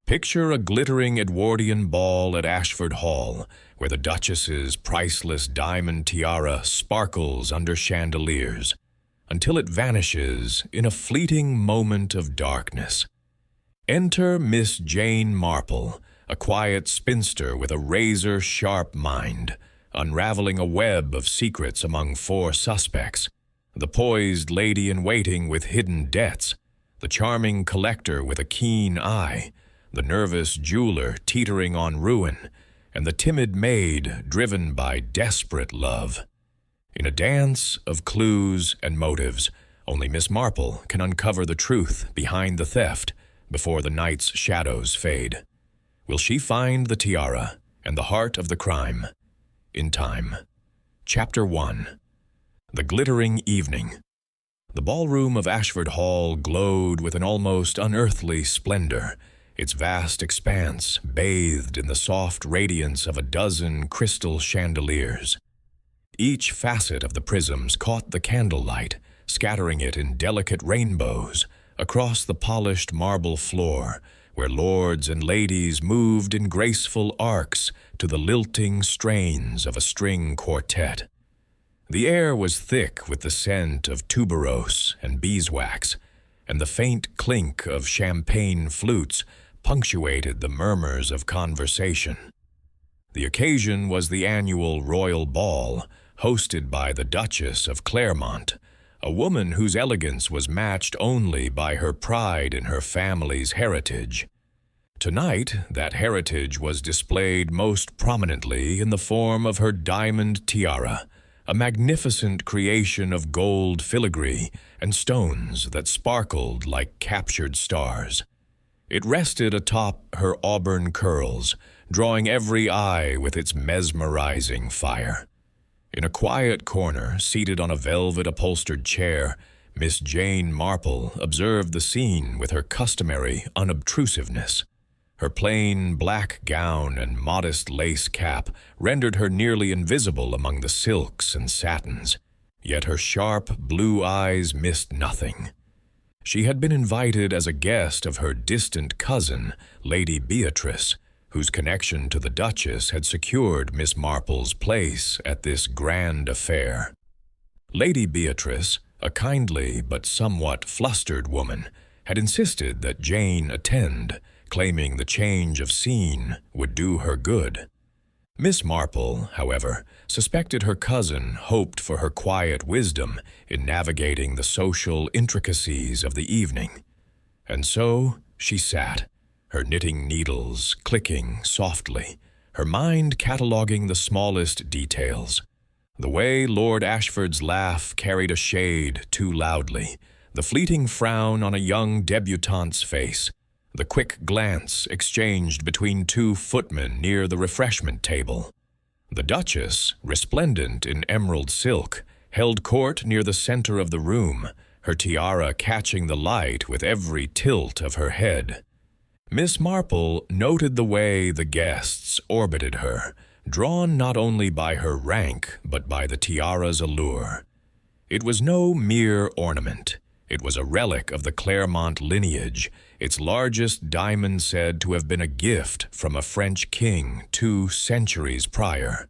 Picture a glittering Edwardian ball at Ashford Hall, where the Duchess's priceless diamond tiara sparkles under chandeliers, until it vanishes in a fleeting moment of darkness. Enter Miss Jane Marple, a quiet spinster with a razor-sharp mind, unraveling a web of secrets among 4 suspects: the poised lady-in-waiting with hidden debts, the charming collector with a keen eye, the nervous jeweler teetering on ruin, and the timid maid driven by desperate love. In a dance of clues and motives, only Miss Marple can uncover the truth behind the theft before the night's shadows fade. Will she find the tiara and the heart of the crime? In time. Chapter 1. The Glittering Evening. The ballroom of Ashford Hall glowed with an almost unearthly splendor, its vast expanse bathed in the soft radiance of a dozen crystal chandeliers. Each facet of the prisms caught the candlelight, scattering it in delicate rainbows across the polished marble floor, where lords and ladies moved in graceful arcs to the lilting strains of a string quartet. The air was thick with the scent of tuberose and beeswax, and the faint clink of champagne flutes punctuated the murmurs of conversation. The occasion was the annual royal ball, hosted by the Duchess of Claremont, a woman whose elegance was matched only by her pride in her family's heritage. Tonight, that heritage was displayed most prominently in the form of her diamond tiara, a magnificent creation of gold filigree and stones that sparkled like captured stars. It rested atop her auburn curls, drawing every eye with its mesmerizing fire. In a quiet corner, seated on a velvet-upholstered chair, Miss Jane Marple observed the scene with her customary unobtrusiveness. Her plain black gown and modest lace cap rendered her nearly invisible among the silks and satins, yet her sharp blue eyes missed nothing. She had been invited as a guest of her distant cousin, Lady Beatrice, whose connection to the Duchess had secured Miss Marple's place at this grand affair. Lady Beatrice, a kindly but somewhat flustered woman, had insisted that Jane attend, claiming the change of scene would do her good. Miss Marple, however, suspected her cousin hoped for her quiet wisdom in navigating the social intricacies of the evening. And so she sat, her knitting needles clicking softly, her mind cataloging the smallest details. The way Lord Ashford's laugh carried a shade too loudly, the fleeting frown on a young debutante's face, the quick glance exchanged between 2 footmen near the refreshment table. The Duchess, resplendent in emerald silk, held court near the center of the room, her tiara catching the light with every tilt of her head. Miss Marple noted the way the guests orbited her, drawn not only by her rank but by the tiara's allure. It was no mere ornament. It was a relic of the Claremont lineage, its largest diamond said to have been a gift from a French king 2 centuries prior.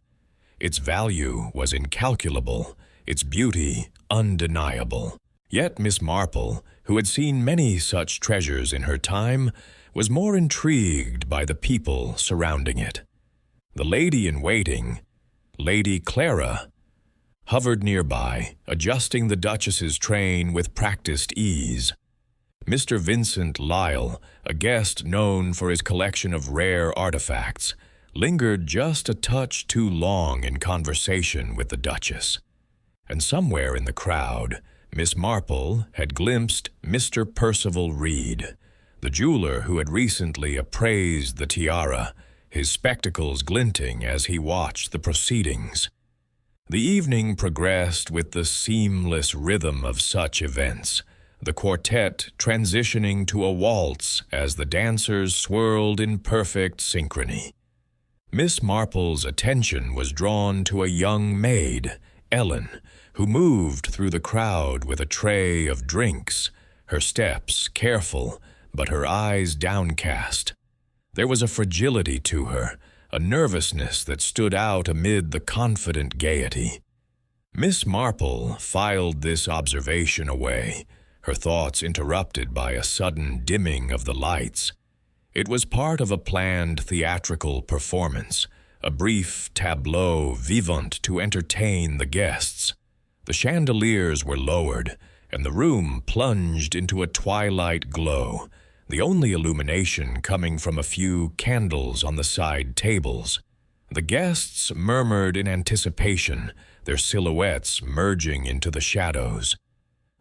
Its value was incalculable, its beauty undeniable. Yet Miss Marple, who had seen many such treasures in her time, was more intrigued by the people surrounding it. The lady-in-waiting, Lady Clara, hovered nearby, adjusting the Duchess's train with practiced ease. Mr. Vincent Lyle, a guest known for his collection of rare artifacts, lingered just a touch too long in conversation with the Duchess. And somewhere in the crowd, Miss Marple had glimpsed Mr. Percival Reed, the jeweler who had recently appraised the tiara, his spectacles glinting as he watched the proceedings. The evening progressed with the seamless rhythm of such events, the quartet transitioning to a waltz as the dancers swirled in perfect synchrony. Miss Marple's attention was drawn to a young maid, Ellen, who moved through the crowd with a tray of drinks, her steps careful but her eyes downcast. There was a fragility to her, a nervousness that stood out amid the confident gaiety. Miss Marple filed this observation away, her thoughts interrupted by a sudden dimming of the lights. It was part of a planned theatrical performance, a brief tableau vivant to entertain the guests. The chandeliers were lowered, and the room plunged into a twilight glow, the only illumination coming from a few candles on the side tables. The guests murmured in anticipation, their silhouettes merging into the shadows.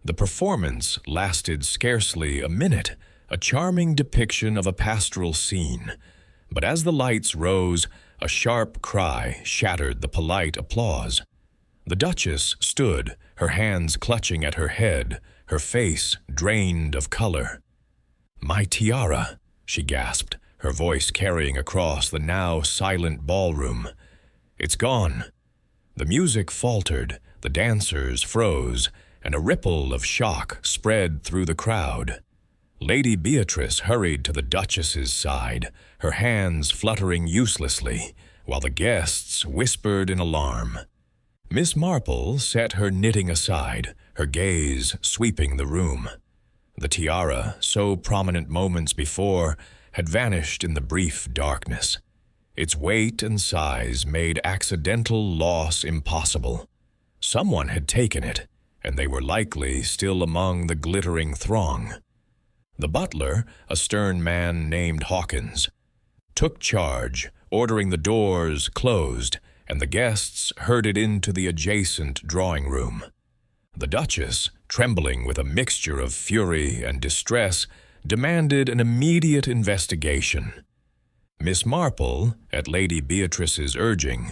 The performance lasted scarcely a minute, a charming depiction of a pastoral scene. But as the lights rose, a sharp cry shattered the polite applause. The Duchess stood, her hands clutching at her head, her face drained of color. "My tiara," she gasped, her voice carrying across the now silent ballroom. "It's gone." The music faltered, the dancers froze, and a ripple of shock spread through the crowd. Lady Beatrice hurried to the Duchess's side, her hands fluttering uselessly, while the guests whispered in alarm. Miss Marple set her knitting aside, her gaze sweeping the room. The tiara, so prominent moments before, had vanished in the brief darkness. Its weight and size made accidental loss impossible. Someone had taken it, and they were likely still among the glittering throng. The butler, a stern man named Hawkins, took charge, ordering the doors closed, and the guests herded into the adjacent drawing room. The Duchess, trembling with a mixture of fury and distress, demanded an immediate investigation. Miss Marple, at Lady Beatrice's urging,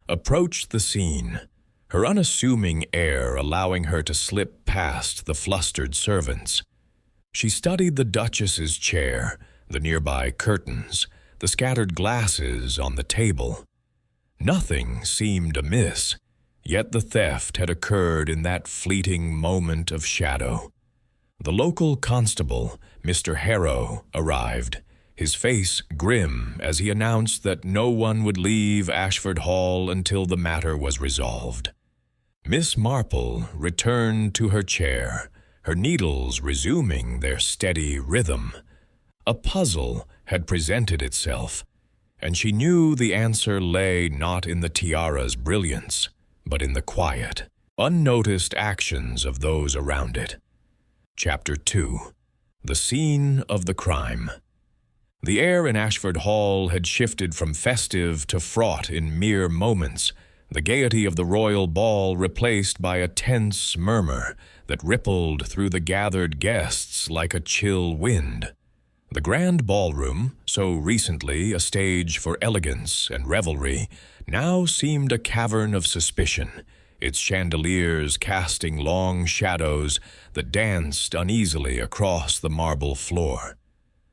approached the scene, her unassuming air allowing her to slip past the flustered servants. She studied the Duchess's chair, the nearby curtains, the scattered glasses on the table. Nothing seemed amiss, yet the theft had occurred in that fleeting moment of shadow. The local constable, Mr. Harrow, arrived, his face grim as he announced that no one would leave Ashford Hall until the matter was resolved. Miss Marple returned to her chair, her needles resuming their steady rhythm. A puzzle had presented itself, and she knew the answer lay not in the tiara's brilliance, but in the quiet, unnoticed actions of those around it. Chapter 2. The Scene of the Crime. The air in Ashford Hall had shifted from festive to fraught in mere moments, the gaiety of the royal ball replaced by a tense murmur that rippled through the gathered guests like a chill wind. The grand ballroom, so recently a stage for elegance and revelry, now seemed a cavern of suspicion, its chandeliers casting long shadows that danced uneasily across the marble floor.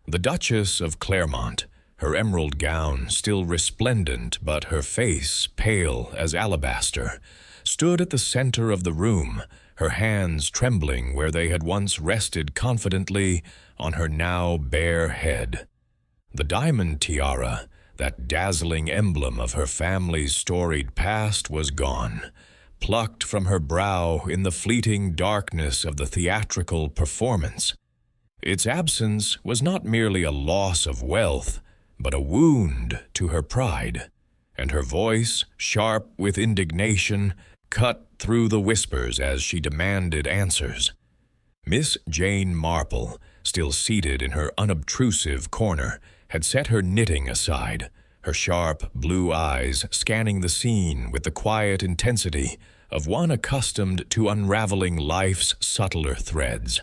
The Duchess of Claremont, her emerald gown still resplendent but her face pale as alabaster, stood at the center of the room, her hands trembling where they had once rested confidently on her now bare head. The diamond tiara, that dazzling emblem of her family's storied past, was gone, plucked from her brow in the fleeting darkness of the theatrical performance. Its absence was not merely a loss of wealth, but a wound to her pride, and her voice, sharp with indignation, cut through the whispers as she demanded answers. Miss Jane Marple, still seated in her unobtrusive corner, had set her knitting aside, her sharp blue eyes scanning the scene with the quiet intensity of one accustomed to unraveling life's subtler threads.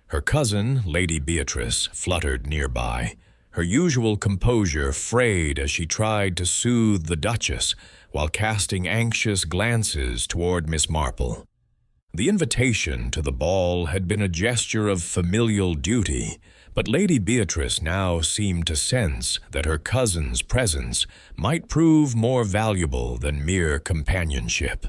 Her cousin, Lady Beatrice, fluttered nearby, her usual composure frayed as she tried to soothe the Duchess while casting anxious glances toward Miss Marple. The invitation to the ball had been a gesture of familial duty, but Lady Beatrice now seemed to sense that her cousin's presence might prove more valuable than mere companionship.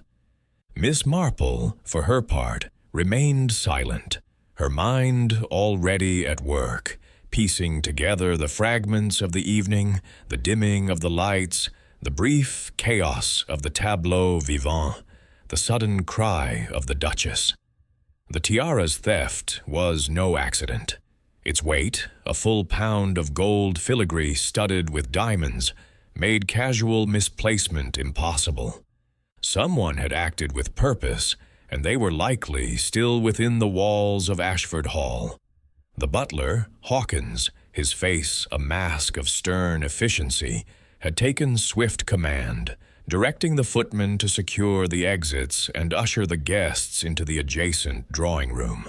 Miss Marple, for her part, remained silent, her mind already at work, piecing together the fragments of the evening, the dimming of the lights, the brief chaos of the tableau vivant, the sudden cry of the Duchess. The tiara's theft was no accident. Its weight, a full pound of gold filigree studded with diamonds, made casual misplacement impossible. Someone had acted with purpose, and they were likely still within the walls of Ashford Hall. The butler, Hawkins, his face a mask of stern efficiency, had taken swift command, directing the footmen to secure the exits and usher the guests into the adjacent drawing room.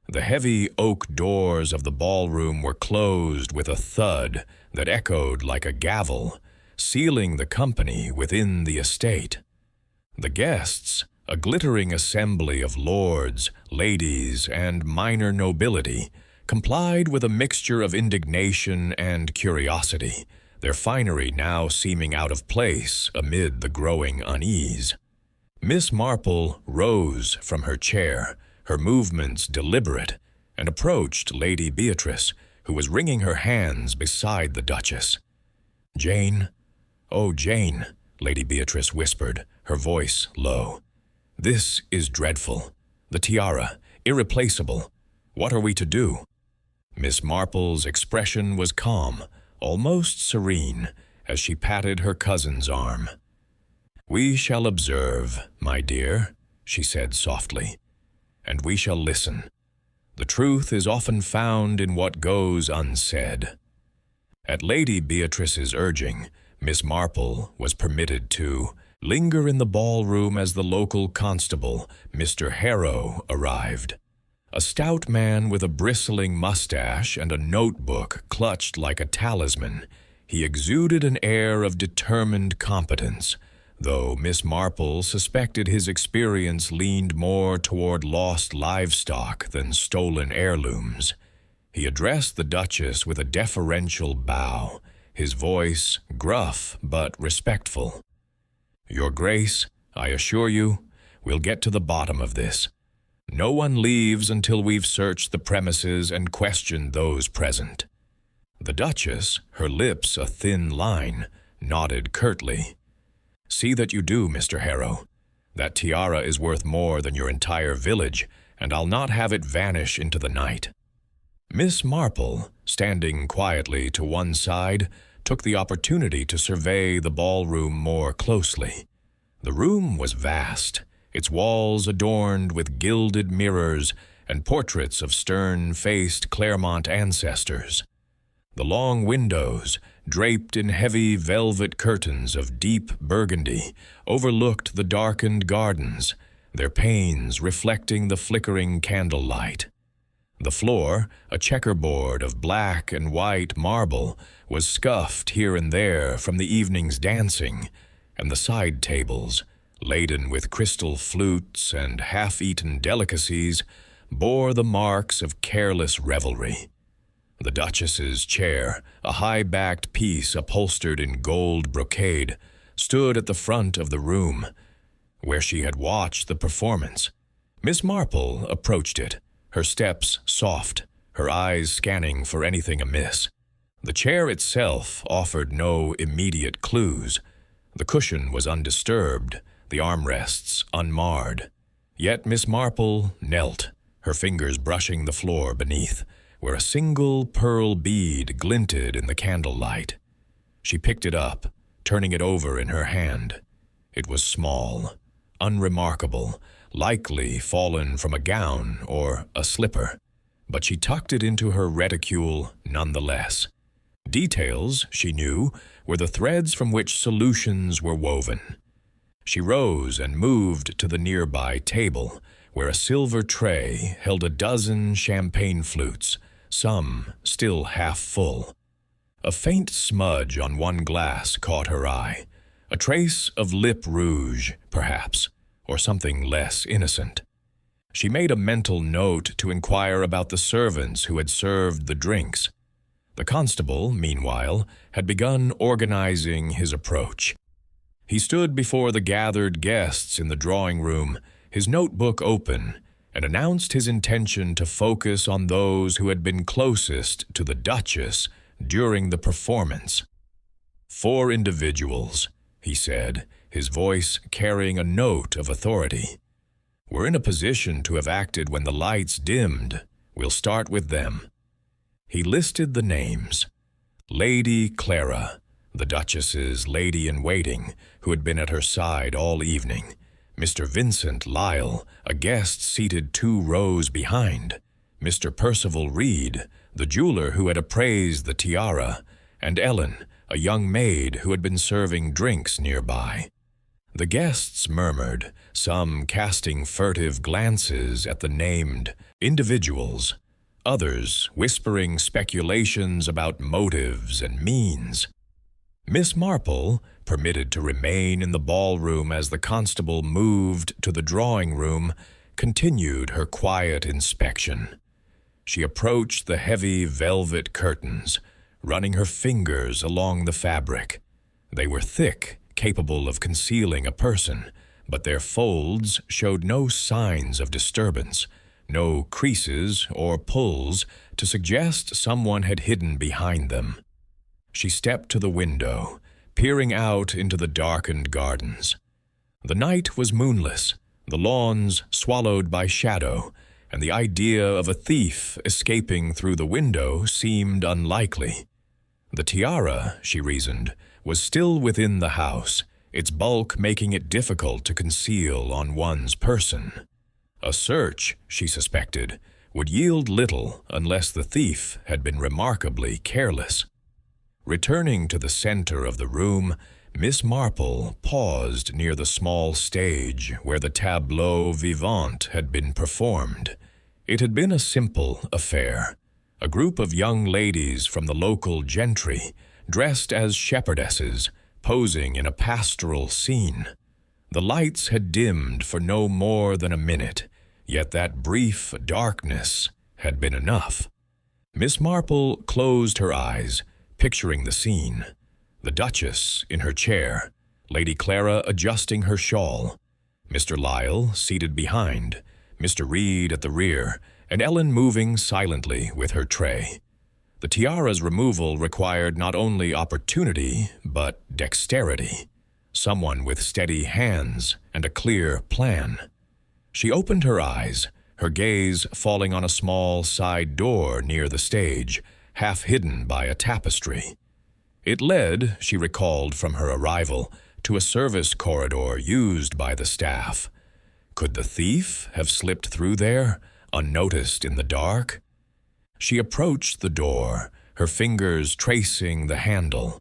The heavy oak doors of the ballroom were closed with a thud that echoed like a gavel, sealing the company within the estate. The guests, a glittering assembly of lords, ladies, and minor nobility, complied with a mixture of indignation and curiosity, their finery now seeming out of place amid the growing unease. Miss Marple rose from her chair, her movements deliberate, and approached Lady Beatrice, who was wringing her hands beside the Duchess. "Jane, oh, Jane," Lady Beatrice whispered, her voice low. "This is dreadful. The tiara, irreplaceable. What are we to do?" Miss Marple's expression was calm, almost serene, as she patted her cousin's arm. "We shall observe, my dear," she said softly, "and we shall listen. The truth is often found in what goes unsaid." At Lady Beatrice's urging, Miss Marple was permitted to linger in the ballroom as the local constable, Mr. Harrow, arrived. A stout man with a bristling mustache and a notebook clutched like a talisman, he exuded an air of determined competence, though Miss Marple suspected his experience leaned more toward lost livestock than stolen heirlooms. He addressed the Duchess with a deferential bow, his voice gruff but respectful. "Your Grace, I assure you, we'll get to the bottom of this. No one leaves until we've searched the premises and questioned those present." The Duchess, her lips a thin line, nodded curtly. "See that you do, Mr. Harrow. That tiara is worth more than your entire village, and I'll not have it vanish into the night." Miss Marple, standing quietly to one side, took the opportunity to survey the ballroom more closely. The room was vast, its walls adorned with gilded mirrors and portraits of stern-faced Claremont ancestors. The long windows, draped in heavy velvet curtains of deep burgundy, overlooked the darkened gardens, their panes reflecting the flickering candlelight. The floor, a checkerboard of black and white marble, was scuffed here and there from the evening's dancing, and the side tables, laden with crystal flutes and half-eaten delicacies, bore the marks of careless revelry. The Duchess's chair, a high-backed piece upholstered in gold brocade, stood at the front of the room, where she had watched the performance. Miss Marple approached it, her steps soft, her eyes scanning for anything amiss. The chair itself offered no immediate clues. The cushion was undisturbed, the armrests unmarred. Yet Miss Marple knelt, her fingers brushing the floor beneath, where a single pearl bead glinted in the candlelight. She picked it up, turning it over in her hand. It was small, unremarkable, likely fallen from a gown or a slipper, but she tucked it into her reticule nonetheless. Details, she knew, were the threads from which solutions were woven. She rose and moved to the nearby table, where a silver tray held a dozen champagne flutes, some still half full. A faint smudge on one glass caught her eye, a trace of lip rouge, perhaps, or something less innocent. She made a mental note to inquire about the servants who had served the drinks. The constable, meanwhile, had begun organizing his approach. He stood before the gathered guests in the drawing room, his notebook open, and announced his intention to focus on those who had been closest to the Duchess during the performance. 4 individuals, he said, his voice carrying a note of authority. We're in a position to have acted when the lights dimmed. We'll start with them. He listed the names. Lady Clara, the Duchess's lady-in-waiting, who had been at her side all evening. Mr. Vincent Lyle, a guest seated 2 rows behind. Mr. Percival Reed, the jeweler who had appraised the tiara, and Ellen, a young maid who had been serving drinks nearby. The guests murmured, some casting furtive glances at the named individuals, others whispering speculations about motives and means. Miss Marple, permitted to remain in the ballroom as the constable moved to the drawing room, continued her quiet inspection. She approached the heavy velvet curtains, running her fingers along the fabric. They were thick, capable of concealing a person, but their folds showed no signs of disturbance, no creases or pulls to suggest someone had hidden behind them. She stepped to the window, peering out into the darkened gardens. The night was moonless, the lawns swallowed by shadow, and the idea of a thief escaping through the window seemed unlikely. The tiara, she reasoned, was still within the house, its bulk making it difficult to conceal on one's person. A search, she suspected, would yield little unless the thief had been remarkably careless. Returning to the center of the room, Miss Marple paused near the small stage where the tableau vivant had been performed. It had been a simple affair. A group of young ladies from the local gentry, dressed as shepherdesses, posing in a pastoral scene. The lights had dimmed for no more than a minute, yet that brief darkness had been enough. Miss Marple closed her eyes, picturing the scene. The Duchess in her chair, Lady Clara adjusting her shawl, Mr. Lyle seated behind, Mr. Reed at the rear, and Ellen moving silently with her tray. The tiara's removal required not only opportunity, but dexterity. Someone with steady hands and a clear plan. She opened her eyes, her gaze falling on a small side door near the stage, half hidden by a tapestry. It led, she recalled from her arrival, to a service corridor used by the staff. Could the thief have slipped through there, unnoticed in the dark? She approached the door, her fingers tracing the handle.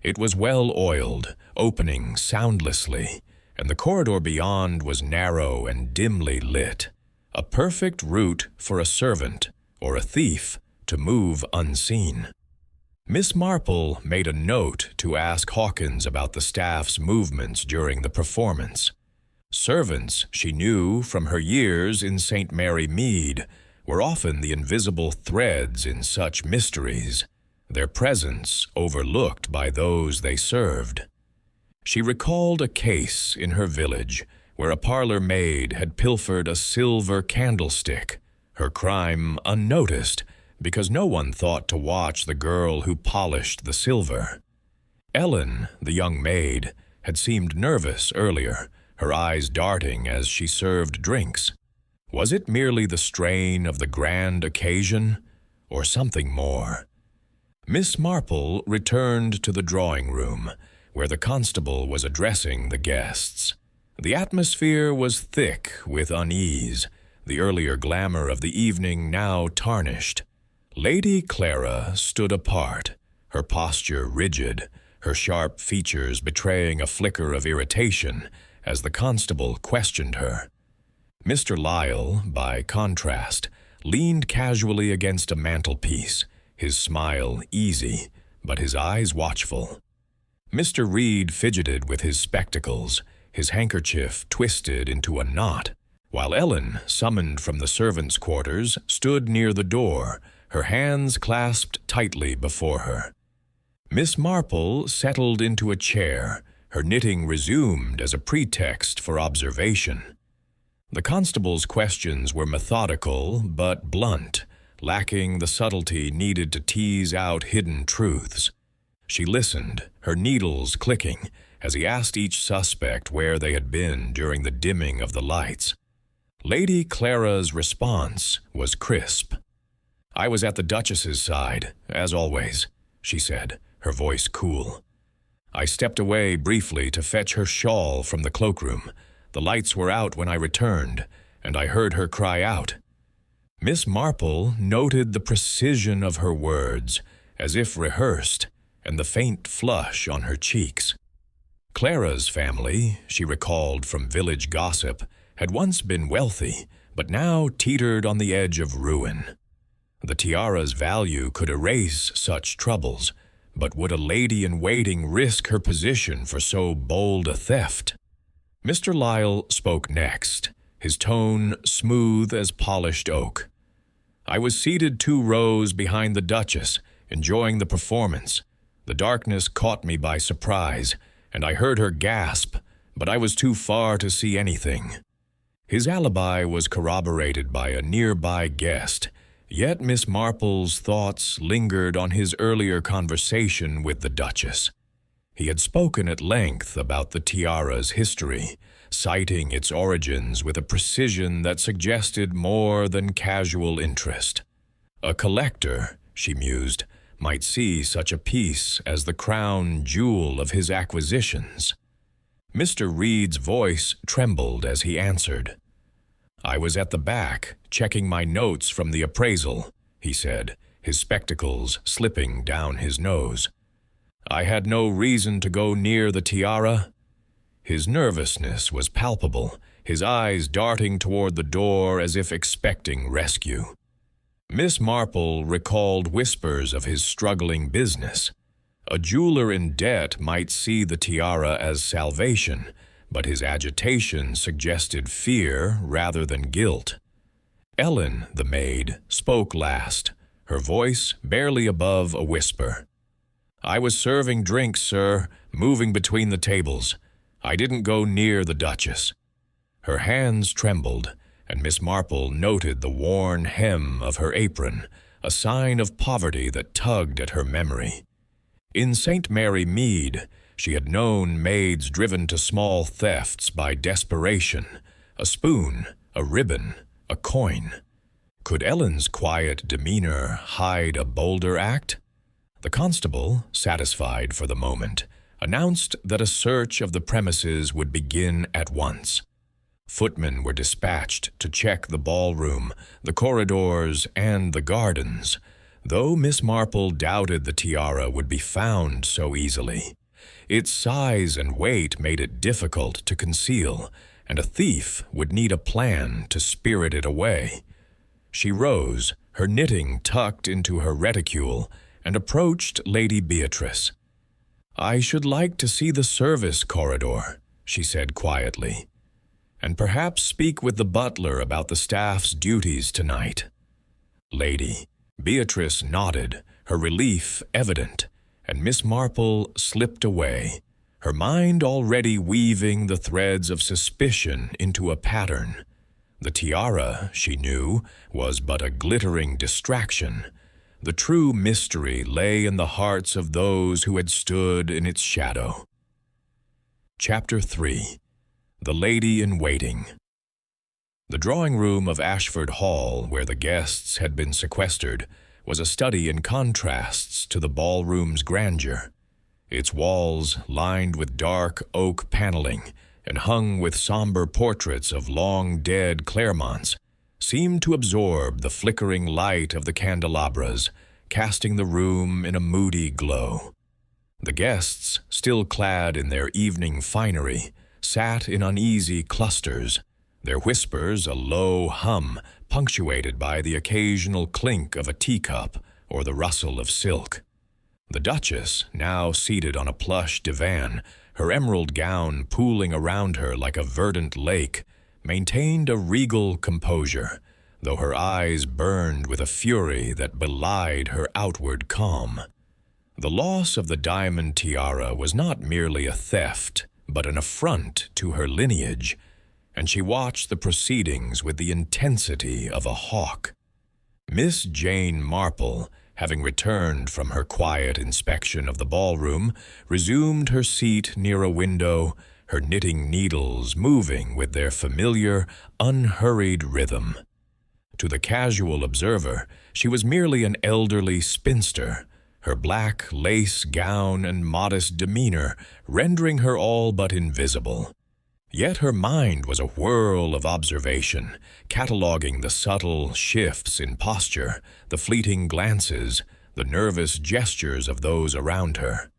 It was well oiled, opening soundlessly, and the corridor beyond was narrow and dimly lit. A perfect route for a servant or a thief to move unseen. Miss Marple made a note to ask Hawkins about the staff's movements during the performance. Servants, she knew from her years in St. Mary Mead, were often the invisible threads in such mysteries, their presence overlooked by those they served. She recalled a case in her village where a parlor maid had pilfered a silver candlestick, her crime unnoticed because no one thought to watch the girl who polished the silver. Ellen, the young maid, had seemed nervous earlier, her eyes darting as she served drinks. Was it merely the strain of the grand occasion, or something more? Miss Marple returned to the drawing room, where the constable was addressing the guests. The atmosphere was thick with unease, the earlier glamour of the evening now tarnished. Lady Clara stood apart, her posture rigid, her sharp features betraying a flicker of irritation as the constable questioned her. Mr. Lyle, by contrast, leaned casually against a mantelpiece, his smile easy, but his eyes watchful. Mr. Reed fidgeted with his spectacles, his handkerchief twisted into a knot, while Ellen, summoned from the servants' quarters, stood near the door, her hands clasped tightly before her. Miss Marple settled into a chair, her knitting resumed as a pretext for observation. The constable's questions were methodical but blunt, lacking the subtlety needed to tease out hidden truths. She listened, her needles clicking, as he asked each suspect where they had been during the dimming of the lights. Lady Clara's response was crisp. "I was at the Duchess's side, as always," she said, her voice cool. "I stepped away briefly to fetch her shawl from the cloakroom. The lights were out when I returned, and I heard her cry out." Miss Marple noted the precision of her words, as if rehearsed, and the faint flush on her cheeks. Clara's family, she recalled from village gossip, had once been wealthy, but now teetered on the edge of ruin. The tiara's value could erase such troubles, but would a lady-in-waiting risk her position for so bold a theft? Mr. Lyle spoke next, his tone smooth as polished oak. "I was seated 2 rows behind the Duchess, enjoying the performance. The darkness caught me by surprise, and I heard her gasp, but I was too far to see anything." His alibi was corroborated by a nearby guest, yet Miss Marple's thoughts lingered on his earlier conversation with the Duchess. He had spoken at length about the tiara's history, citing its origins with a precision that suggested more than casual interest. A collector, she mused, might see such a piece as the crown jewel of his acquisitions. Mr. Reed's voice trembled as he answered. "I was at the back, checking my notes from the appraisal," he said, his spectacles slipping down his nose. "I had no reason to go near the tiara." His nervousness was palpable, his eyes darting toward the door as if expecting rescue. Miss Marple recalled whispers of his struggling business. A jeweler in debt might see the tiara as salvation, but his agitation suggested fear rather than guilt. Ellen, the maid, spoke last, her voice barely above a whisper. "I was serving drinks, sir, moving between the tables. I didn't go near the Duchess." Her hands trembled, and Miss Marple noted the worn hem of her apron, a sign of poverty that tugged at her memory. In St. Mary Mead, she had known maids driven to small thefts by desperation, a spoon, a ribbon, a coin. Could Ellen's quiet demeanor hide a bolder act? The constable, satisfied for the moment, announced that a search of the premises would begin at once. Footmen were dispatched to check the ballroom, the corridors, and the gardens, though Miss Marple doubted the tiara would be found so easily. Its size and weight made it difficult to conceal, and a thief would need a plan to spirit it away. She rose, her knitting tucked into her reticule, and approached Lady Beatrice. "I should like to see the service corridor," she said quietly, "and perhaps speak with the butler about the staff's duties tonight." Lady Beatrice nodded, her relief evident, and Miss Marple slipped away, her mind already weaving the threads of suspicion into a pattern. The tiara, she knew, was but a glittering distraction. The true mystery lay in the hearts of those who had stood in its shadow. Chapter 3. The Lady in Waiting. The drawing-room of Ashford Hall, where the guests had been sequestered, was a study in contrasts to the ballroom's grandeur. Its walls, lined with dark oak paneling and hung with somber portraits of long-dead Claremonts, seemed to absorb the flickering light of the candelabras, casting the room in a moody glow. The guests, still clad in their evening finery, sat in uneasy clusters, their whispers a low hum punctuated by the occasional clink of a teacup or the rustle of silk. The Duchess, now seated on a plush divan, her emerald gown pooling around her like a verdant lake, maintained a regal composure, though her eyes burned with a fury that belied her outward calm. The loss of the diamond tiara was not merely a theft, but an affront to her lineage, and she watched the proceedings with the intensity of a hawk. Miss Jane Marple, having returned from her quiet inspection of the ballroom, resumed her seat near a window, her knitting needles moving with their familiar, unhurried rhythm. To the casual observer, she was merely an elderly spinster, her black lace gown and modest demeanor rendering her all but invisible. Yet her mind was a whirl of observation, cataloging the subtle shifts in posture, the fleeting glances, the nervous gestures of those around her.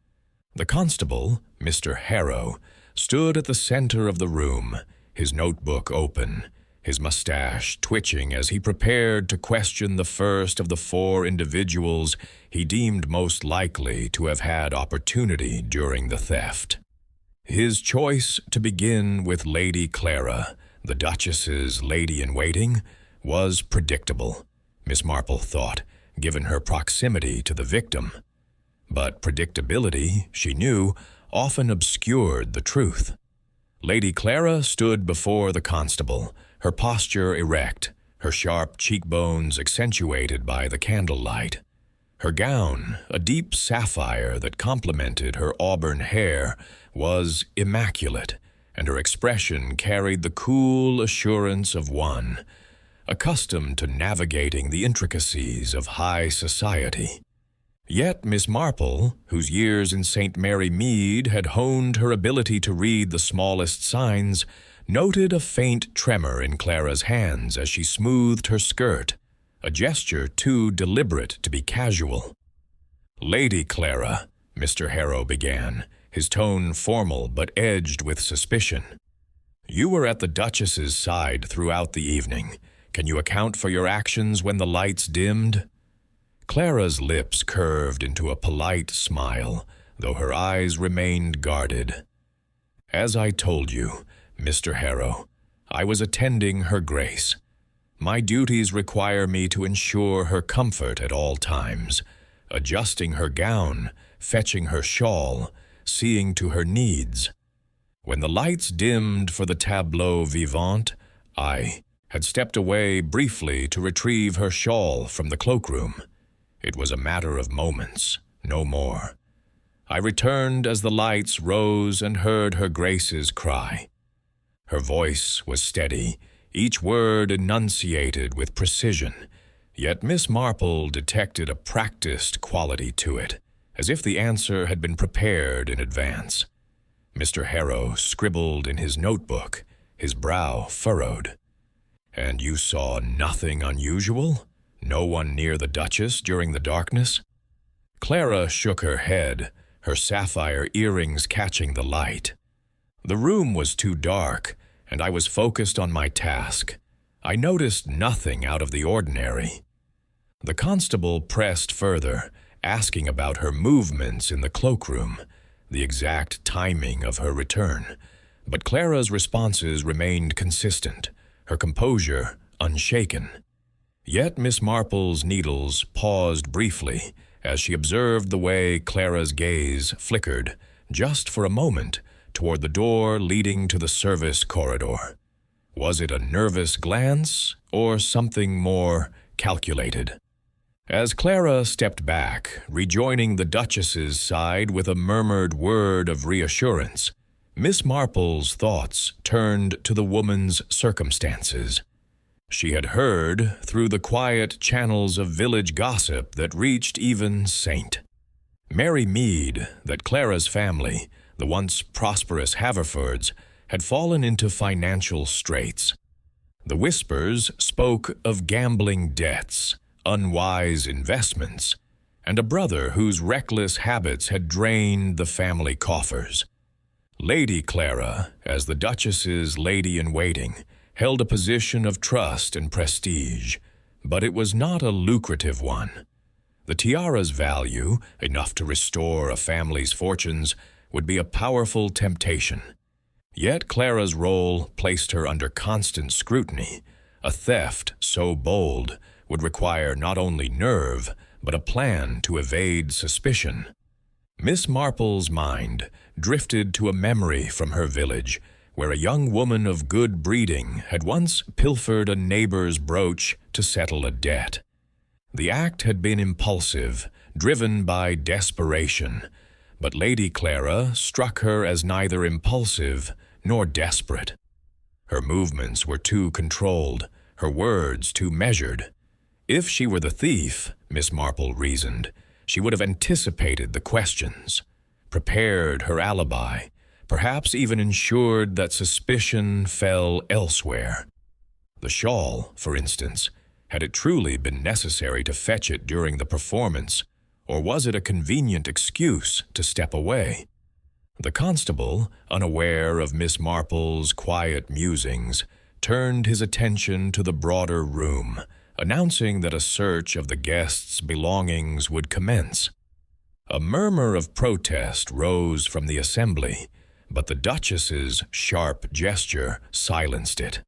The constable, Mr. Harrow, stood at the center of the room, his notebook open, his mustache twitching as he prepared to question the first of the 4 individuals he deemed most likely to have had opportunity during the theft. His choice to begin with Lady Clara, the Duchess's lady-in-waiting, was predictable, Miss Marple thought, given her proximity to the victim. But predictability, she knew, often obscured the truth. Lady Clara stood before the constable, her posture erect, her sharp cheekbones accentuated by the candlelight. Her gown, a deep sapphire that complemented her auburn hair, was immaculate, and her expression carried the cool assurance of one accustomed to navigating the intricacies of high society. Yet Miss Marple, whose years in St. Mary Mead had honed her ability to read the smallest signs, noted a faint tremor in Clara's hands as she smoothed her skirt, a gesture too deliberate to be casual. "Lady Clara," Mr. Harrow began, his tone formal but edged with suspicion. "You were at the Duchess's side throughout the evening. Can you account for your actions when the lights dimmed?" Clara's lips curved into a polite smile, though her eyes remained guarded. "As I told you, Mr. Harrow, I was attending her Grace. My duties require me to ensure her comfort at all times, adjusting her gown, fetching her shawl, seeing to her needs. When the lights dimmed for the tableau vivant, I had stepped away briefly to retrieve her shawl from the cloakroom. It was a matter of moments, no more. I returned as the lights rose and heard her Grace's cry. Her voice was steady, each word enunciated with precision, yet Miss Marple detected a practiced quality to it, as if the answer had been prepared in advance. Mr. Harrow scribbled in his notebook, his brow furrowed. "And you saw nothing unusual? No one near the Duchess during the darkness?" Clara shook her head, her sapphire earrings catching the light. "The room was too dark, and I was focused on my task. I noticed nothing out of the ordinary." The constable pressed further, asking about her movements in the cloakroom, the exact timing of her return. But Clara's responses remained consistent, her composure unshaken. Yet Miss Marple's needles paused briefly as she observed the way Clara's gaze flickered, just for a moment, toward the door leading to the service corridor. Was it a nervous glance or something more calculated? As Clara stepped back, rejoining the Duchess's side with a murmured word of reassurance, Miss Marple's thoughts turned to the woman's circumstances. She had heard, through the quiet channels of village gossip that reached even St. Mary Mead, that Clara's family, the once prosperous Haverfords, had fallen into financial straits. The whispers spoke of gambling debts, unwise investments, and a brother whose reckless habits had drained the family coffers. Lady Clara, as the Duchess's lady-in-waiting, held a position of trust and prestige, but it was not a lucrative one. The tiara's value, enough to restore a family's fortunes, would be a powerful temptation. Yet Clara's role placed her under constant scrutiny. A theft so bold would require not only nerve, but a plan to evade suspicion. Miss Marple's mind drifted to a memory from her village, where a young woman of good breeding had once pilfered a neighbor's brooch to settle a debt. The act had been impulsive, driven by desperation, but Lady Clara struck her as neither impulsive nor desperate. Her movements were too controlled, her words too measured. If she were the thief, Miss Marple reasoned, she would have anticipated the questions, prepared her alibi, perhaps even ensured that suspicion fell elsewhere. The shawl, for instance, had it truly been necessary to fetch it during the performance, or was it a convenient excuse to step away? The constable, unaware of Miss Marple's quiet musings, turned his attention to the broader room, announcing that a search of the guests' belongings would commence. A murmur of protest rose from the assembly, but the Duchess's sharp gesture silenced it.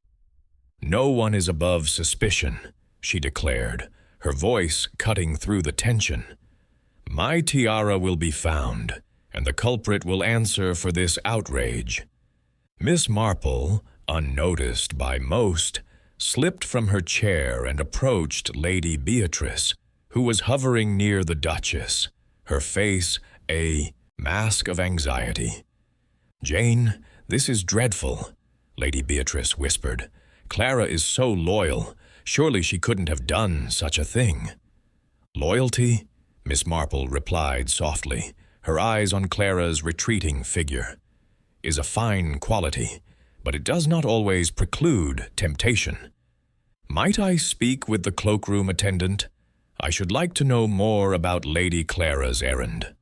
"No one is above suspicion," she declared, her voice cutting through the tension. "My tiara will be found, and the culprit will answer for this outrage." Miss Marple, unnoticed by most, slipped from her chair and approached Lady Beatrice, who was hovering near the Duchess, her face a mask of anxiety. "Jane, this is dreadful," Lady Beatrice whispered. "Clara is so loyal. Surely she couldn't have done such a thing." "Loyalty?" Miss Marple replied softly, her eyes on Clara's retreating figure, "is a fine quality, but it does not always preclude temptation. Might I speak with the cloakroom attendant? I should like to know more about Lady Clara's errand."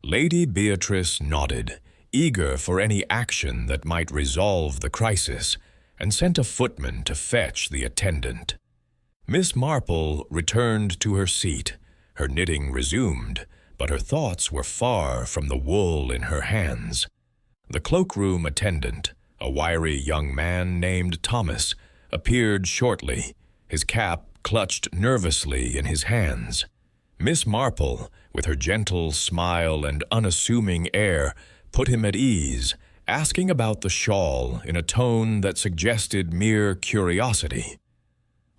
Lady Beatrice nodded, eager for any action that might resolve the crisis, and sent a footman to fetch the attendant. Miss Marple returned to her seat, her knitting resumed, but her thoughts were far from the wool in her hands. The cloakroom attendant, a wiry young man named Thomas, appeared shortly, his cap clutched nervously in his hands. Miss Marple, with her gentle smile and unassuming air, put him at ease, asking about the shawl in a tone that suggested mere curiosity.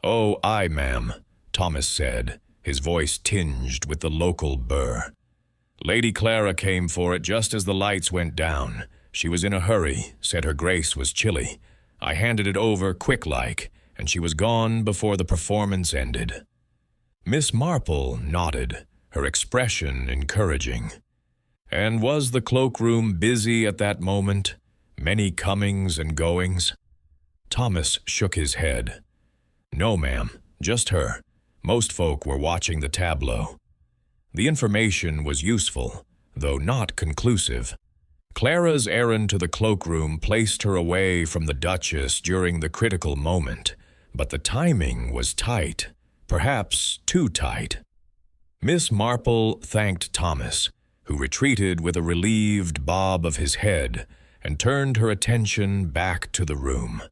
"Oh, aye, ma'am," Thomas said, his voice tinged with the local burr. "Lady Clara came for it just as the lights went down. She was in a hurry, said her grace was chilly. I handed it over quick-like, and she was gone before the performance ended." Miss Marple nodded, her expression encouraging. "And was the cloakroom busy at that moment? Many comings and goings?" Thomas shook his head. "No, ma'am, just her. Most folk were watching the tableau." The information was useful, though not conclusive. Clara's errand to the cloakroom placed her away from the Duchess during the critical moment, but the timing was tight, perhaps too tight. Miss Marple thanked Thomas, who retreated with a relieved bob of his head and turned her attention back to the room.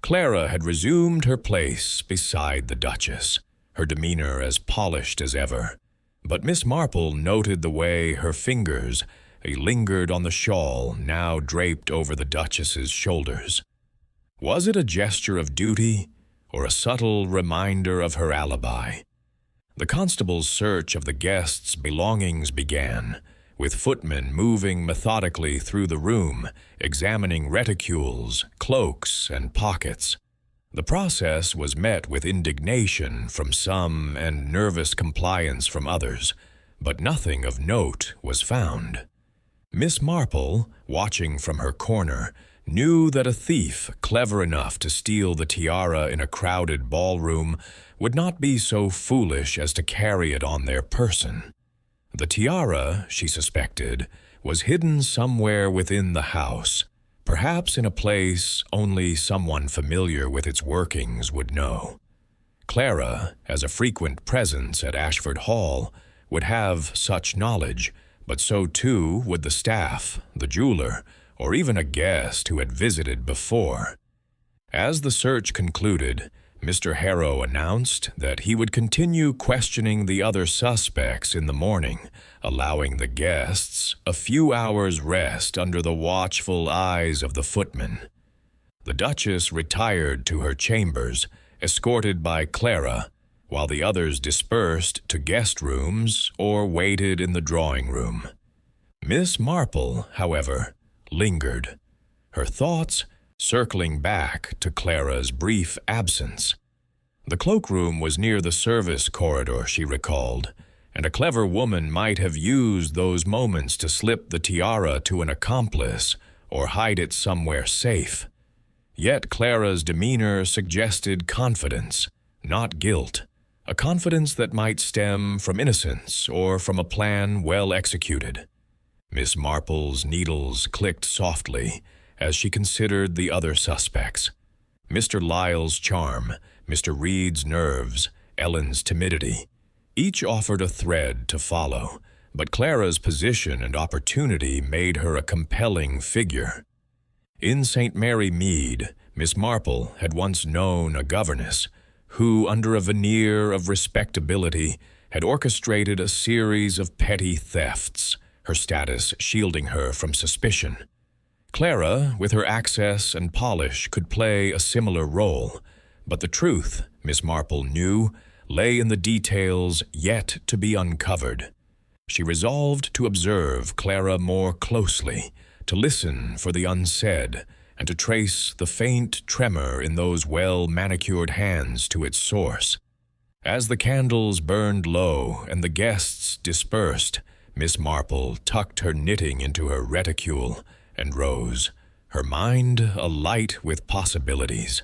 Clara had resumed her place beside the Duchess, her demeanor as polished as ever, but Miss Marple noted the way her fingers lingered on the shawl now draped over the Duchess's shoulders. Was it a gesture of duty, or a subtle reminder of her alibi? The constable's search of the guests' belongings began, with footmen moving methodically through the room, examining reticules, cloaks, and pockets. The process was met with indignation from some and nervous compliance from others, but nothing of note was found. Miss Marple, watching from her corner, knew that a thief clever enough to steal the tiara in a crowded ballroom would not be so foolish as to carry it on their person. The tiara, she suspected, was hidden somewhere within the house, perhaps in a place only someone familiar with its workings would know. Clara, as a frequent presence at Ashford Hall, would have such knowledge, but so too would the staff, the jeweler, or even a guest who had visited before. As the search concluded, Mr. Harrow announced that he would continue questioning the other suspects in the morning, allowing the guests a few hours' rest under the watchful eyes of the footman. The Duchess retired to her chambers, escorted by Clara, while the others dispersed to guest rooms or waited in the drawing-room. Miss Marple, however, lingered, her thoughts circling back to Clara's brief absence. The cloakroom was near the service corridor, she recalled, and a clever woman might have used those moments to slip the tiara to an accomplice or hide it somewhere safe. Yet Clara's demeanor suggested confidence, not guilt, a confidence that might stem from innocence or from a plan well executed. Miss Marple's needles clicked softly as she considered the other suspects. Mr. Lyle's charm, Mr. Reed's nerves, Ellen's timidity. Each offered a thread to follow, but Clara's position and opportunity made her a compelling figure. In St. Mary Mead, Miss Marple had once known a governess who, under a veneer of respectability, had orchestrated a series of petty thefts, her status shielding her from suspicion. Clara, with her access and polish, could play a similar role, but the truth, Miss Marple knew, lay in the details yet to be uncovered. She resolved to observe Clara more closely, to listen for the unsaid, and to trace the faint tremor in those well-manicured hands to its source. As the candles burned low and the guests dispersed, Miss Marple tucked her knitting into her reticule and rose, her mind alight with possibilities.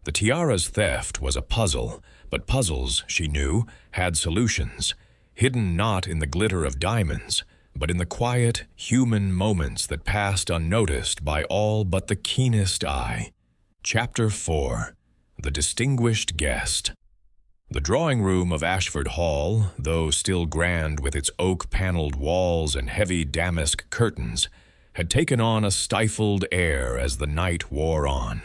The tiara's theft was a puzzle, but puzzles, she knew, had solutions, hidden not in the glitter of diamonds, but in the quiet, human moments that passed unnoticed by all but the keenest eye. Chapter 4. The Distinguished Guest. The drawing-room of Ashford Hall, though still grand with its oak-paneled walls and heavy damask curtains, had taken on a stifled air as the night wore on.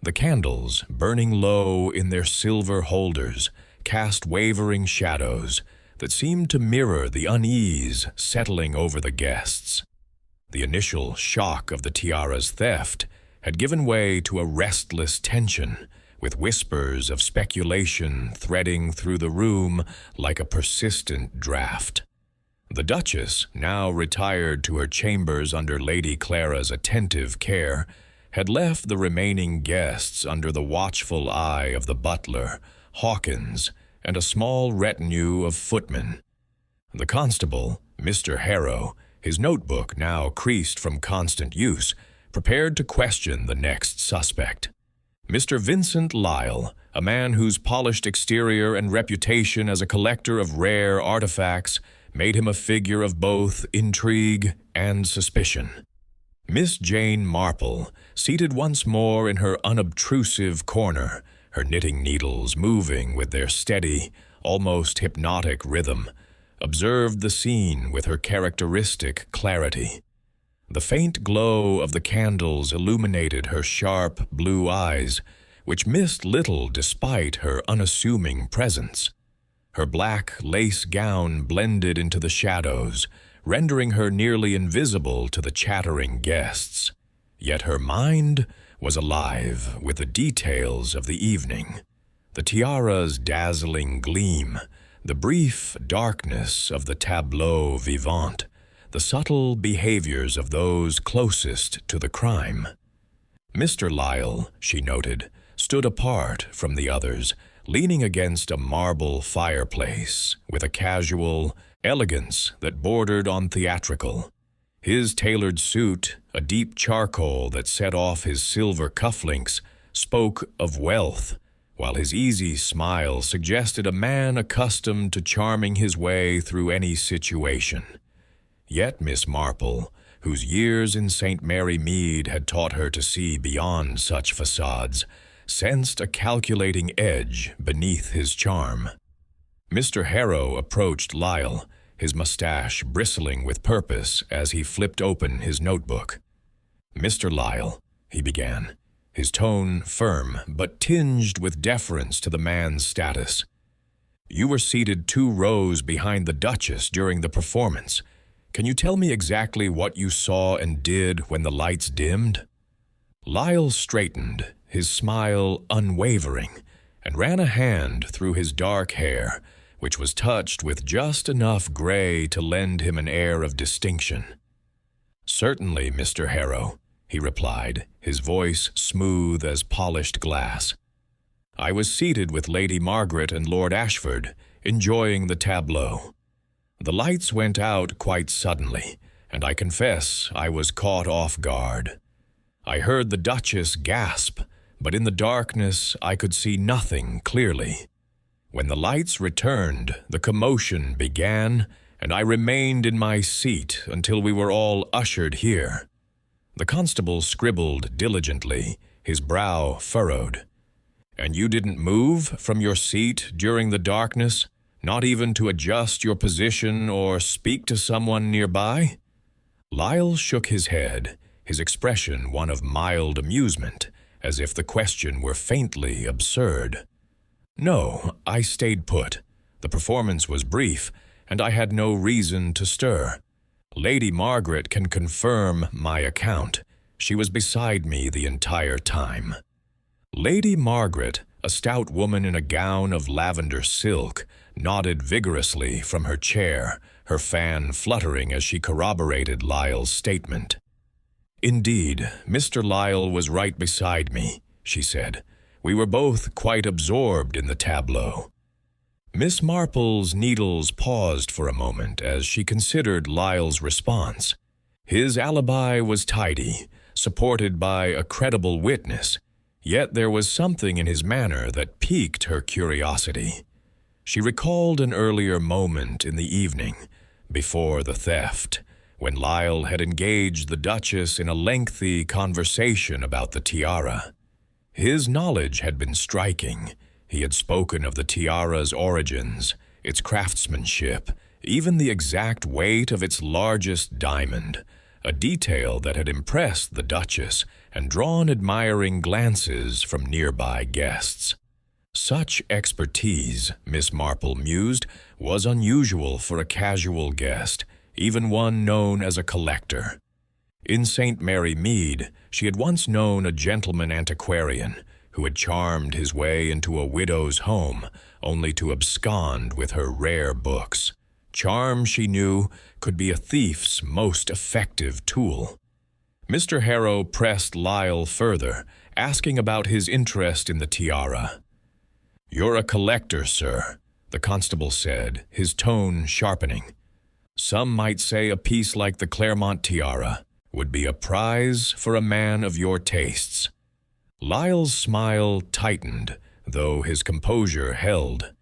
The candles, burning low in their silver holders, cast wavering shadows that seemed to mirror the unease settling over the guests. The initial shock of the tiara's theft had given way to a restless tension, with whispers of speculation threading through the room like a persistent draft. The Duchess, now retired to her chambers under Lady Clara's attentive care, had left the remaining guests under the watchful eye of the butler, Hawkins, and a small retinue of footmen. The constable, Mr. Harrow, his notebook now creased from constant use, prepared to question the next suspect. Mr. Vincent Lyle, a man whose polished exterior and reputation as a collector of rare artifacts made him a figure of both intrigue and suspicion. Miss Jane Marple, seated once more in her unobtrusive corner, her knitting needles moving with their steady, almost hypnotic rhythm, observed the scene with her characteristic clarity. The faint glow of the candles illuminated her sharp blue eyes, which missed little despite her unassuming presence. Her black lace gown blended into the shadows, rendering her nearly invisible to the chattering guests. Yet her mind was alive with the details of the evening. The tiara's dazzling gleam, the brief darkness of the tableau vivant, the subtle behaviors of those closest to the crime. Mr. Lyle, she noted, stood apart from the others, leaning against a marble fireplace with a casual elegance that bordered on theatrical. His tailored suit, a deep charcoal that set off his silver cufflinks, spoke of wealth, while his easy smile suggested a man accustomed to charming his way through any situation. Yet Miss Marple, whose years in St. Mary Mead had taught her to see beyond such facades, sensed a calculating edge beneath his charm. Mr. Harrow approached Lyle, his mustache bristling with purpose as he flipped open his notebook. "Mr. Lyle," he began, his tone firm but tinged with deference to the man's status. "You were seated 2 rows behind the Duchess during the performance. Can you tell me exactly what you saw and did when the lights dimmed?" Lyle straightened, his smile unwavering, and ran a hand through his dark hair, which was touched with just enough gray to lend him an air of distinction. "Certainly, Mr. Harrow," he replied, his voice smooth as polished glass. "I was seated with Lady Margaret and Lord Ashford, enjoying the tableau. The lights went out quite suddenly, and I confess I was caught off guard. I heard the Duchess gasp, but in the darkness I could see nothing clearly. When the lights returned, the commotion began, and I remained in my seat until we were all ushered here." The constable scribbled diligently, his brow furrowed. "And you didn't move from your seat during the darkness, not even to adjust your position or speak to someone nearby?" Lyle shook his head, his expression one of mild amusement, as if the question were faintly absurd. "No, I stayed put. The performance was brief, and I had no reason to stir. Lady Margaret can confirm my account. She was beside me the entire time." Lady Margaret, a stout woman in a gown of lavender silk, nodded vigorously from her chair, her fan fluttering as she corroborated Lyle's statement. "Indeed, Mr. Lyle was right beside me," she said. "We were both quite absorbed in the tableau." Miss Marple's needles paused for a moment as she considered Lyle's response. His alibi was tidy, supported by a credible witness, yet there was something in his manner that piqued her curiosity. She recalled an earlier moment in the evening, before the theft, when Lyle had engaged the Duchess in a lengthy conversation about the tiara. His knowledge had been striking. He had spoken of the tiara's origins, its craftsmanship, even the exact weight of its largest diamond, a detail that had impressed the Duchess and drawn admiring glances from nearby guests. Such expertise, Miss Marple mused, was unusual for a casual guest, even one known as a collector. In St. Mary Mead, she had once known a gentleman antiquarian who had charmed his way into a widow's home, only to abscond with her rare books. Charm, she knew, could be a thief's most effective tool. Mr. Harrow pressed Lyle further, asking about his interest in the tiara. "You're a collector, sir," the constable said, his tone sharpening. "Some might say a piece like the Claremont tiara would be a prize for a man of your tastes." Lyle's smile tightened, though his composure held.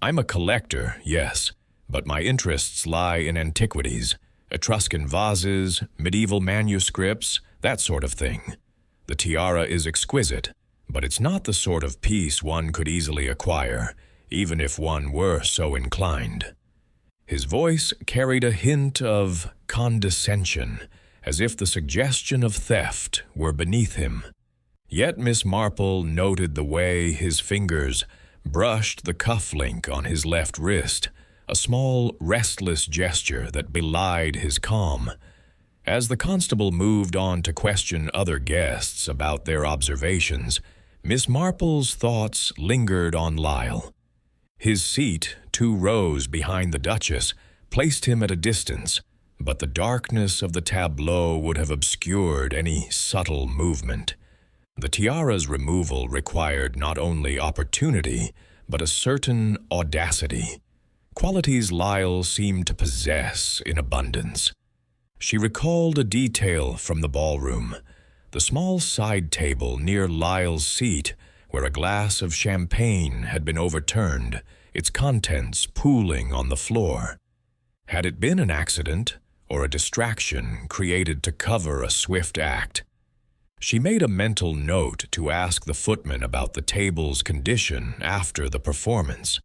"I'm a collector, yes, but my interests lie in antiquities, Etruscan vases, medieval manuscripts, that sort of thing. The tiara is exquisite, but it's not the sort of piece one could easily acquire, even if one were so inclined." His voice carried a hint of condescension, as if the suggestion of theft were beneath him. Yet Miss Marple noted the way his fingers brushed the cuff-link on his left wrist, a small, restless gesture that belied his calm. As the constable moved on to question other guests about their observations, Miss Marple's thoughts lingered on Lyle. His seat, 2 rows behind the Duchess, placed him at a distance, but the darkness of the tableau would have obscured any subtle movement. The tiara's removal required not only opportunity, but a certain audacity, qualities Lyle seemed to possess in abundance. She recalled a detail from the ballroom, the small side table near Lyle's seat, where a glass of champagne had been overturned, its contents pooling on the floor. Had it been an accident, or a distraction created to cover a swift act? She made a mental note to ask the footman about the table's condition after the performance.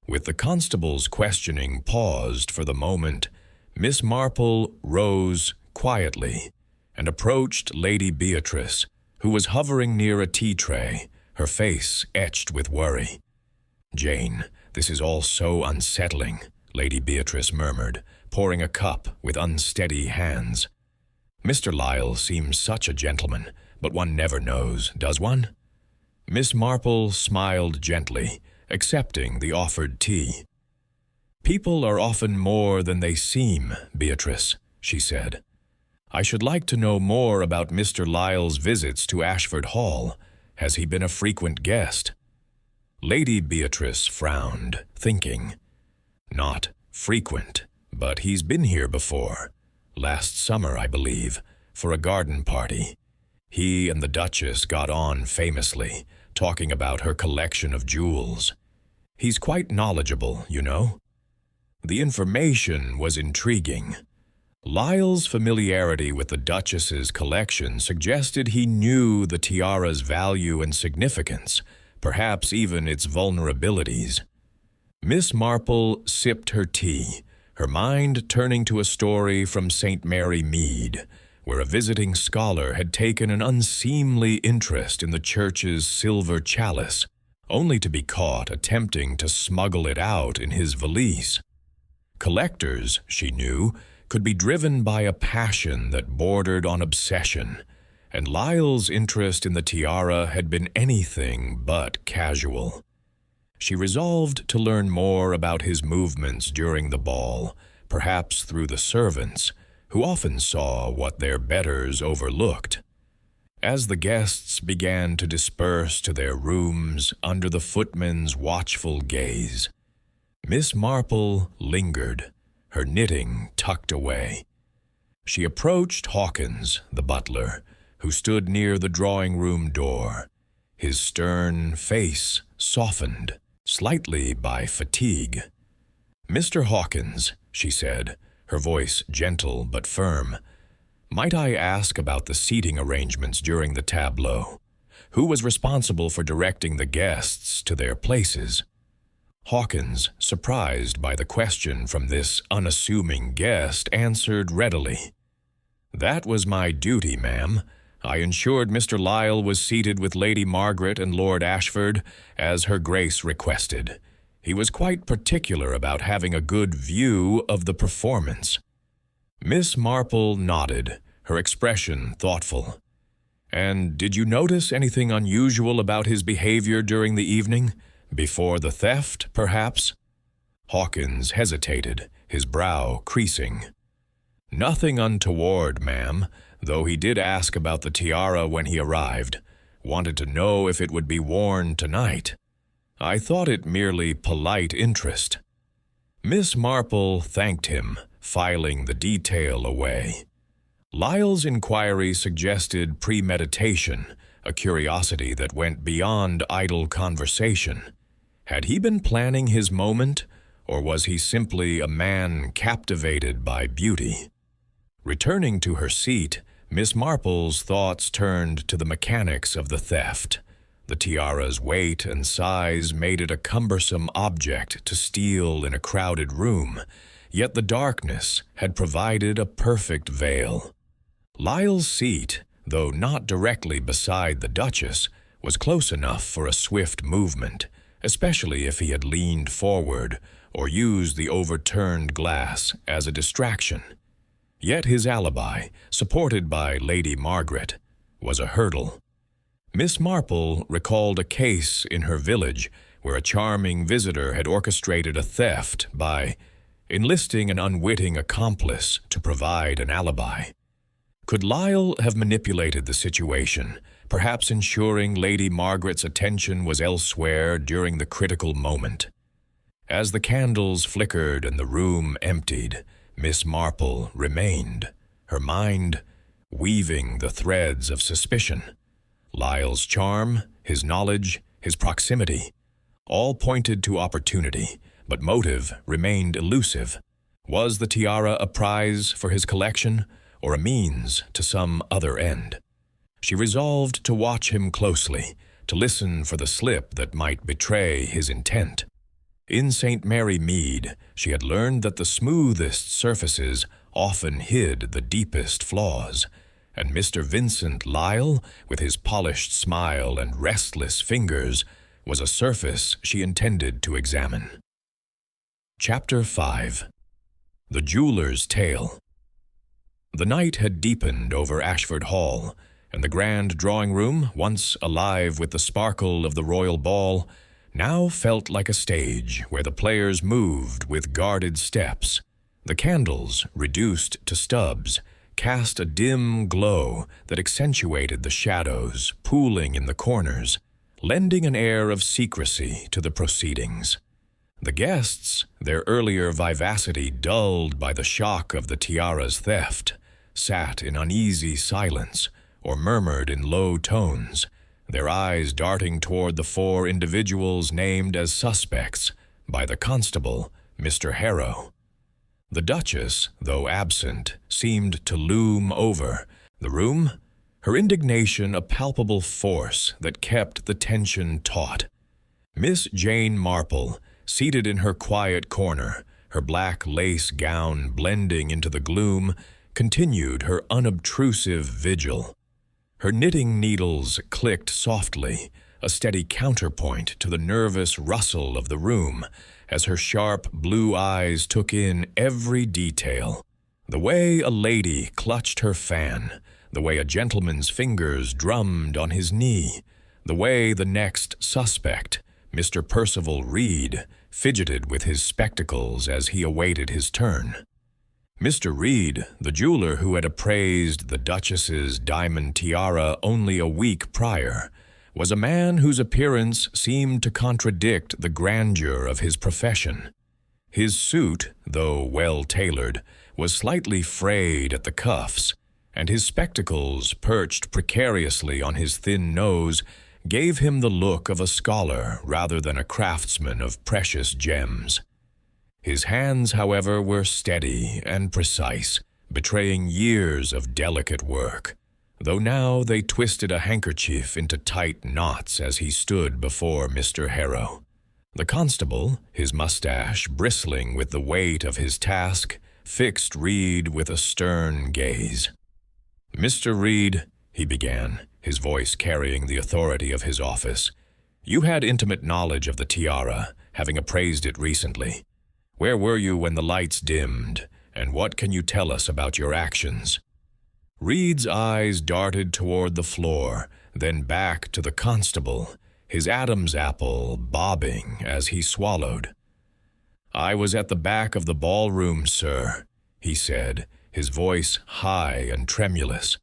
With the constable's questioning paused for the moment, Miss Marple rose quietly and approached Lady Beatrice, who was hovering near a tea tray, her face etched with worry. "Jane, this is all so unsettling," Lady Beatrice murmured, pouring a cup with unsteady hands. "Mr. Lyle seems such a gentleman, but one never knows, does one?" Miss Marple smiled gently, accepting the offered tea. "People are often more than they seem, Beatrice," she said. "I should like to know more about Mr. Lyle's visits to Ashford Hall. Has he been a frequent guest?" Lady Beatrice frowned, thinking. "Not frequent, but he's been here before. Last summer, I believe, for a garden party. He and the Duchess got on famously, talking about her collection of jewels. He's quite knowledgeable, you know." The information was intriguing. Lyle's familiarity with the Duchess's collection suggested he knew the tiara's value and significance, perhaps even its vulnerabilities. Miss Marple sipped her tea, her mind turning to a story from St. Mary Mead, where a visiting scholar had taken an unseemly interest in the church's silver chalice, only to be caught attempting to smuggle it out in his valise. Collectors, she knew, could be driven by a passion that bordered on obsession, and Lyle's interest in the tiara had been anything but casual. She resolved to learn more about his movements during the ball, perhaps through the servants, who often saw what their betters overlooked. As the guests began to disperse to their rooms under the footman's watchful gaze, Miss Marple lingered, her knitting tucked away. She approached Hawkins, the butler, who stood near the drawing-room door, his stern face softened slightly by fatigue. "Mr. Hawkins," she said, her voice gentle but firm, "might I ask about the seating arrangements during the tableau? Who was responsible for directing the guests to their places?" Hawkins, surprised by the question from this unassuming guest, answered readily. "That was my duty, ma'am. I ensured Mr. Lyle was seated with Lady Margaret and Lord Ashford, as her grace requested. He was quite particular about having a good view of the performance." Miss Marple nodded, her expression thoughtful. "And did you notice anything unusual about his behavior during the evening? Before the theft, perhaps?" Hawkins hesitated, his brow creasing. "Nothing untoward, ma'am, though he did ask about the tiara when he arrived. Wanted to know if it would be worn tonight. I thought it merely polite interest." Miss Marple thanked him, filing the detail away. Lyle's inquiry suggested premeditation, a curiosity that went beyond idle conversation. Had he been planning his moment, or was he simply a man captivated by beauty? Returning to her seat, Miss Marple's thoughts turned to the mechanics of the theft. The tiara's weight and size made it a cumbersome object to steal in a crowded room, yet the darkness had provided a perfect veil. Lyle's seat, though not directly beside the Duchess, was close enough for a swift movement, especially if he had leaned forward or used the overturned glass as a distraction. Yet his alibi, supported by Lady Margaret, was a hurdle. Miss Marple recalled a case in her village where a charming visitor had orchestrated a theft by enlisting an unwitting accomplice to provide an alibi. Could Lyle have manipulated the situation, perhaps ensuring Lady Margaret's attention was elsewhere during the critical moment? As the candles flickered and the room emptied, Miss Marple remained, her mind weaving the threads of suspicion. Lyle's charm, his knowledge, his proximity, all pointed to opportunity, but motive remained elusive. Was the tiara a prize for his collection, or a means to some other end? She resolved to watch him closely, to listen for the slip that might betray his intent. In St. Mary Mead, she had learned that the smoothest surfaces often hid the deepest flaws, and Mr. Vincent Lyle, with his polished smile and restless fingers, was a surface she intended to examine. Chapter 5. The Jeweler's Tale. The night had deepened over Ashford Hall, and the grand drawing-room, once alive with the sparkle of the royal ball, now felt like a stage where the players moved with guarded steps. The candles, reduced to stubs, cast a dim glow that accentuated the shadows pooling in the corners, lending an air of secrecy to the proceedings. The guests, their earlier vivacity dulled by the shock of the tiara's theft, sat in uneasy silence or murmured in low tones, their eyes darting toward the 4 individuals named as suspects by the constable, Mr. Harrow. The Duchess, though absent, seemed to loom over the room, her indignation a palpable force that kept the tension taut. Miss Jane Marple, seated in her quiet corner, her black lace gown blending into the gloom, continued her unobtrusive vigil. Her knitting needles clicked softly, a steady counterpoint to the nervous rustle of the room, as her sharp blue eyes took in every detail. The way a lady clutched her fan, the way a gentleman's fingers drummed on his knee, the way the next suspect, Mr. Percival Reed, fidgeted with his spectacles as he awaited his turn. Mr. Reed, the jeweler who had appraised the Duchess's diamond tiara only a week prior, was a man whose appearance seemed to contradict the grandeur of his profession. His suit, though well-tailored, was slightly frayed at the cuffs, and his spectacles, perched precariously on his thin nose, gave him the look of a scholar rather than a craftsman of precious gems. His hands, however, were steady and precise, betraying years of delicate work, though now they twisted a handkerchief into tight knots as he stood before Mr. Harrow. The constable, his mustache bristling with the weight of his task, fixed Reed with a stern gaze. "Mr. Reed," he began, his voice carrying the authority of his office, "you had intimate knowledge of the tiara, having appraised it recently. Where were you when the lights dimmed, and what can you tell us about your actions?" Reed's eyes darted toward the floor, then back to the constable, his Adam's apple bobbing as he swallowed. "I was at the back of the ballroom, sir," he said, his voice high and tremulous.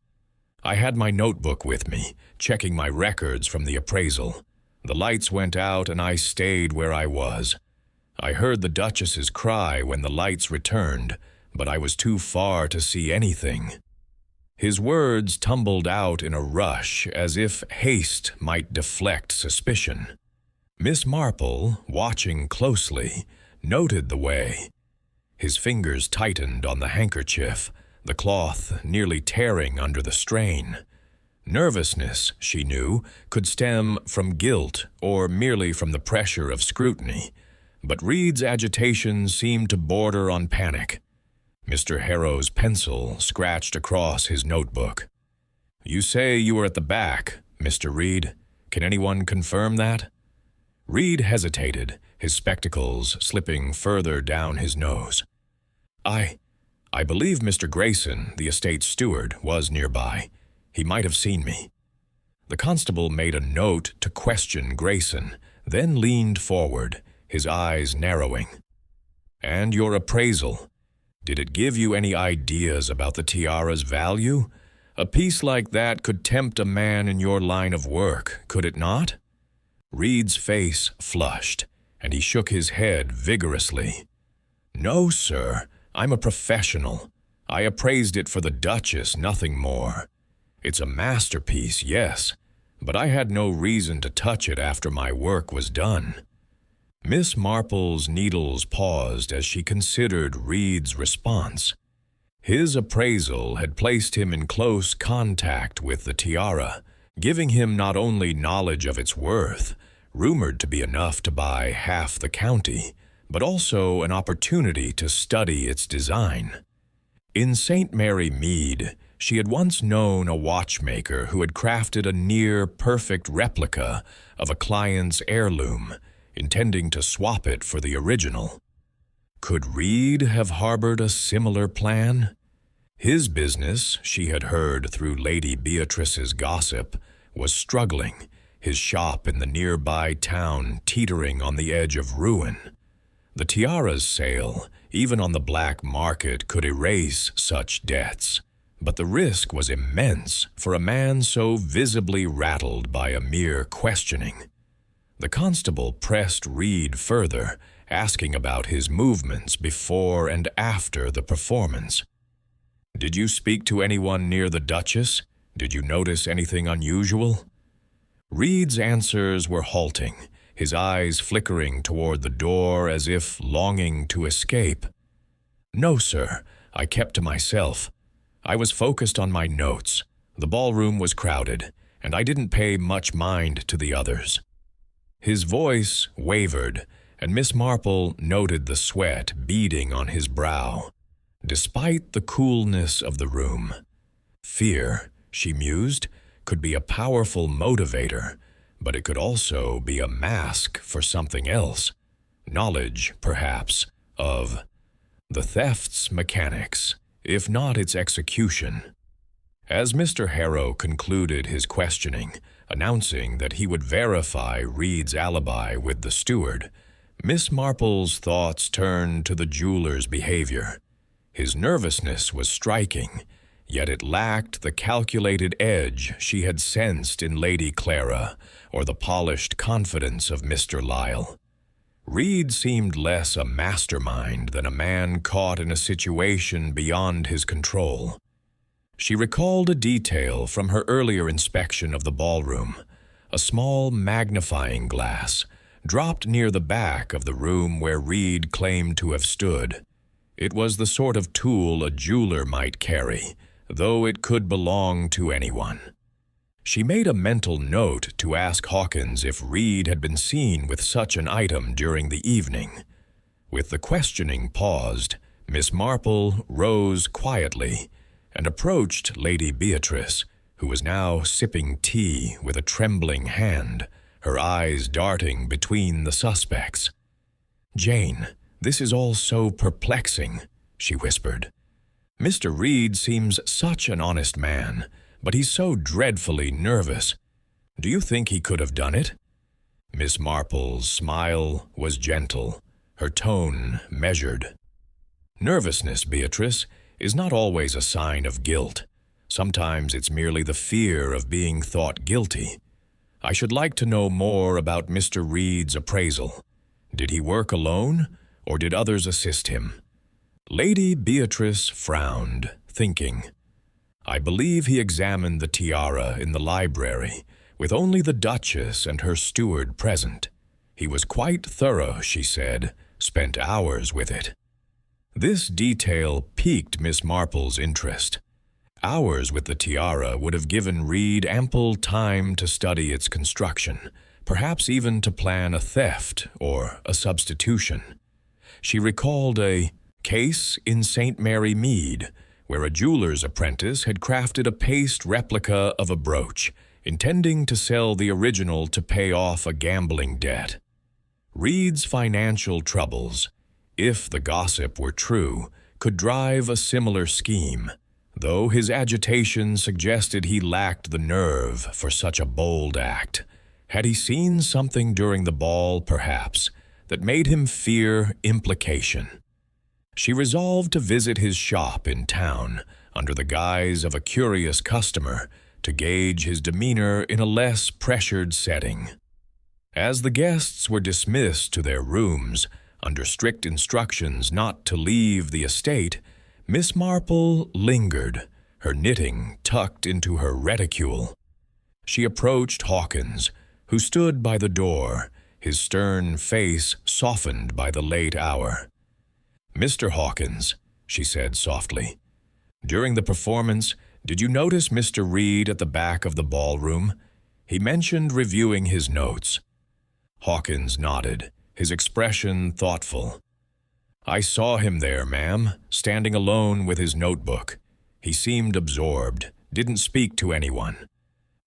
"I had my notebook with me, checking my records from the appraisal. The lights went out and I stayed where I was. I heard the Duchess's cry when the lights returned, but I was too far to see anything." His words tumbled out in a rush as if haste might deflect suspicion. Miss Marple, watching closely, noted the way. His fingers tightened on the handkerchief, the cloth nearly tearing under the strain. Nervousness, she knew, could stem from guilt or merely from the pressure of scrutiny, but Reed's agitation seemed to border on panic. Mr. Harrow's pencil scratched across his notebook. "You say you were at the back, Mr. Reed. Can anyone confirm that?" Reed hesitated, his spectacles slipping further down his nose. I believe Mr. Grayson, the estate steward, was nearby. He might have seen me." The constable made a note to question Grayson, then leaned forward, his eyes narrowing. "And your appraisal? Did it give you any ideas about the tiara's value? A piece like that could tempt a man in your line of work, could it not?" Reed's face flushed, and he shook his head vigorously. "No, sir. I'm a professional. I appraised it for the Duchess, nothing more. It's a masterpiece, yes, but I had no reason to touch it after my work was done." Miss Marple's needles paused as she considered Reed's response. His appraisal had placed him in close contact with the tiara, giving him not only knowledge of its worth, rumored to be enough to buy half the county, but also an opportunity to study its design. In St. Mary Mead, She had once known a watchmaker who had crafted a near-perfect replica of a client's heirloom, intending to swap it for the original. Could Reed have harbored a similar plan? His business, she had heard through Lady Beatrice's gossip, was struggling, his shop in the nearby town teetering on the edge of ruin. The tiara's sale, even on the black market, could erase such debts. But the risk was immense for a man so visibly rattled by a mere questioning. The constable pressed Reed further, asking about his movements before and after the performance. "Did you speak to anyone near the Duchess? Did you notice anything unusual?" Reed's answers were halting, his eyes flickering toward the door as if longing to escape. "No, sir. I kept to myself. I was focused on my notes. The ballroom was crowded, and I didn't pay much mind to the others." His voice wavered, and Miss Marple noted the sweat beading on his brow. Despite the coolness of the room, fear, she mused, could be a powerful motivator, but it could also be a mask for something else. Knowledge, perhaps, of the theft's mechanics, if not its execution. As Mr. Harrow concluded his questioning, announcing that he would verify Reed's alibi with the steward, Miss Marple's thoughts turned to the jeweler's behavior. His nervousness was striking, yet it lacked the calculated edge she had sensed in Lady Clara or the polished confidence of Mr. Lyle. Reed seemed less a mastermind than a man caught in a situation beyond his control. She recalled a detail from her earlier inspection of the ballroom, a small magnifying glass, dropped near the back of the room where Reed claimed to have stood. It was the sort of tool a jeweler might carry, though it could belong to anyone. She made a mental note to ask Hawkins if Reed had been seen with such an item during the evening. With the questioning paused, Miss Marple rose quietly and approached Lady Beatrice, who was now sipping tea with a trembling hand, her eyes darting between the suspects. "Jane, this is all so perplexing," she whispered. "Mr. Reed seems such an honest man, but he's so dreadfully nervous. Do you think he could have done it?" Miss Marple's smile was gentle, her tone measured. "Nervousness, Beatrice, is not always a sign of guilt. Sometimes it's merely the fear of being thought guilty. I should like to know more about Mr. Reed's appraisal. Did he work alone, or did others assist him?" Lady Beatrice frowned, thinking. "I believe he examined the tiara in the library, with only the Duchess and her steward present. He was quite thorough, she said, spent hours with it." This detail piqued Miss Marple's interest. Hours with the tiara would have given Reed ample time to study its construction, perhaps even to plan a theft or a substitution. She recalled a case in St. Mary Mead, where a jeweler's apprentice had crafted a paste replica of a brooch, intending to sell the original to pay off a gambling debt. Reed's financial troubles, if the gossip were true, could drive a similar scheme, though his agitation suggested he lacked the nerve for such a bold act. Had he seen something during the ball, perhaps, that made him fear implication? She resolved to visit his shop in town under the guise of a curious customer to gauge his demeanor in a less pressured setting. As the guests were dismissed to their rooms, under strict instructions not to leave the estate, Miss Marple lingered, her knitting tucked into her reticule. She approached Hawkins, who stood by the door, his stern face softened by the late hour. "Mr. Hawkins," she said softly, "during the performance, did you notice Mr. Reed at the back of the ballroom? He mentioned reviewing his notes." Hawkins nodded, his expression thoughtful. "I saw him there, ma'am, standing alone with his notebook. He seemed absorbed, didn't speak to anyone.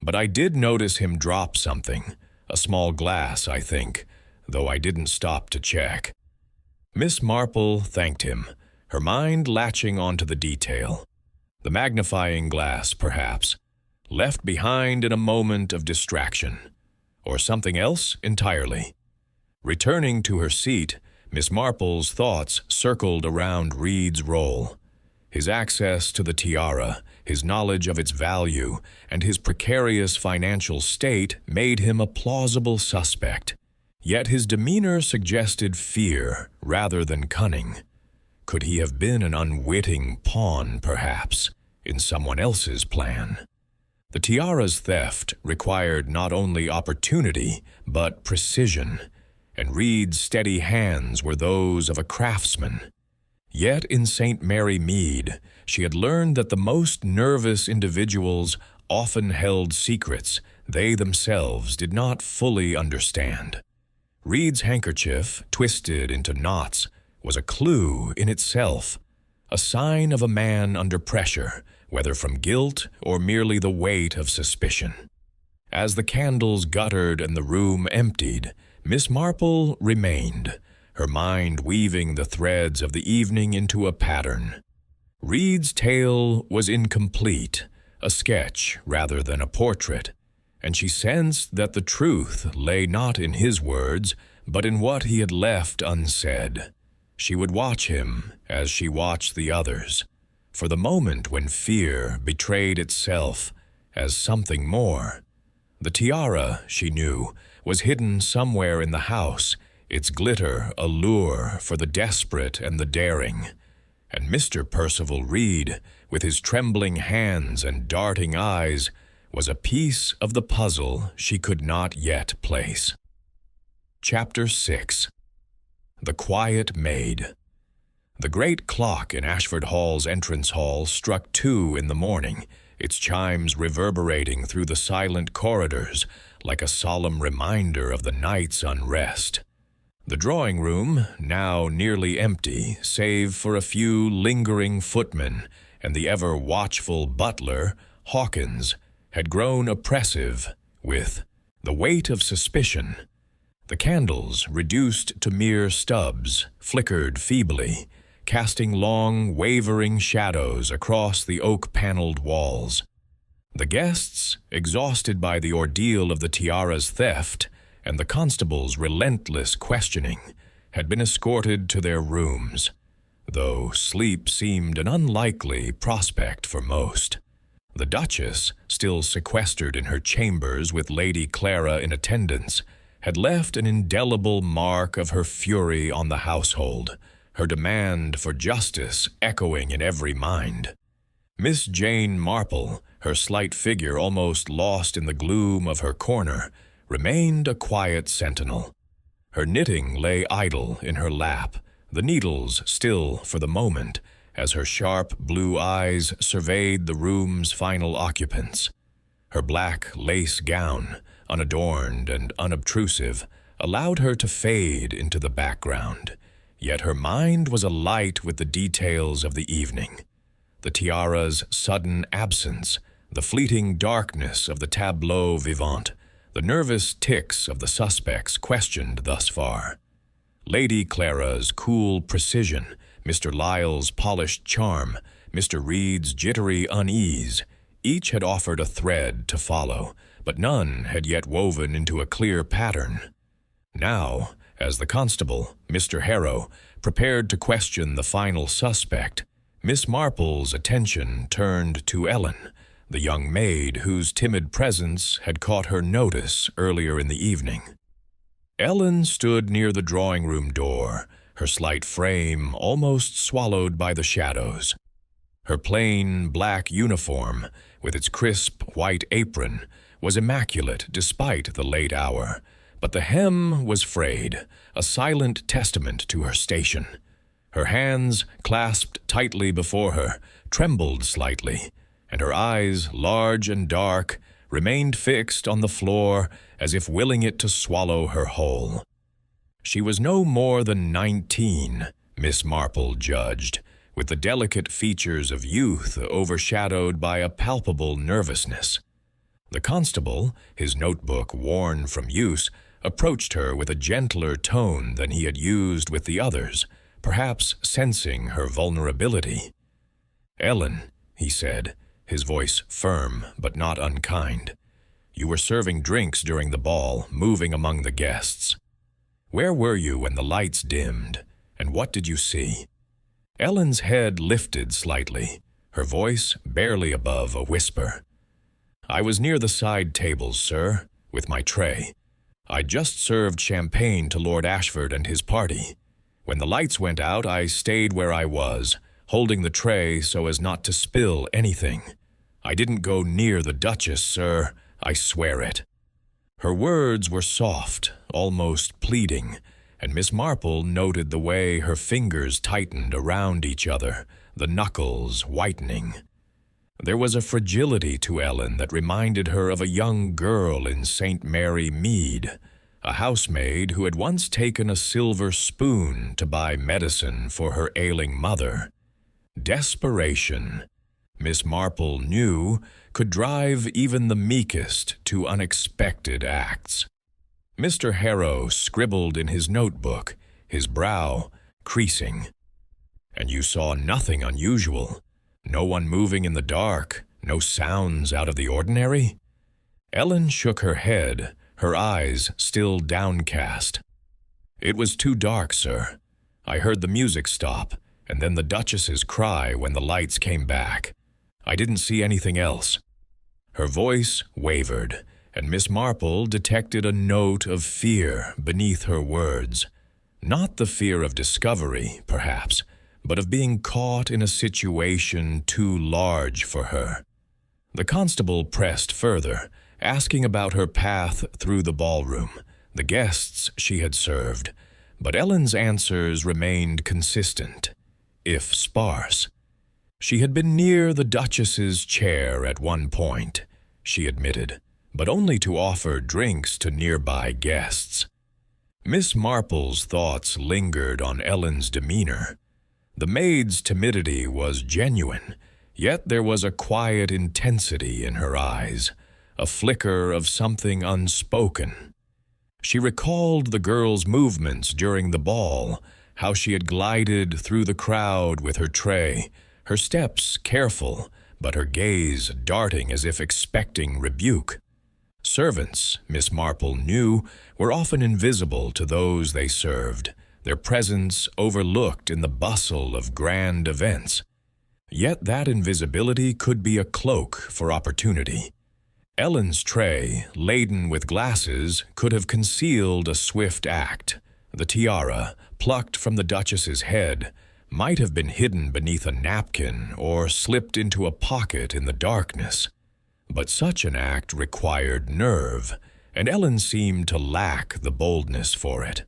But I did notice him drop something, a small glass, I think, though I didn't stop to check. Miss Marple thanked him, her mind latching onto the detail. The magnifying glass, perhaps, left behind in a moment of distraction, or something else entirely. Returning to her seat, Miss Marple's thoughts circled around Reed's role. His access to the tiara, his knowledge of its value, and his precarious financial state made him a plausible suspect. Yet his demeanor suggested fear rather than cunning. Could he have been an unwitting pawn, perhaps, in someone else's plan? The tiara's theft required not only opportunity, but precision, and Reed's steady hands were those of a craftsman. Yet in St. Mary Mead, she had learned that the most nervous individuals often held secrets they themselves did not fully understand. Reed's handkerchief, twisted into knots, was a clue in itself, a sign of a man under pressure, whether from guilt or merely the weight of suspicion. As the candles guttered and the room emptied, Miss Marple remained, her mind weaving the threads of the evening into a pattern. Reed's tale was incomplete, a sketch rather than a portrait, and she sensed that the truth lay not in his words, but in what he had left unsaid. She would watch him as she watched the others, for the moment when fear betrayed itself as something more. The tiara, she knew, was hidden somewhere in the house, its glitter a lure for the desperate and the daring. And Mr. Percival Reed, with his trembling hands and darting eyes, was a piece of the puzzle she could not yet place. Chapter 6. The Quiet Maid. The great clock in Ashford Hall's entrance hall struck 2 in the morning, its chimes reverberating through the silent corridors like a solemn reminder of the night's unrest. The drawing-room, now nearly empty, save for a few lingering footmen and the ever-watchful butler, Hawkins, had grown oppressive with the weight of suspicion. The candles, reduced to mere stubs, flickered feebly, casting long, wavering shadows across the oak-paneled walls. The guests, exhausted by the ordeal of the tiara's theft and the constable's relentless questioning, had been escorted to their rooms, though sleep seemed an unlikely prospect for most. The Duchess, still sequestered in her chambers with Lady Clara in attendance, had left an indelible mark of her fury on the household, her demand for justice echoing in every mind. Miss Jane Marple, her slight figure almost lost in the gloom of her corner, remained a quiet sentinel. Her knitting lay idle in her lap, the needles still for the moment, as her sharp blue eyes surveyed the room's final occupants. Her black lace gown, unadorned and unobtrusive, allowed her to fade into the background, yet her mind was alight with the details of the evening. The tiara's sudden absence, the fleeting darkness of the tableau vivant, the nervous tics of the suspects questioned thus far. Lady Clara's cool precision, Mr. Lyle's polished charm, Mr. Reed's jittery unease, each had offered a thread to follow, but none had yet woven into a clear pattern. Now, as the constable, Mr. Harrow, prepared to question the final suspect, Miss Marple's attention turned to Ellen, the young maid whose timid presence had caught her notice earlier in the evening. Ellen stood near the drawing-room door, her slight frame almost swallowed by the shadows. Her plain black uniform, with its crisp white apron, was immaculate despite the late hour, but the hem was frayed, a silent testament to her station. Her hands, clasped tightly before her, trembled slightly, and her eyes, large and dark, remained fixed on the floor as if willing it to swallow her whole. She was no more than 19, Miss Marple judged, with the delicate features of youth overshadowed by a palpable nervousness. The constable, his notebook worn from use, approached her with a gentler tone than he had used with the others, perhaps sensing her vulnerability. "Ellen," he said, his voice firm but not unkind, "you were serving drinks during the ball, moving among the guests. Where were you when the lights dimmed, and what did you see?" Ellen's head lifted slightly, her voice barely above a whisper. "I was near the side tables, sir, with my tray. I'd just served champagne to Lord Ashford and his party. When the lights went out, I stayed where I was, holding the tray so as not to spill anything. I didn't go near the Duchess, sir, I swear it." Her words were soft, almost pleading, and Miss Marple noted the way her fingers tightened around each other, the knuckles whitening. There was a fragility to Ellen that reminded her of a young girl in St. Mary Mead, a housemaid who had once taken a silver spoon to buy medicine for her ailing mother. Desperation, Miss Marple knew, could drive even the meekest to unexpected acts. Mr. Harrow scribbled in his notebook, his brow creasing. "And you saw nothing unusual? No one moving in the dark? No sounds out of the ordinary?" Ellen shook her head, her eyes still downcast. "It was too dark, sir. I heard the music stop, and then the Duchess's cry when the lights came back. I didn't see anything else." Her voice wavered, and Miss Marple detected a note of fear beneath her words. Not the fear of discovery, perhaps, but of being caught in a situation too large for her. The constable pressed further, asking about her path through the ballroom, the guests she had served, but Ellen's answers remained consistent, if sparse. She had been near the Duchess's chair at one point, she admitted, but only to offer drinks to nearby guests. Miss Marple's thoughts lingered on Ellen's demeanor. The maid's timidity was genuine, yet there was a quiet intensity in her eyes, a flicker of something unspoken. She recalled the girl's movements during the ball, how she had glided through the crowd with her tray, her steps careful, but her gaze darting as if expecting rebuke. Servants, Miss Marple knew, were often invisible to those they served, their presence overlooked in the bustle of grand events. Yet that invisibility could be a cloak for opportunity. Ellen's tray, laden with glasses, could have concealed a swift act. The tiara, plucked from the Duchess's head, might have been hidden beneath a napkin or slipped into a pocket in the darkness. But such an act required nerve, and Ellen seemed to lack the boldness for it.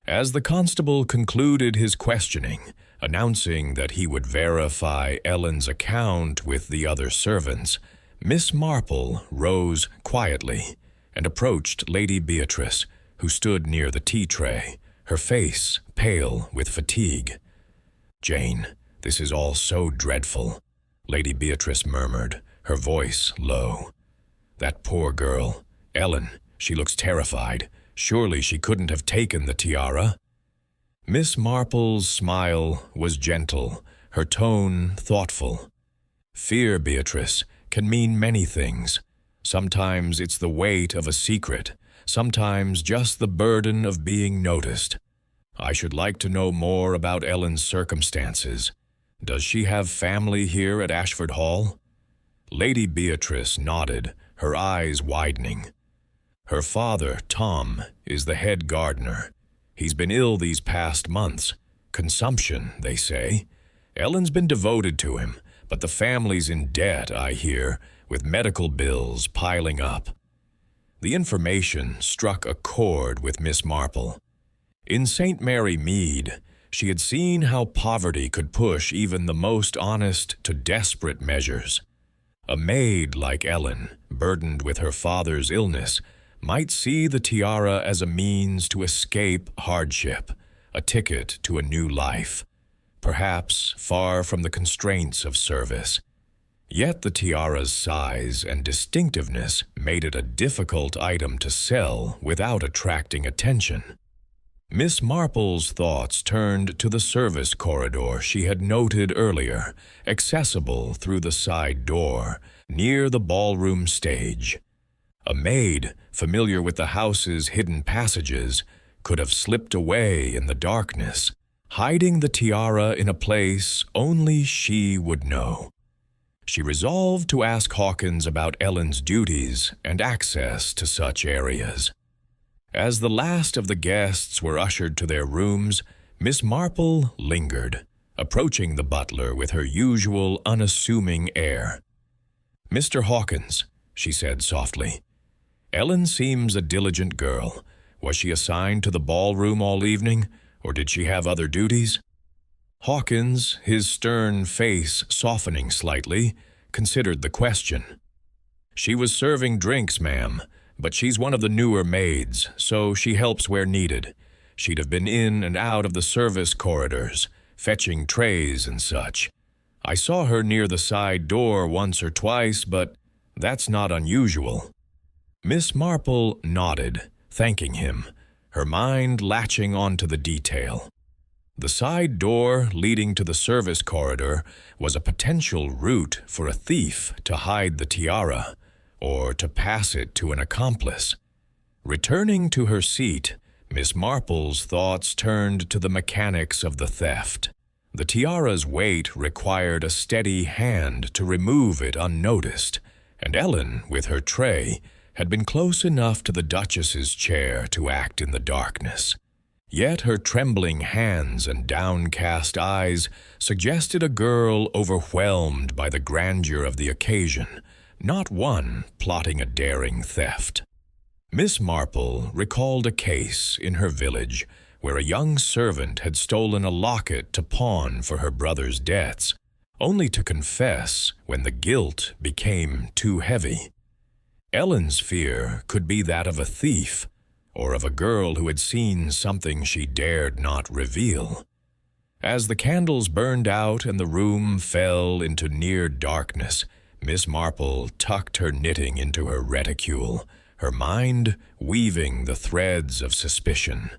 As the constable concluded his questioning, announcing that he would verify Ellen's account with the other servants, Miss Marple rose quietly and approached Lady Beatrice, who stood near the tea-tray, her face pale with fatigue. "Jane, this is all so dreadful," Lady Beatrice murmured, her voice low. "That poor girl, Ellen, she looks terrified. Surely she couldn't have taken the tiara." Miss Marple's smile was gentle, her tone thoughtful. "Fear, Beatrice, can mean many things. Sometimes it's the weight of a secret, sometimes just the burden of being noticed. I should like to know more about Ellen's circumstances. Does she have family here at Ashford Hall?" Lady Beatrice nodded, her eyes widening. "Her father, Tom, is the head gardener. He's been ill these past months. Consumption, they say. Ellen's been devoted to him, but the family's in debt, I hear, with medical bills piling up." The information struck a chord with Miss Marple. In St. Mary Mead, she had seen how poverty could push even the most honest to desperate measures. A maid like Ellen, burdened with her father's illness, might see the tiara as a means to escape hardship, a ticket to a new life. perhaps far from the constraints of service. Yet the tiara's size and distinctiveness made it a difficult item to sell without attracting attention. Miss Marple's thoughts turned to the service corridor she had noted earlier, accessible through the side door, near the ballroom stage. A maid, familiar with the house's hidden passages, could have slipped away in the darkness, hiding the tiara in a place only she would know. She resolved to ask Hawkins about Ellen's duties and access to such areas. As the last of the guests were ushered to their rooms, Miss Marple lingered, approaching the butler with her usual unassuming air. "Mr. Hawkins," she said softly, "Ellen seems a diligent girl. Was she assigned to the ballroom all evening, or did she have other duties?" Hawkins, his stern face softening slightly, considered the question. "She was serving drinks, ma'am, but she's one of the newer maids, so she helps where needed. She'd have been in and out of the service corridors, fetching trays and such. I saw her near the side door once or twice, but that's not unusual." Miss Marple nodded, thanking him, her mind latching onto the detail. The side door leading to the service corridor was a potential route for a thief to hide the tiara, or to pass it to an accomplice. Returning to her seat, Miss Marple's thoughts turned to the mechanics of the theft. The tiara's weight required a steady hand to remove it unnoticed, and Ellen, with her tray, had been close enough to the Duchess's chair to act in the darkness. Yet her trembling hands and downcast eyes suggested a girl overwhelmed by the grandeur of the occasion, not one plotting a daring theft. Miss Marple recalled a case in her village where a young servant had stolen a locket to pawn for her brother's debts, only to confess when the guilt became too heavy. Ellen's fear could be that of a thief, or of a girl who had seen something she dared not reveal. As the candles burned out and the room fell into near darkness, Miss Marple tucked her knitting into her reticule, her mind weaving the threads of suspicion.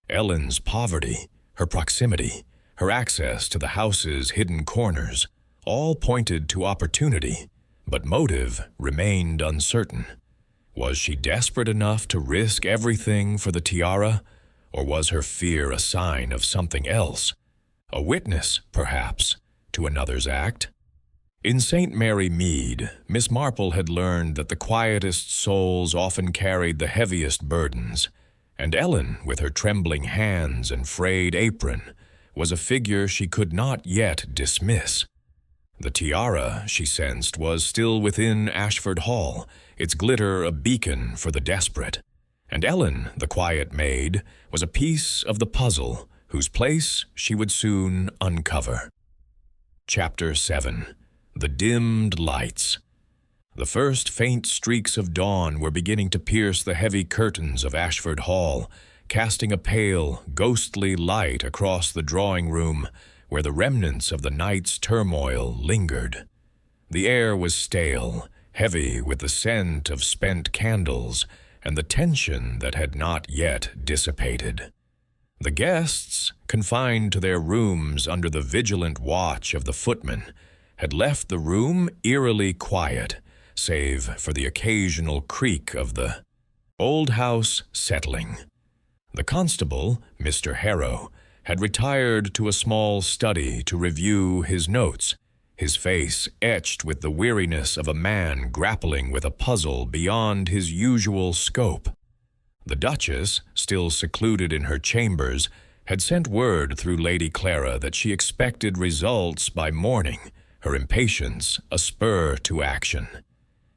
Ellen's poverty, her proximity, her access to the house's hidden corners, all pointed to opportunity, but motive remained uncertain. Was she desperate enough to risk everything for the tiara, or was her fear a sign of something else? A witness, perhaps, to another's act? In St. Mary Mead, Miss Marple had learned that the quietest souls often carried the heaviest burdens, and Ellen, with her trembling hands and frayed apron, was a figure she could not yet dismiss. The tiara, she sensed, was still within Ashford Hall, its glitter a beacon for the desperate. And Ellen, the quiet maid, was a piece of the puzzle whose place she would soon uncover. Chapter 7. The Dimmed Lights. The first faint streaks of dawn were beginning to pierce the heavy curtains of Ashford Hall, casting a pale, ghostly light across the drawing-room where the remnants of the night's turmoil lingered. The air was stale, heavy with the scent of spent candles and the tension that had not yet dissipated. The guests, confined to their rooms under the vigilant watch of the footman, had left the room eerily quiet, save for the occasional creak of the old house settling. The constable, Mr. Harrow, had retired to a small study to review his notes, his face etched with the weariness of a man grappling with a puzzle beyond his usual scope. The Duchess, still secluded in her chambers, had sent word through Lady Clara that she expected results by morning, her impatience a spur to action.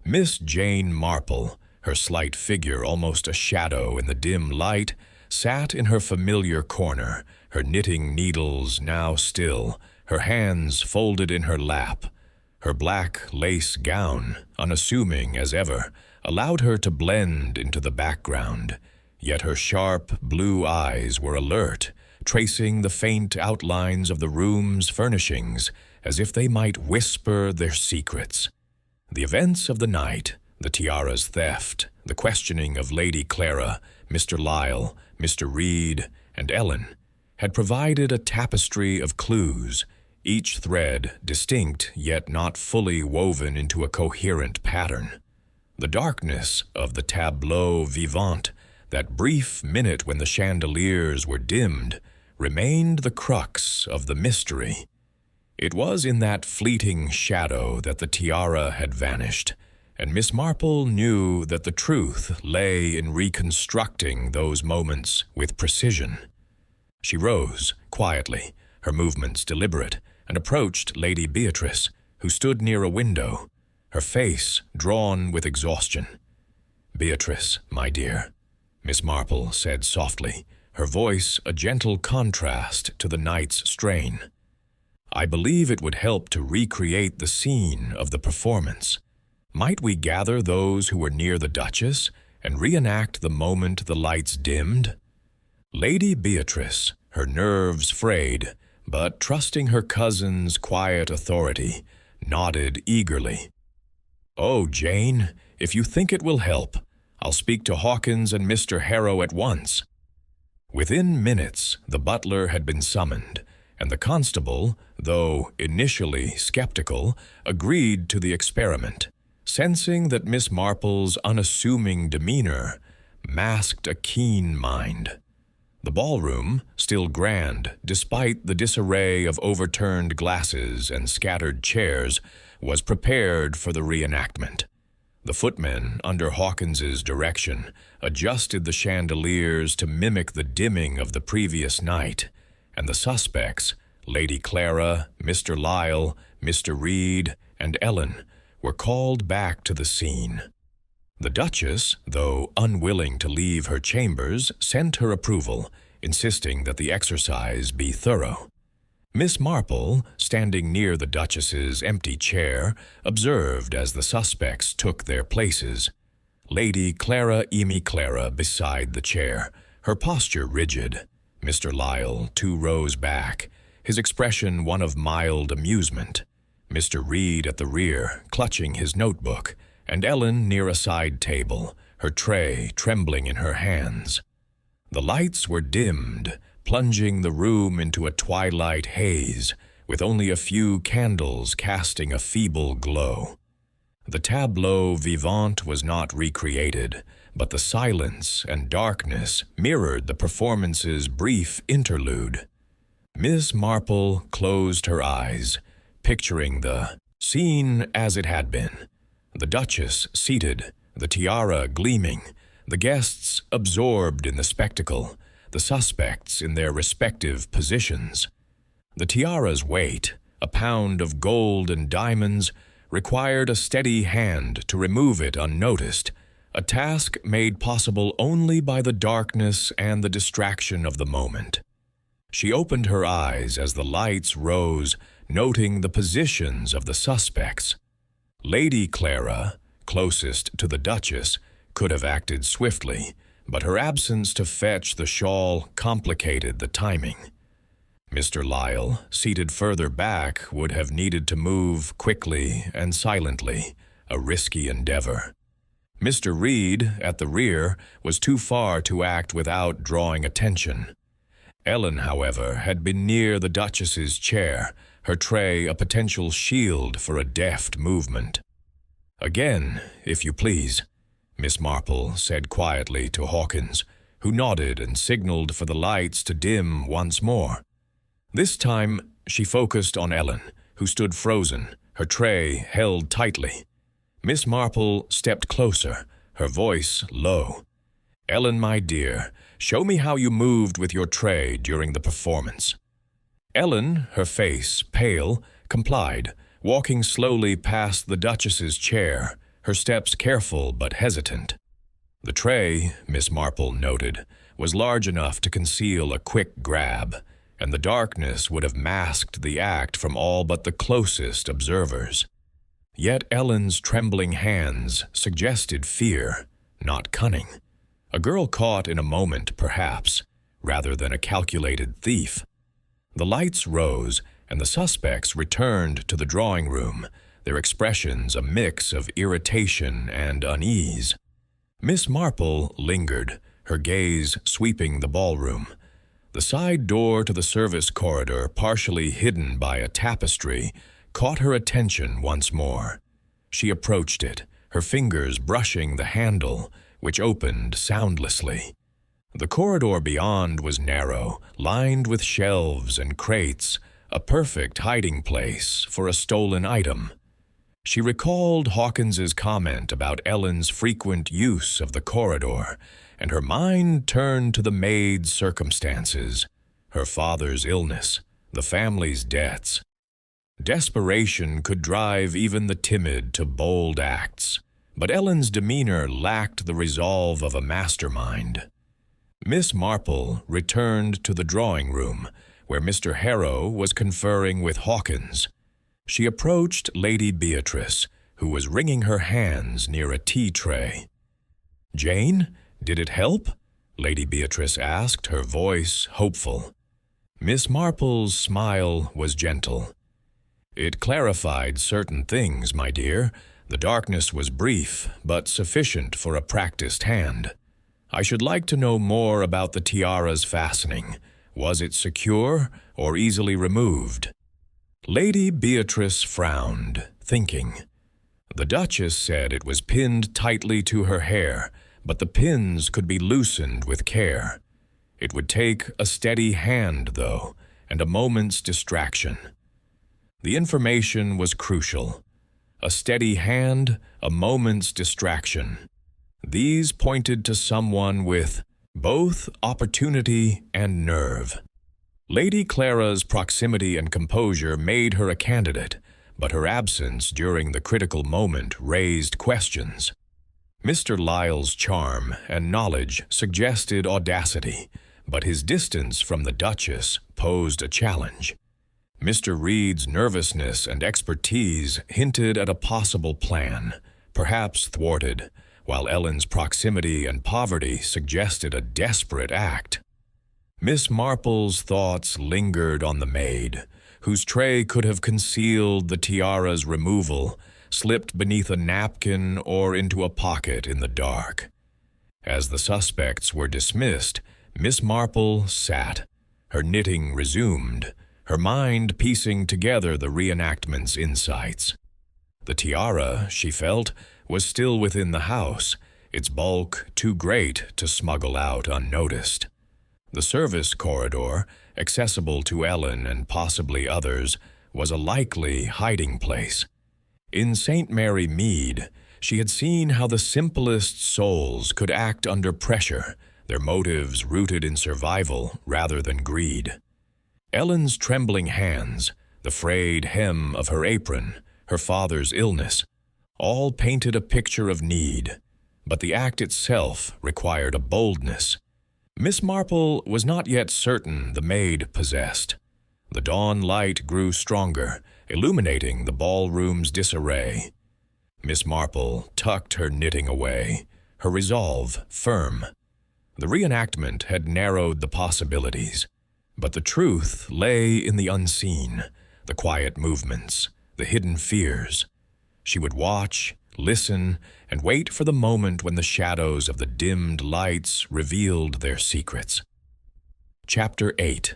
Miss Jane Marple, her slight figure almost a shadow in the dim light, sat in her familiar corner, her knitting needles now still, her hands folded in her lap. Her black lace gown, unassuming as ever, allowed her to blend into the background, yet her sharp blue eyes were alert, tracing the faint outlines of the room's furnishings as if they might whisper their secrets. The events of the night, the tiara's theft, the questioning of Lady Clara, Mr. Lyle, Mr. Reed, and Ellen, had provided a tapestry of clues, each thread distinct yet not fully woven into a coherent pattern. The darkness of the tableau vivant, that brief minute when the chandeliers were dimmed, remained the crux of the mystery. It was in that fleeting shadow that the tiara had vanished, and Miss Marple knew that the truth lay in reconstructing those moments with precision. She rose quietly, her movements deliberate, and approached Lady Beatrice, who stood near a window, her face drawn with exhaustion. "Beatrice, my dear," Miss Marple said softly, her voice a gentle contrast to the night's strain. "I believe it would help to recreate the scene of the performance. Might we gather those who were near the Duchess and reenact the moment the lights dimmed?" Lady Beatrice, her nerves frayed, but trusting her cousin's quiet authority, nodded eagerly. "Oh, Jane, if you think it will help, I'll speak to Hawkins and Mr. Harrow at once." Within minutes, the butler had been summoned, and the constable, though initially skeptical, agreed to the experiment, sensing that Miss Marple's unassuming demeanor masked a keen mind. The ballroom, still grand despite the disarray of overturned glasses and scattered chairs, was prepared for the reenactment. The footmen, under Hawkins's direction, adjusted the chandeliers to mimic the dimming of the previous night, and the suspects, Lady Clara, Mr. Lyle, Mr. Reed, and Ellen, were called back to the scene. The Duchess, though unwilling to leave her chambers, sent her approval, insisting that the exercise be thorough. Miss Marple, standing near the Duchess's empty chair, observed as the suspects took their places. Lady Clara beside the chair, her posture rigid. Mr. Lyle 2 rows back, his expression one of mild amusement. Mr. Reed at the rear, clutching his notebook, and Ellen near a side table, her tray trembling in her hands. The lights were dimmed, plunging the room into a twilight haze, with only a few candles casting a feeble glow. The tableau vivant was not recreated, but the silence and darkness mirrored the performance's brief interlude. Miss Marple closed her eyes, picturing the scene as it had been. The Duchess seated, the tiara gleaming, the guests absorbed in the spectacle, the suspects in their respective positions. The tiara's weight, a pound of gold and diamonds, required a steady hand to remove it unnoticed, a task made possible only by the darkness and the distraction of the moment. She opened her eyes as the lights rose, noting the positions of the suspects. Lady Clara, closest to the Duchess, could have acted swiftly, but her absence to fetch the shawl complicated the timing. Mr. Lyle, seated further back, would have needed to move quickly and silently, a risky endeavor. Mr. Reed, at the rear, was too far to act without drawing attention. Ellen, however, had been near the Duchess's chair, her tray a potential shield for a deft movement. "Again, if you please," Miss Marple said quietly to Hawkins, who nodded and signaled for the lights to dim once more. This time, she focused on Ellen, who stood frozen, her tray held tightly. Miss Marple stepped closer, her voice low. "Ellen, my dear, show me how you moved with your tray during the performance." Ellen, her face pale, complied, walking slowly past the Duchess's chair, her steps careful but hesitant. The tray, Miss Marple noted, was large enough to conceal a quick grab, and the darkness would have masked the act from all but the closest observers. Yet Ellen's trembling hands suggested fear, not cunning. A girl caught in a moment, perhaps, rather than a calculated thief. The lights rose, and the suspects returned to the drawing room, their expressions a mix of irritation and unease. Miss Marple lingered, her gaze sweeping the ballroom. The side door to the service corridor, partially hidden by a tapestry, caught her attention once more. She approached it, her fingers brushing the handle, which opened soundlessly. The corridor beyond was narrow, lined with shelves and crates, a perfect hiding place for a stolen item. She recalled Hawkins's comment about Ellen's frequent use of the corridor, and her mind turned to the maid's circumstances, her father's illness, the family's debts. Desperation could drive even the timid to bold acts, but Ellen's demeanor lacked the resolve of a mastermind. Miss Marple returned to the drawing room, where Mr. Harrow was conferring with Hawkins. She approached Lady Beatrice, who was wringing her hands near a tea tray. "Jane, did it help?" Lady Beatrice asked, her voice hopeful. Miss Marple's smile was gentle. "It clarified certain things, my dear. The darkness was brief, but sufficient for a practiced hand. I should like to know more about the tiara's fastening. Was it secure or easily removed?" Lady Beatrice frowned, thinking. The Duchess said it was pinned tightly to her hair, but the pins could be loosened with care. It would take a steady hand, though, and a moment's distraction. The information was crucial. A steady hand, a moment's distraction. These pointed to someone with both opportunity and nerve. Lady Clara's proximity and composure made her a candidate, but her absence during the critical moment raised questions. Mr. Lyle's charm and knowledge suggested audacity, but his distance from the Duchess posed a challenge. Mr. Reed's nervousness and expertise hinted at a possible plan, perhaps thwarted, while Ellen's proximity and poverty suggested a desperate act. Miss Marple's thoughts lingered on the maid, whose tray could have concealed the tiara's removal, slipped beneath a napkin or into a pocket in the dark. As the suspects were dismissed, Miss Marple sat, her knitting resumed, her mind piecing together the reenactment's insights. The tiara, she felt, was still within the house, its bulk too great to smuggle out unnoticed. The service corridor, accessible to Ellen and possibly others, was a likely hiding place. In St. Mary Mead, she had seen how the simplest souls could act under pressure, their motives rooted in survival rather than greed. Ellen's trembling hands, the frayed hem of her apron, her father's illness, all painted a picture of need, but the act itself required a boldness. Miss Marple was not yet certain the maid possessed. The dawn light grew stronger, illuminating the ballroom's disarray. Miss Marple tucked her knitting away, her resolve firm. The reenactment had narrowed the possibilities, but the truth lay in the unseen, the quiet movements, the hidden fears. She would watch, listen, and wait for the moment when the shadows of the dimmed lights revealed their secrets. Chapter 8.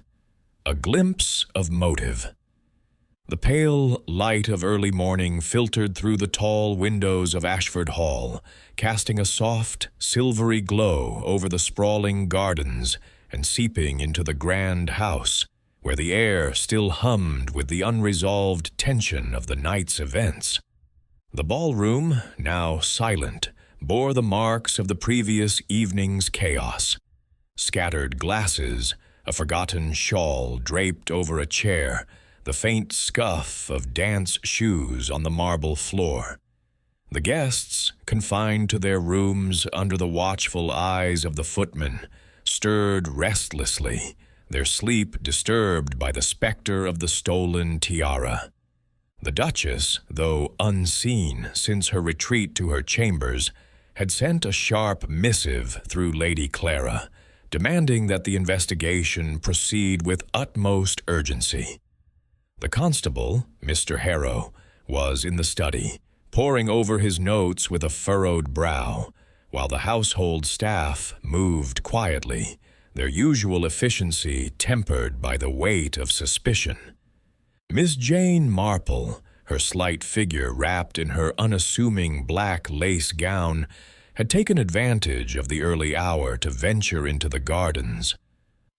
A Glimpse of Motive. The pale light of early morning filtered through the tall windows of Ashford Hall, casting a soft, silvery glow over the sprawling gardens and seeping into the grand house, where the air still hummed with the unresolved tension of the night's events. The ballroom, now silent, bore the marks of the previous evening's chaos. Scattered glasses, a forgotten shawl draped over a chair, the faint scuff of dance shoes on the marble floor. The guests, confined to their rooms under the watchful eyes of the footman, stirred restlessly, their sleep disturbed by the specter of the stolen tiara. The Duchess, though unseen since her retreat to her chambers, had sent a sharp missive through Lady Clara, demanding that the investigation proceed with utmost urgency. The constable, Mr. Harrow, was in the study, poring over his notes with a furrowed brow, while the household staff moved quietly, their usual efficiency tempered by the weight of suspicion. Miss Jane Marple, her slight figure wrapped in her unassuming black lace gown, had taken advantage of the early hour to venture into the gardens.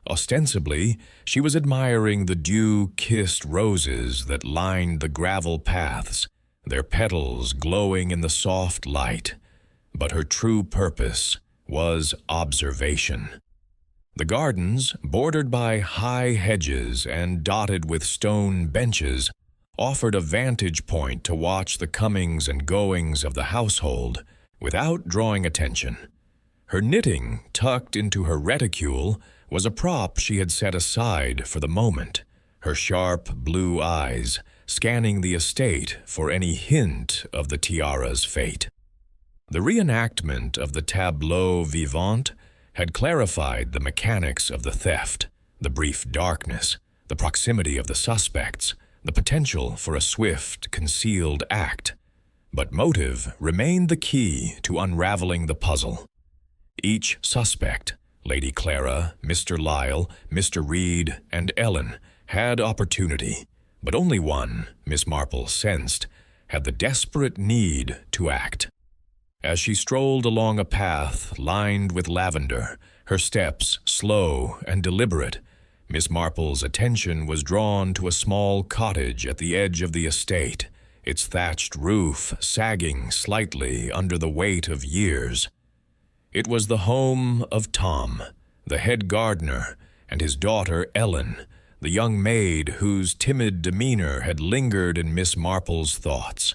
Ostensibly, she was admiring the dew-kissed roses that lined the gravel paths, their petals glowing in the soft light. But her true purpose was observation. The gardens, bordered by high hedges and dotted with stone benches, offered a vantage point to watch the comings and goings of the household without drawing attention. Her knitting, tucked into her reticule, was a prop she had set aside for the moment, her sharp blue eyes scanning the estate for any hint of the tiara's fate. The reenactment of the tableau vivant had clarified the mechanics of the theft, the brief darkness, the proximity of the suspects, the potential for a swift, concealed act. But motive remained the key to unraveling the puzzle. Each suspect, Lady Clara, Mr. Lyle, Mr. Reed, and Ellen, had opportunity, but only one, Miss Marple sensed, had the desperate need to act. As she strolled along a path lined with lavender, her steps slow and deliberate, Miss Marple's attention was drawn to a small cottage at the edge of the estate, its thatched roof sagging slightly under the weight of years. It was the home of Tom, the head gardener, and his daughter Ellen, the young maid whose timid demeanor had lingered in Miss Marple's thoughts.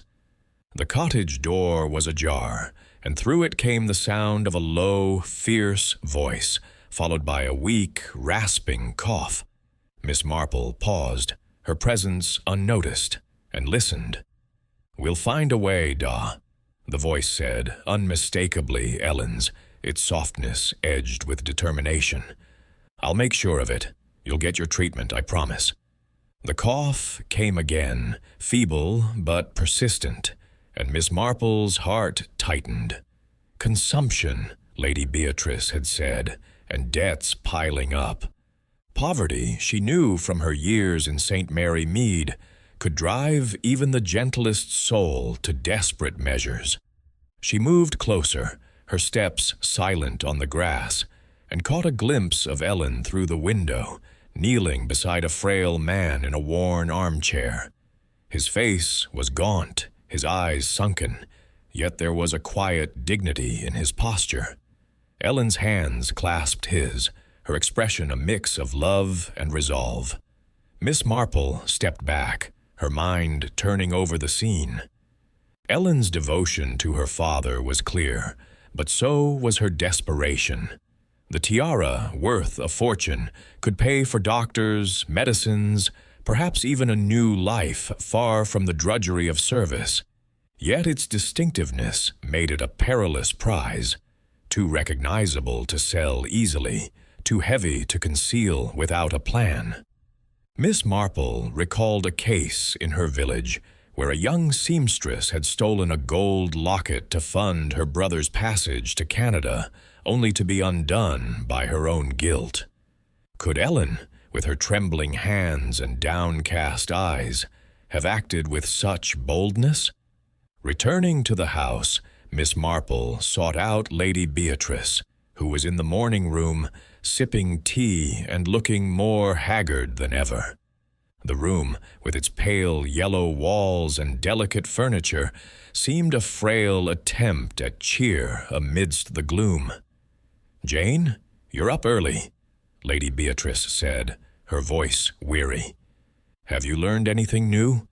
The cottage door was ajar, and through it came the sound of a low, fierce voice, followed by a weak, rasping cough. Miss Marple paused, her presence unnoticed, and listened. "We'll find a way, the voice said, unmistakably Ellen's, its softness edged with determination. "I'll make sure of it. You'll get your treatment, I promise." The cough came again, feeble but persistent, and Miss Marple's heart tightened. Consumption, Lady Beatrice had said, and debts piling up. Poverty, she knew from her years in St. Mary Mead, could drive even the gentlest soul to desperate measures. She moved closer, her steps silent on the grass, and caught a glimpse of Ellen through the window, kneeling beside a frail man in a worn armchair. His face was gaunt, his eyes sunken, yet there was a quiet dignity in his posture. Ellen's hands clasped his, her expression a mix of love and resolve. Miss Marple stepped back, her mind turning over the scene. Ellen's devotion to her father was clear, but so was her desperation. The tiara, worth a fortune, could pay for doctors, medicines, perhaps even a new life far from the drudgery of service. Yet its distinctiveness made it a perilous prize, too recognizable to sell easily, too heavy to conceal without a plan. Miss Marple recalled a case in her village where a young seamstress had stolen a gold locket to fund her brother's passage to Canada, only to be undone by her own guilt. Could Ellen, with her trembling hands and downcast eyes, have acted with such boldness? Returning to the house, Miss Marple sought out Lady Beatrice, who was in the morning room, sipping tea and looking more haggard than ever. The room, with its pale yellow walls and delicate furniture, seemed a frail attempt at cheer amidst the gloom. "Jane, you're up early," Lady Beatrice said, her voice weary. "Have you learned anything new?"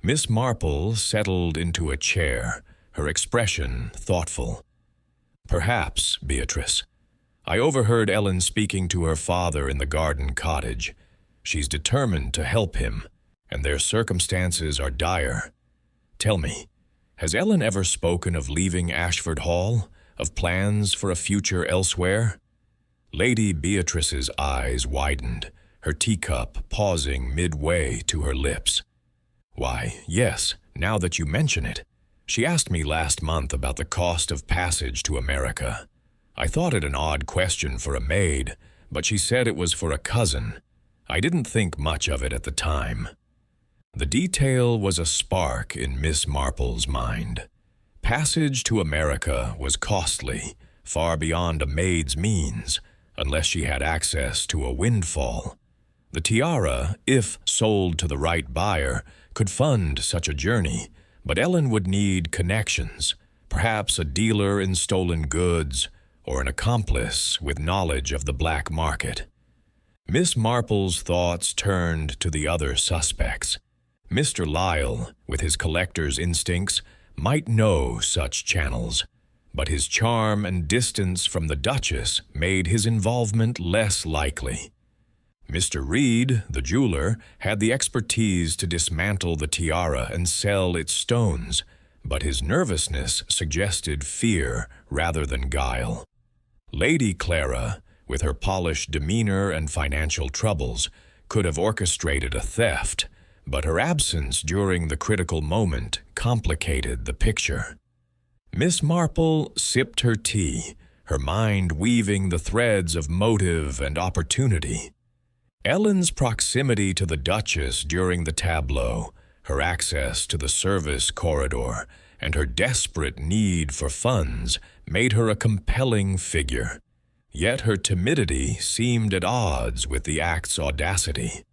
Miss Marple settled into a chair, her expression thoughtful. "Perhaps, Beatrice. I overheard Ellen speaking to her father in the garden cottage. She's determined to help him, and their circumstances are dire. Tell me, has Ellen ever spoken of leaving Ashford Hall, of plans for a future elsewhere?" Lady Beatrice's eyes widened, her teacup pausing midway to her lips. "Why, yes, now that you mention it. She asked me last month about the cost of passage to America. I thought it an odd question for a maid, but she said it was for a cousin. I didn't think much of it at the time." The detail was a spark in Miss Marple's mind. Passage to America was costly, far beyond a maid's means, unless she had access to a windfall. The tiara, if sold to the right buyer, could fund such a journey, but Ellen would need connections, perhaps a dealer in stolen goods or an accomplice with knowledge of the black market. Miss Marple's thoughts turned to the other suspects. Mr. Lyle, with his collector's instincts, might know such channels, but his charm and distance from the Duchess made his involvement less likely. Mr. Reed, the jeweler, had the expertise to dismantle the tiara and sell its stones, but his nervousness suggested fear rather than guile. Lady Clara, with her polished demeanor and financial troubles, could have orchestrated a theft, but her absence during the critical moment complicated the picture. Miss Marple sipped her tea, her mind weaving the threads of motive and opportunity. Ellen's proximity to the Duchess during the tableau, her access to the service corridor, and her desperate need for funds made her a compelling figure. Yet her timidity seemed at odds with the act's audacity.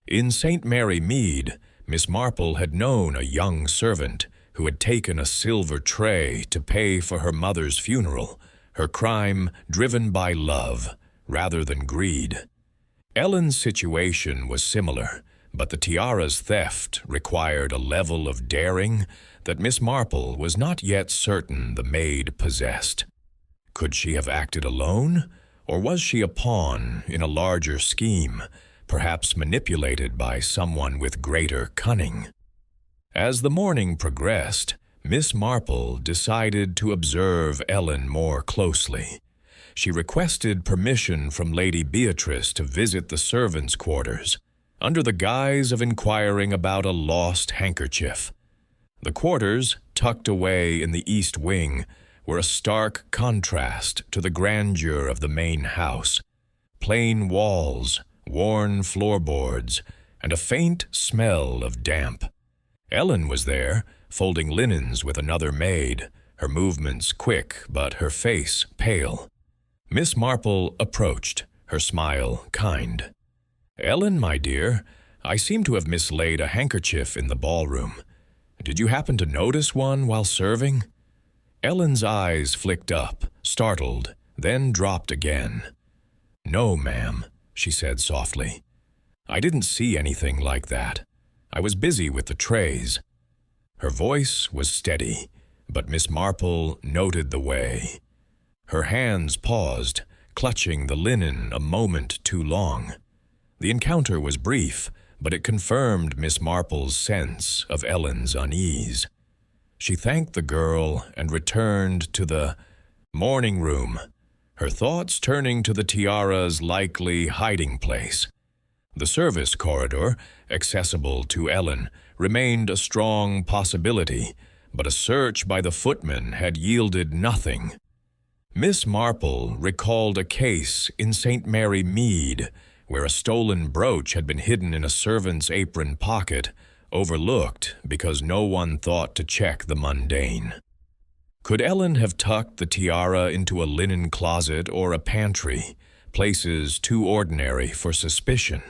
In St. Mary Mead, Miss Marple had known a young servant who had taken a silver tray to pay for her mother's funeral, her crime driven by love rather than greed. Ellen's situation was similar, but the tiara's theft required a level of daring that Miss Marple was not yet certain the maid possessed. Could she have acted alone, or was she a pawn in a larger scheme, perhaps manipulated by someone with greater cunning? As the morning progressed, Miss Marple decided to observe Ellen more closely. She requested permission from Lady Beatrice to visit the servants' quarters, under the guise of inquiring about a lost handkerchief. The quarters, tucked away in the east wing, were a stark contrast to the grandeur of the main house. Plain walls, worn floorboards, and a faint smell of damp. Ellen was there, folding linens with another maid, her movements quick but her face pale. Miss Marple approached, her smile kind. "Ellen, my dear, I seem to have mislaid a handkerchief in the ballroom. Did you happen to notice one while serving?" Ellen's eyes flicked up, startled, then dropped again. "No, ma'am," she said softly. "I didn't see anything like that. I was busy with the trays." Her voice was steady, but Miss Marple noted the way. Her hands paused, clutching the linen a moment too long. The encounter was brief, but it confirmed Miss Marple's sense of Ellen's unease. She thanked the girl and returned to the morning room, her thoughts turning to the tiara's likely hiding place. The service corridor, accessible to Ellen, remained a strong possibility, but a search by the footman had yielded nothing. Miss Marple recalled a case in St. Mary Mead, where a stolen brooch had been hidden in a servant's apron pocket, overlooked because no one thought to check the mundane. Could Ellen have tucked the tiara into a linen closet or a pantry, places too ordinary for suspicion?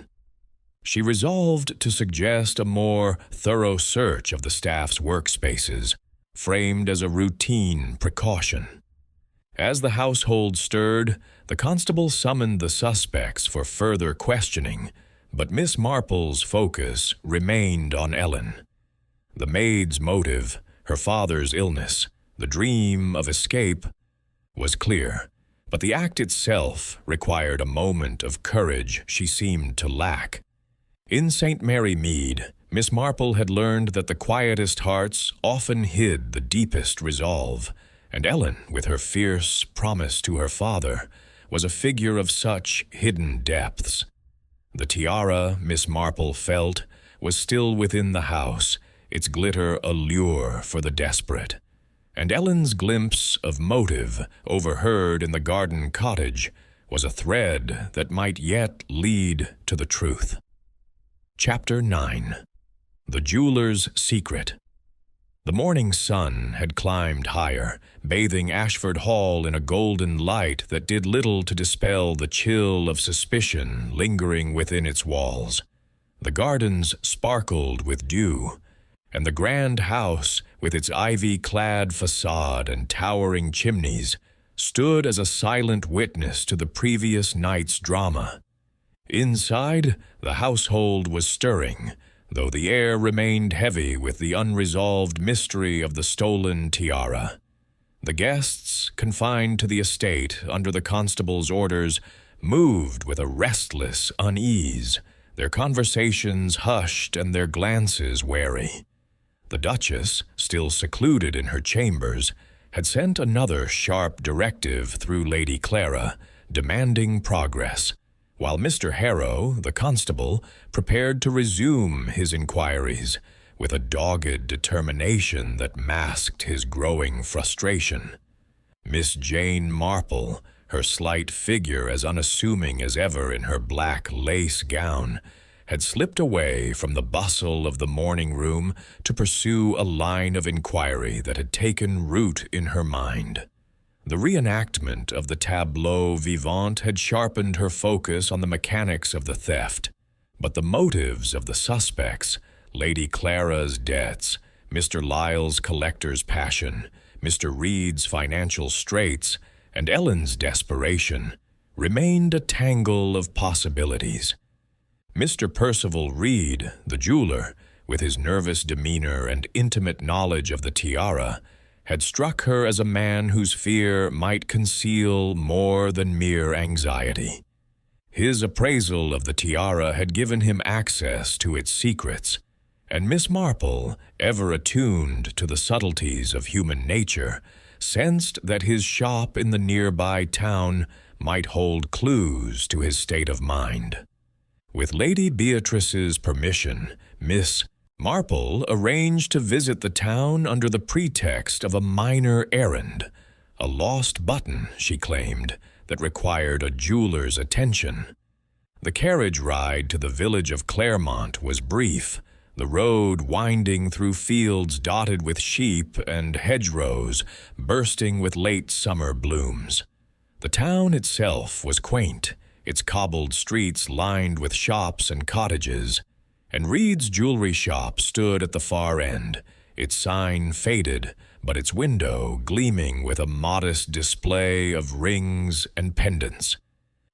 She resolved to suggest a more thorough search of the staff's workspaces, framed as a routine precaution. As the household stirred, the constable summoned the suspects for further questioning, but Miss Marple's focus remained on Ellen. The maid's motive, her father's illness, the dream of escape, was clear, but the act itself required a moment of courage she seemed to lack. In St. Mary Mead, Miss Marple had learned that the quietest hearts often hid the deepest resolve, and Ellen, with her fierce promise to her father, was a figure of such hidden depths. The tiara, Miss Marple felt, was still within the house, its glitter a lure for the desperate. And Ellen's glimpse of motive, overheard in the garden cottage, was a thread that might yet lead to the truth. Chapter 9. The Jeweler's Secret. The morning sun had climbed higher, bathing Ashford Hall in a golden light that did little to dispel the chill of suspicion lingering within its walls. The gardens sparkled with dew, and the grand house, with its ivy-clad facade and towering chimneys, stood as a silent witness to the previous night's drama. Inside, the household was stirring, though the air remained heavy with the unresolved mystery of the stolen tiara. The guests, confined to the estate under the constable's orders, moved with a restless unease, their conversations hushed and their glances wary. The Duchess, still secluded in her chambers, had sent another sharp directive through Lady Clara, demanding progress, while Mr. Harrow, the constable, prepared to resume his inquiries with a dogged determination that masked his growing frustration. Miss Jane Marple, her slight figure as unassuming as ever in her black lace gown, had slipped away from the bustle of the morning room to pursue a line of inquiry that had taken root in her mind. The reenactment of the tableau vivant had sharpened her focus on the mechanics of the theft, but the motives of the suspects, Lady Clara's debts, Mr. Lyle's collector's passion, Mr. Reed's financial straits, and Ellen's desperation, remained a tangle of possibilities. Mr. Percival Reed, the jeweler, with his nervous demeanor and intimate knowledge of the tiara, had struck her as a man whose fear might conceal more than mere anxiety. His appraisal of the tiara had given him access to its secrets, and Miss Marple, ever attuned to the subtleties of human nature, sensed that his shop in the nearby town might hold clues to his state of mind. With Lady Beatrice's permission, Miss Marple arranged to visit the town under the pretext of a minor errand, a lost button, she claimed, that required a jeweler's attention. The carriage ride to the village of Claremont was brief, the road winding through fields dotted with sheep and hedgerows bursting with late summer blooms. The town itself was quaint, its cobbled streets lined with shops and cottages, and Reed's jewelry shop stood at the far end, its sign faded, but its window gleaming with a modest display of rings and pendants.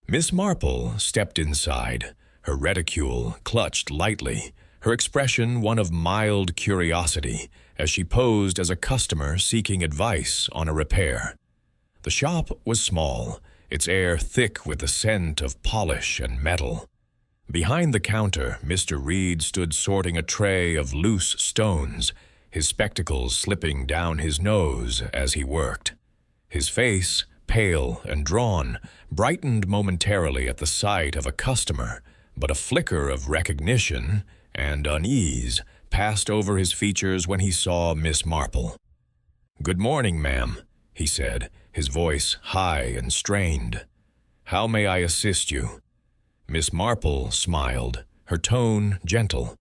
Miss Marple stepped inside, her reticule clutched lightly, her expression one of mild curiosity as she posed as a customer seeking advice on a repair. The shop was small, its air thick with the scent of polish and metal. Behind the counter, Mr. Reed stood sorting a tray of loose stones, his spectacles slipping down his nose as he worked. His face, pale and drawn, brightened momentarily at the sight of a customer, but a flicker of recognition and unease passed over his features when he saw Miss Marple. "Good morning, ma'am," he said, his voice high and strained. "How may I assist you?" Miss Marple smiled, her tone gentle.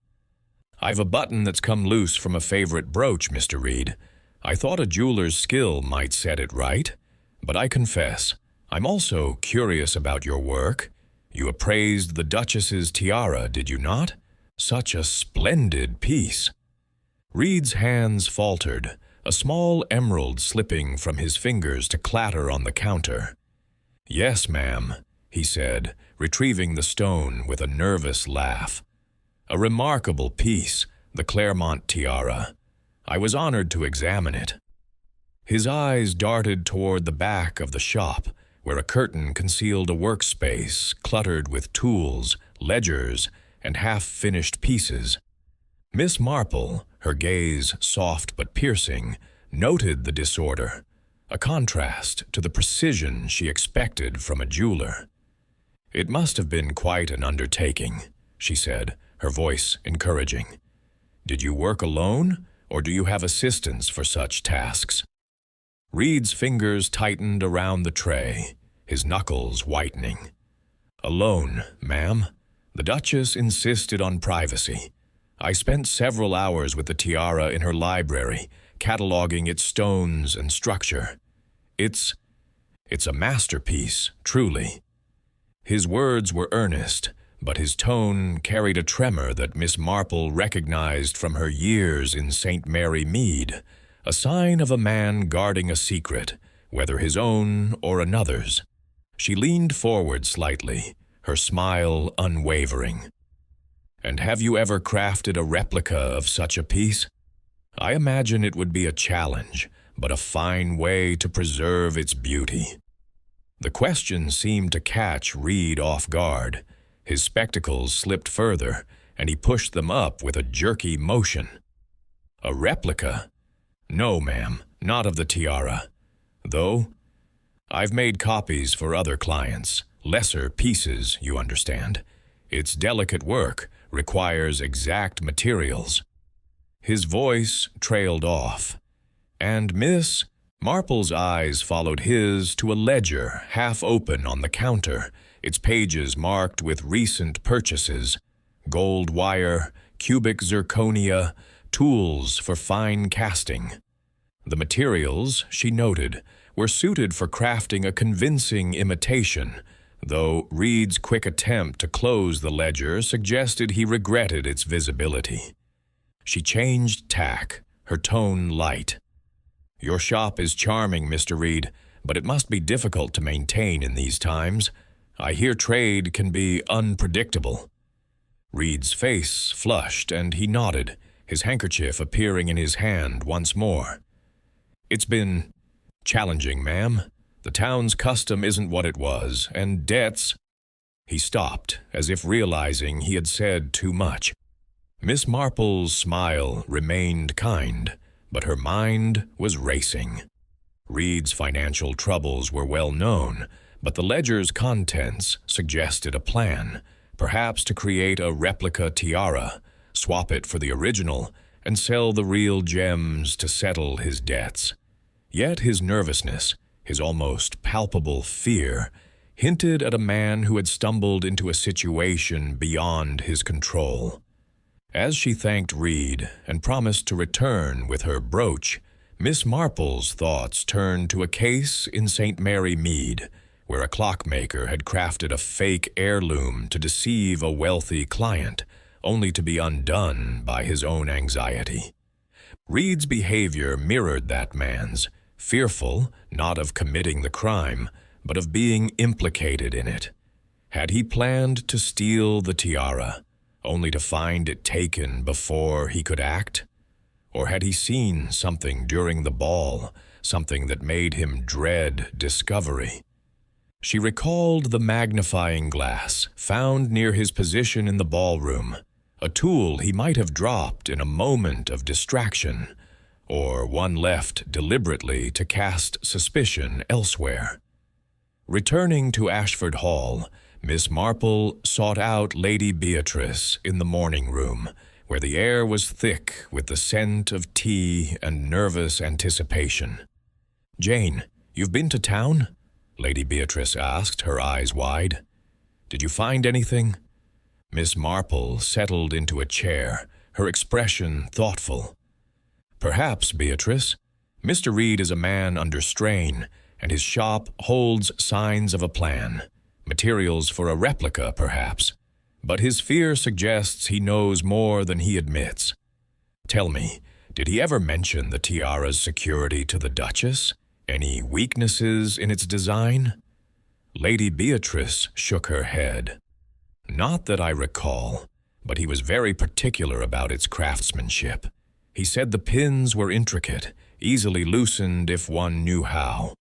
"I've a button that's come loose from a favorite brooch, Mr. Reed. I thought a jeweler's skill might set it right, but I confess, I'm also curious about your work. You appraised the Duchess's tiara, did you not? Such a splendid piece." Reed's hands faltered, a small emerald slipping from his fingers to clatter on the counter. "Yes, ma'am," he said, retrieving the stone with a nervous laugh. "A remarkable piece, the Claremont tiara. I was honored to examine it." His eyes darted toward the back of the shop, where a curtain concealed a workspace cluttered with tools, ledgers, and half-finished pieces. Miss Marple, her gaze soft but piercing, noted the disorder. a contrast to the precision she expected from a jeweler. "It must have been quite an undertaking," she said, her voice encouraging. "Did you work alone, or do you have assistance for such tasks?" Reed's fingers tightened around the tray, his knuckles whitening. "Alone, ma'am. The Duchess insisted on privacy. I spent several hours with the tiara in her library, cataloging its stones and structure. It's a masterpiece, truly." His words were earnest, but his tone carried a tremor that Miss Marple recognized from her years in St. Mary Mead, a sign of a man guarding a secret, whether his own or another's. She leaned forward slightly, her smile unwavering. "And have you ever crafted a replica of such a piece? I imagine it would be a challenge, but a fine way to preserve its beauty." The question seemed to catch Reed off guard. His spectacles slipped further, and he pushed them up with a jerky motion. "A replica? No, ma'am, not of the tiara. Though I've made copies for other clients, lesser pieces, you understand. It's delicate work, requires exact materials." His voice trailed off, and Miss Marple's eyes followed his to a ledger half open on the counter, its pages marked with recent purchases: gold wire, cubic zirconia, tools for fine casting. The materials, she noted, were suited for crafting a convincing imitation, though Reed's quick attempt to close the ledger suggested he regretted its visibility. She changed tack, her tone light. "Your shop is charming, Mr. Reed, but it must be difficult to maintain in these times. I hear trade can be unpredictable." Reed's face flushed, and he nodded, his handkerchief appearing in his hand once more. "It's been challenging, ma'am. The town's custom isn't what it was, and debts—" He stopped, as if realizing he had said too much. Miss Marple's smile remained kind, but her mind was racing. Reed's financial troubles were well known, but the ledger's contents suggested a plan, perhaps to create a replica tiara, swap it for the original, and sell the real gems to settle his debts. Yet his nervousness, his almost palpable fear, hinted at a man who had stumbled into a situation beyond his control. As she thanked Reed and promised to return with her brooch, Miss Marple's thoughts turned to a case in St. Mary Mead, where a clockmaker had crafted a fake heirloom to deceive a wealthy client, only to be undone by his own anxiety. Reed's behavior mirrored that man's, fearful not of committing the crime, but of being implicated in it. Had he planned to steal the tiara, only to find it taken before he could act? Or had he seen something during the ball, something that made him dread discovery? She recalled the magnifying glass found near his position in the ballroom, a tool he might have dropped in a moment of distraction, or one left deliberately to cast suspicion elsewhere. Returning to Ashford Hall, Miss Marple sought out Lady Beatrice in the morning room, where the air was thick with the scent of tea and nervous anticipation. "Jane, you've been to town?" Lady Beatrice asked, her eyes wide. "Did you find anything?" Miss Marple settled into a chair, her expression thoughtful. "Perhaps, Beatrice. Mr. Reed is a man under strain, and his shop holds signs of a plan. Materials for a replica, perhaps. But his fear suggests he knows more than he admits. Tell me, did he ever mention the tiara's security to the Duchess? Any weaknesses in its design?" Lady Beatrice shook her head. "Not that I recall, but he was very particular about its craftsmanship. He said the pins were intricate, easily loosened if one knew how."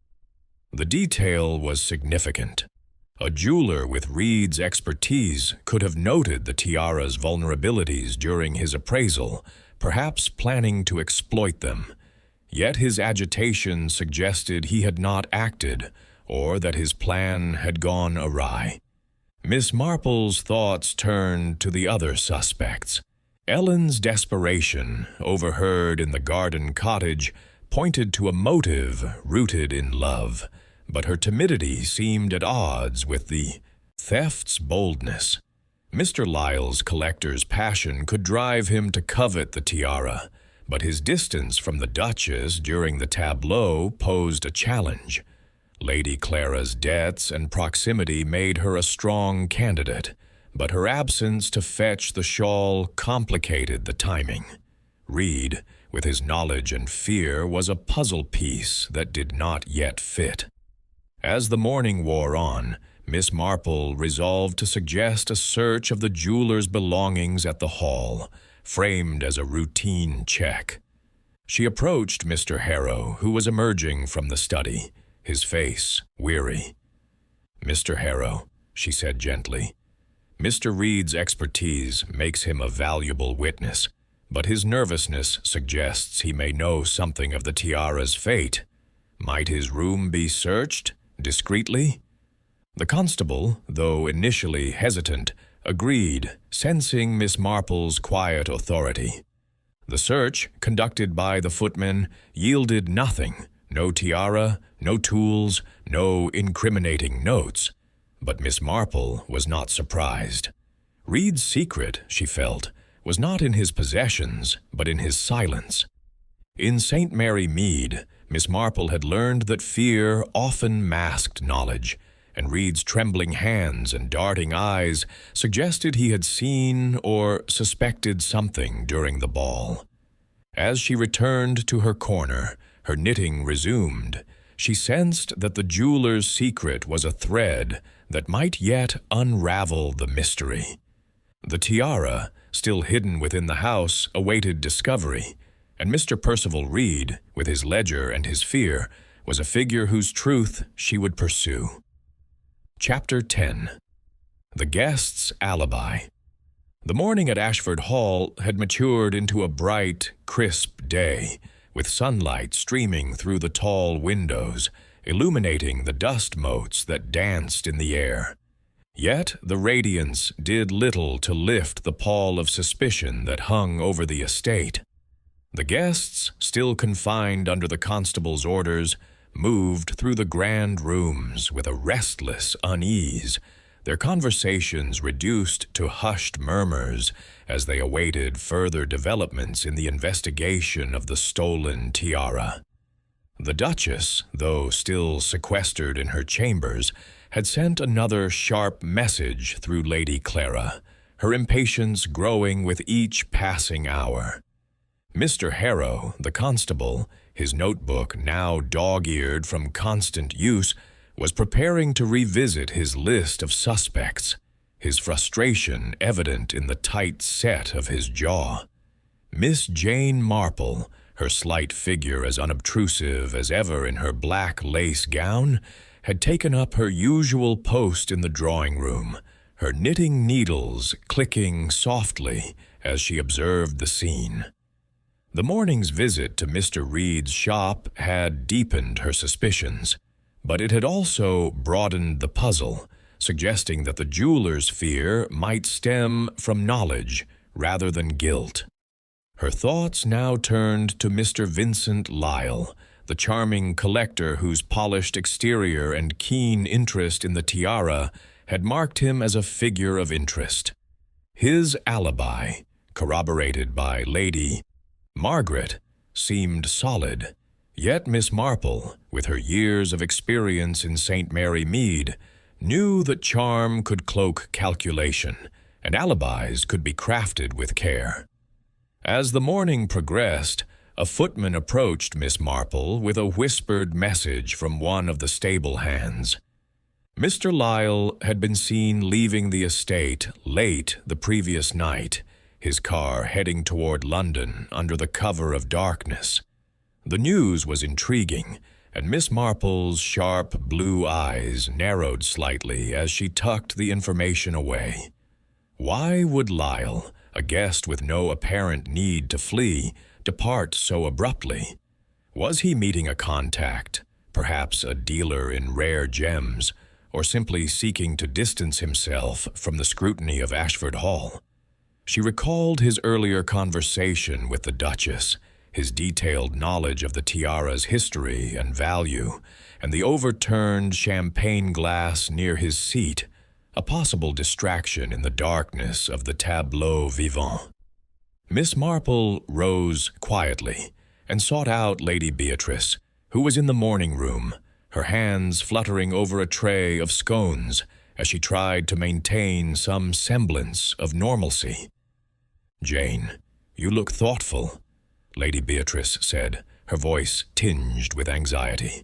The detail was significant. A jeweler with Reed's expertise could have noted the tiara's vulnerabilities during his appraisal, perhaps planning to exploit them. yet his agitation suggested he had not acted, or that his plan had gone awry. Miss Marple's thoughts turned to the other suspects. Ellen's desperation, overheard in the garden cottage, pointed to a motive rooted in love, but her timidity seemed at odds with the theft's boldness. Mr. Lyle's collector's passion could drive him to covet the tiara, but his distance from the Duchess during the tableau posed a challenge. Lady Clara's debts and proximity made her a strong candidate, but her absence to fetch the shawl complicated the timing. Reed, with his knowledge and fear, was a puzzle piece that did not yet fit. As the morning wore on, Miss Marple resolved to suggest a search of the jeweler's belongings at the Hall, framed as a routine check. She approached Mr. Harrow, who was emerging from the study, his face weary. "Mr. Harrow," she said gently, "Mr. Reed's expertise makes him a valuable witness, but his nervousness suggests he may know something of the tiara's fate. Might his room be searched, discreetly?" The constable, though initially hesitant, agreed, sensing Miss Marple's quiet authority. The search, conducted by the footman, yielded nothing. No tiara, no tools, no incriminating notes. But Miss Marple was not surprised. Reed's secret, she felt, was not in his possessions, but in his silence. In St. Mary Mead, Miss Marple had learned that fear often masked knowledge, and Reed's trembling hands and darting eyes suggested he had seen or suspected something during the ball. As she returned to her corner, her knitting resumed. She sensed that the jeweler's secret was a thread that might yet unravel the mystery. The tiara, still hidden within the house, awaited discovery, and Mr. Percival Reed, with his ledger and his fear, was a figure whose truth she would pursue. Chapter 10. The Guest's Alibi. The morning at Ashford Hall had matured into a bright, crisp day, with sunlight streaming through the tall windows, illuminating the dust motes that danced in the air. Yet the radiance did little to lift the pall of suspicion that hung over the estate. The guests, still confined under the constable's orders, moved through the grand rooms with a restless unease, their conversations reduced to hushed murmurs as they awaited further developments in the investigation of the stolen tiara. The Duchess, though still sequestered in her chambers, had sent another sharp message through Lady Clara, her impatience growing with each passing hour. Mr. Harrow, the constable, his notebook now dog-eared from constant use, was preparing to revisit his list of suspects, his frustration evident in the tight set of his jaw. Miss Jane Marple, her slight figure as unobtrusive as ever in her black lace gown, had taken up her usual post in the drawing-room, her knitting needles clicking softly as she observed the scene. The morning's visit to Mr. Reed's shop had deepened her suspicions, but it had also broadened the puzzle, suggesting that the jeweler's fear might stem from knowledge rather than guilt. Her thoughts now turned to Mr. Vincent Lyle, the charming collector whose polished exterior and keen interest in the tiara had marked him as a figure of interest. His alibi, corroborated by Lady Margaret, seemed solid, yet Miss Marple, with her years of experience in St. Mary Mead, knew that charm could cloak calculation, and alibis could be crafted with care. As the morning progressed, a footman approached Miss Marple with a whispered message from one of the stable hands. Mr. Lyle had been seen leaving the estate late the previous night, his car heading toward London under the cover of darkness. The news was intriguing, and Miss Marple's sharp blue eyes narrowed slightly as she tucked the information away. Why would Lyle, a guest with no apparent need to flee, depart so abruptly? Was he meeting a contact, perhaps a dealer in rare gems, or simply seeking to distance himself from the scrutiny of Ashford Hall? She recalled his earlier conversation with the Duchess, his detailed knowledge of the tiara's history and value, and the overturned champagne glass near his seat, a possible distraction in the darkness of the tableau vivant. Miss Marple rose quietly and sought out Lady Beatrice, who was in the morning room, her hands fluttering over a tray of scones as she tried to maintain some semblance of normalcy. "Jane, you look thoughtful," Lady Beatrice said, her voice tinged with anxiety.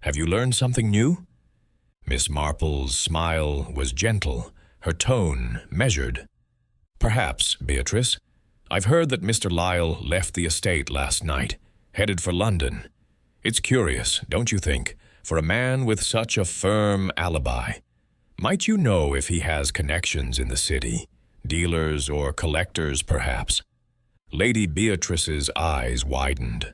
"Have you learned something new?" Miss Marple's smile was gentle, her tone measured. "Perhaps, Beatrice. I've heard that Mr. Lyle left the estate last night, headed for London. It's curious, don't you think, for a man with such a firm alibi. Might you know if he has connections in the city, dealers or collectors, perhaps?" Lady Beatrice's eyes widened.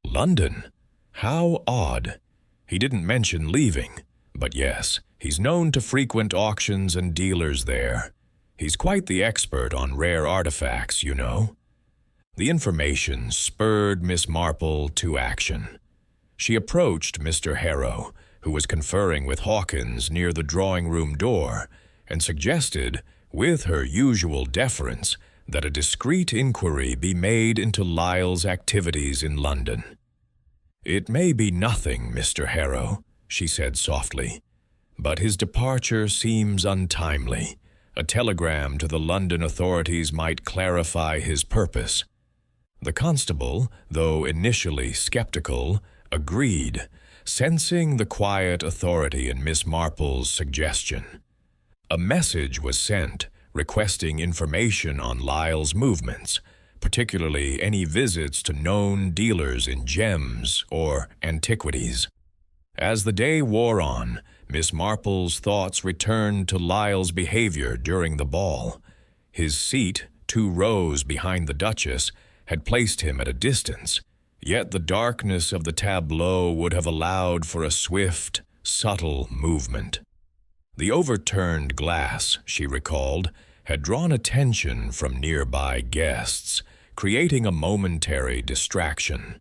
"London? How odd. He didn't mention leaving, but yes, he's known to frequent auctions and dealers there. He's quite the expert on rare artifacts, you know." The information spurred Miss Marple to action. She approached Mr. Harrow, who was conferring with Hawkins near the drawing-room door, and suggested, with her usual deference, that a discreet inquiry be made into Lyle's activities in London. "It may be nothing, Mr. Harrow," she said softly, "but his departure seems untimely. A telegram to the London authorities might clarify his purpose." The constable, though initially skeptical, agreed, sensing the quiet authority in Miss Marple's suggestion. A message was sent requesting information on Lyle's movements, particularly any visits to known dealers in gems or antiquities. As the day wore on, Miss Marple's thoughts returned to Lyle's behavior during the ball. His seat, 2 rows behind the Duchess, had placed him at a distance, yet the darkness of the tableau would have allowed for a swift, subtle movement. The overturned glass, she recalled, had drawn attention from nearby guests, creating a momentary distraction.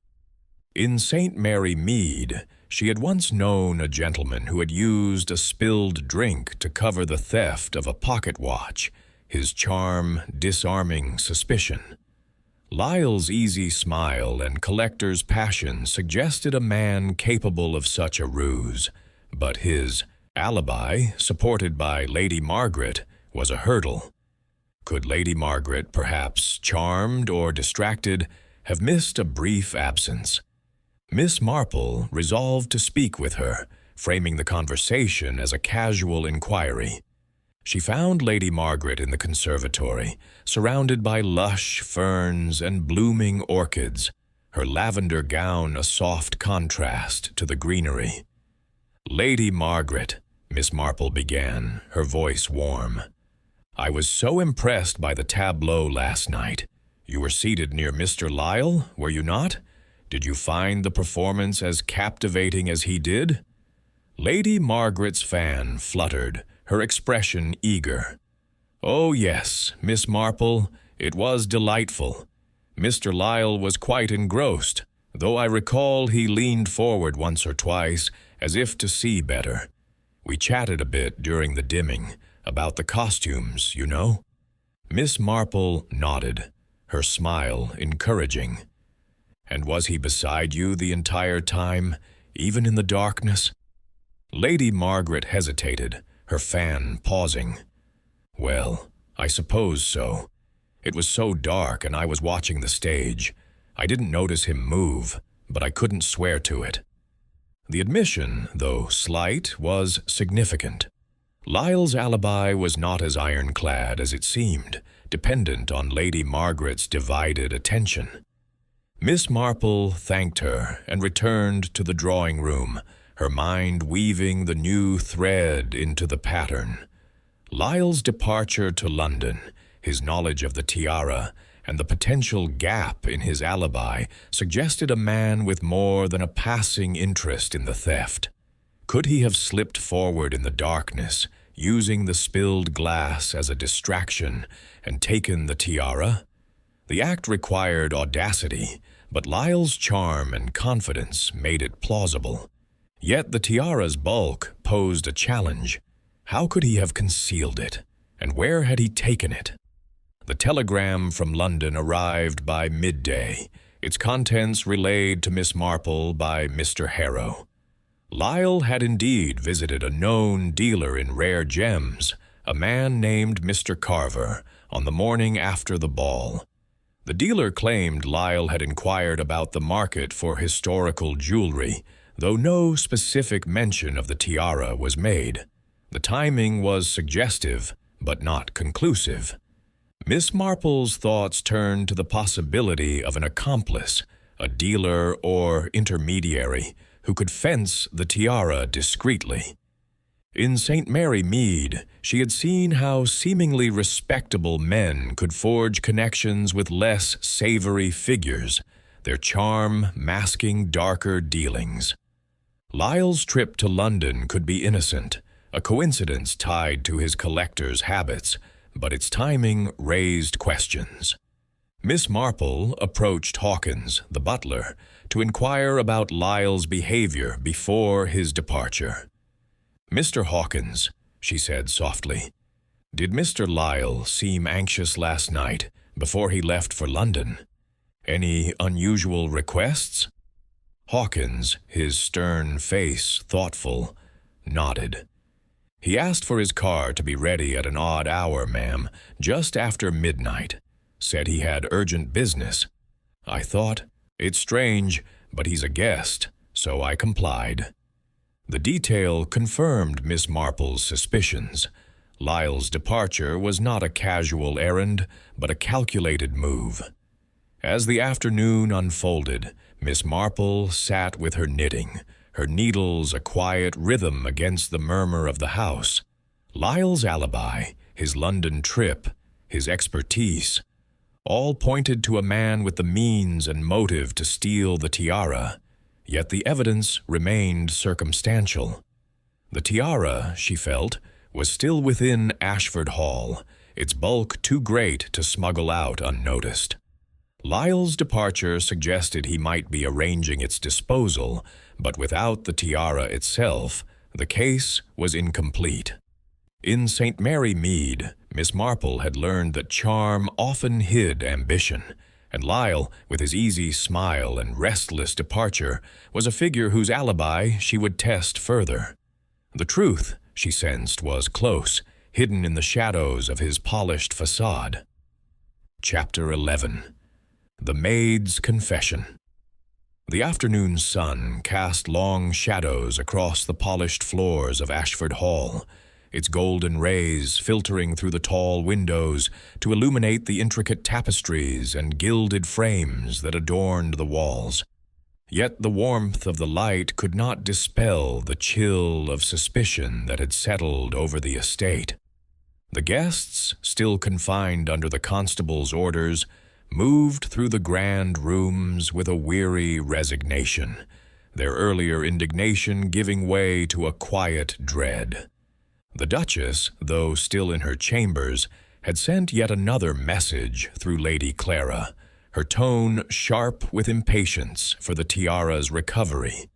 In St. Mary Mead, she had once known a gentleman who had used a spilled drink to cover the theft of a pocket watch, his charm disarming suspicion. Lyle's easy smile and collector's passion suggested a man capable of such a ruse, but his alibi, supported by Lady Margaret, was a hurdle. Could Lady Margaret, perhaps charmed or distracted, have missed a brief absence? Miss Marple resolved to speak with her, framing the conversation as a casual inquiry. She found Lady Margaret in the conservatory, surrounded by lush ferns and blooming orchids, her lavender gown a soft contrast to the greenery. "Lady Margaret," Miss Marple began, her voice warm, "I was so impressed by the tableau last night. You were seated near Mr. Lyle, were you not? Did you find the performance as captivating as he did?" Lady Margaret's fan fluttered, her expression eager. "Oh yes, Miss Marple, it was delightful. Mr. Lyle was quite engrossed, though I recall he leaned forward once or twice as if to see better. We chatted a bit during the dimming, about the costumes, you know." Miss Marple nodded, her smile encouraging. "And was he beside you the entire time, even in the darkness?" Lady Margaret hesitated, her fan pausing. "Well, I suppose so. It was so dark and I was watching the stage. I didn't notice him move, but I couldn't swear to it." The admission, though slight, was significant. Lyle's alibi was not as ironclad as it seemed, dependent on Lady Margaret's divided attention. Miss Marple thanked her and returned to the drawing-room, her mind weaving the new thread into the pattern. Lyle's departure to London, his knowledge of the tiara, and the potential gap in his alibi suggested a man with more than a passing interest in the theft. Could he have slipped forward in the darkness, using the spilled glass as a distraction, and taken the tiara? The act required audacity, but Lyle's charm and confidence made it plausible. Yet the tiara's bulk posed a challenge. How could he have concealed it, and where had he taken it? The telegram from London arrived by midday, its contents relayed to Miss Marple by Mr. Harrow. Lyle had indeed visited a known dealer in rare gems, a man named Mr. Carver, on the morning after the ball. The dealer claimed Lyle had inquired about the market for historical jewelry, though no specific mention of the tiara was made. The timing was suggestive, but not conclusive. Miss Marple's thoughts turned to the possibility of an accomplice, a dealer or intermediary, who could fence the tiara discreetly. In St. Mary Mead, she had seen how seemingly respectable men could forge connections with less savory figures, their charm masking darker dealings. Lyle's trip to London could be innocent, a coincidence tied to his collector's habits, but its timing raised questions. Miss Marple approached Hawkins, the butler, to inquire about Lyle's behavior before his departure. "Mr. Hawkins," she said softly, "did Mr. Lyle seem anxious last night before he left for London? Any unusual requests?" Hawkins, his stern face thoughtful, nodded. "He asked for his car to be ready at an odd hour, ma'am, just after midnight. Said he had urgent business. I thought, it's strange, but he's a guest, so I complied." The detail confirmed Miss Marple's suspicions. Lyle's departure was not a casual errand, but a calculated move. As the afternoon unfolded, Miss Marple sat with her knitting, her needles a quiet rhythm against the murmur of the house. Lyle's alibi, his London trip, his expertise, all pointed to a man with the means and motive to steal the tiara, yet the evidence remained circumstantial. The tiara, she felt, was still within Ashford Hall, its bulk too great to smuggle out unnoticed. Lyle's departure suggested he might be arranging its disposal, but without the tiara itself, the case was incomplete. In St. Mary Mead, Miss Marple had learned that charm often hid ambition, and Lyle, with his easy smile and restless departure, was a figure whose alibi she would test further. The truth, she sensed, was close, hidden in the shadows of his polished facade. Chapter 11. The Maid's Confession. The afternoon sun cast long shadows across the polished floors of Ashford Hall, its golden rays filtering through the tall windows to illuminate the intricate tapestries and gilded frames that adorned the walls. Yet the warmth of the light could not dispel the chill of suspicion that had settled over the estate. The guests, still confined under the constable's orders, moved through the grand rooms with a weary resignation, their earlier indignation giving way to a quiet dread. The Duchess, though still in her chambers, had sent yet another message through Lady Clara, her tone sharp with impatience for the tiara's recovery.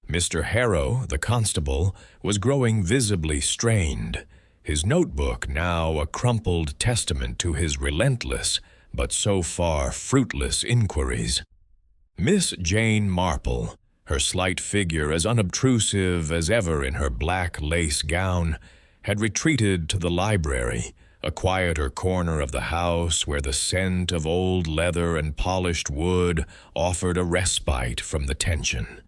Mr. Harrow, the constable, was growing visibly strained, his notebook now a crumpled testament to his relentless, but so far fruitless inquiries. Miss Jane Marple, her slight figure as unobtrusive as ever in her black lace gown, had retreated to the library, a quieter corner of the house where the scent of old leather and polished wood offered a respite from the tension.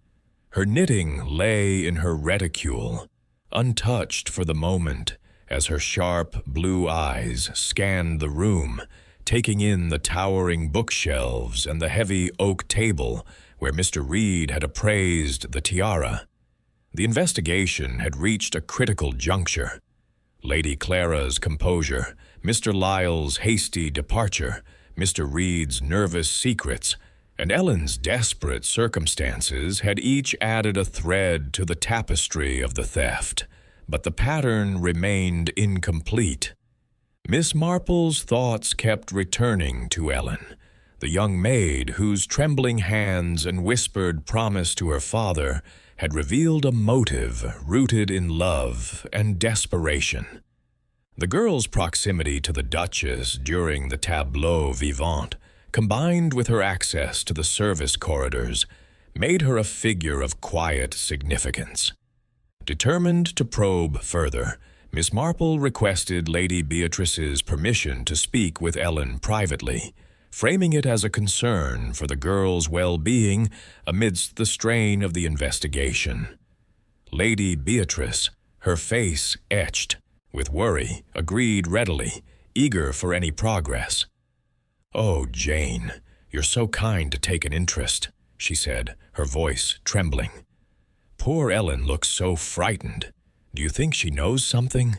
Her knitting lay in her reticule, untouched for the moment, as her sharp blue eyes scanned the room, taking in the towering bookshelves and the heavy oak table where Mr. Reed had appraised the tiara. The investigation had reached a critical juncture. Lady Clara's composure, Mr. Lyle's hasty departure, Mr. Reed's nervous secrets, and Ellen's desperate circumstances had each added a thread to the tapestry of the theft, but the pattern remained incomplete. Miss Marple's thoughts kept returning to Ellen, the young maid whose trembling hands and whispered promise to her father had revealed a motive rooted in love and desperation. The girl's proximity to the Duchess during the tableau vivant, combined with her access to the service corridors, made her a figure of quiet significance. Determined to probe further, Miss Marple requested Lady Beatrice's permission to speak with Ellen privately, framing it as a concern for the girl's well-being amidst the strain of the investigation. Lady Beatrice, her face etched with worry, agreed readily, eager for any progress. "Oh, Jane, you're so kind to take an interest," she said, her voice trembling. "Poor Ellen looks so frightened. Do you think she knows something?"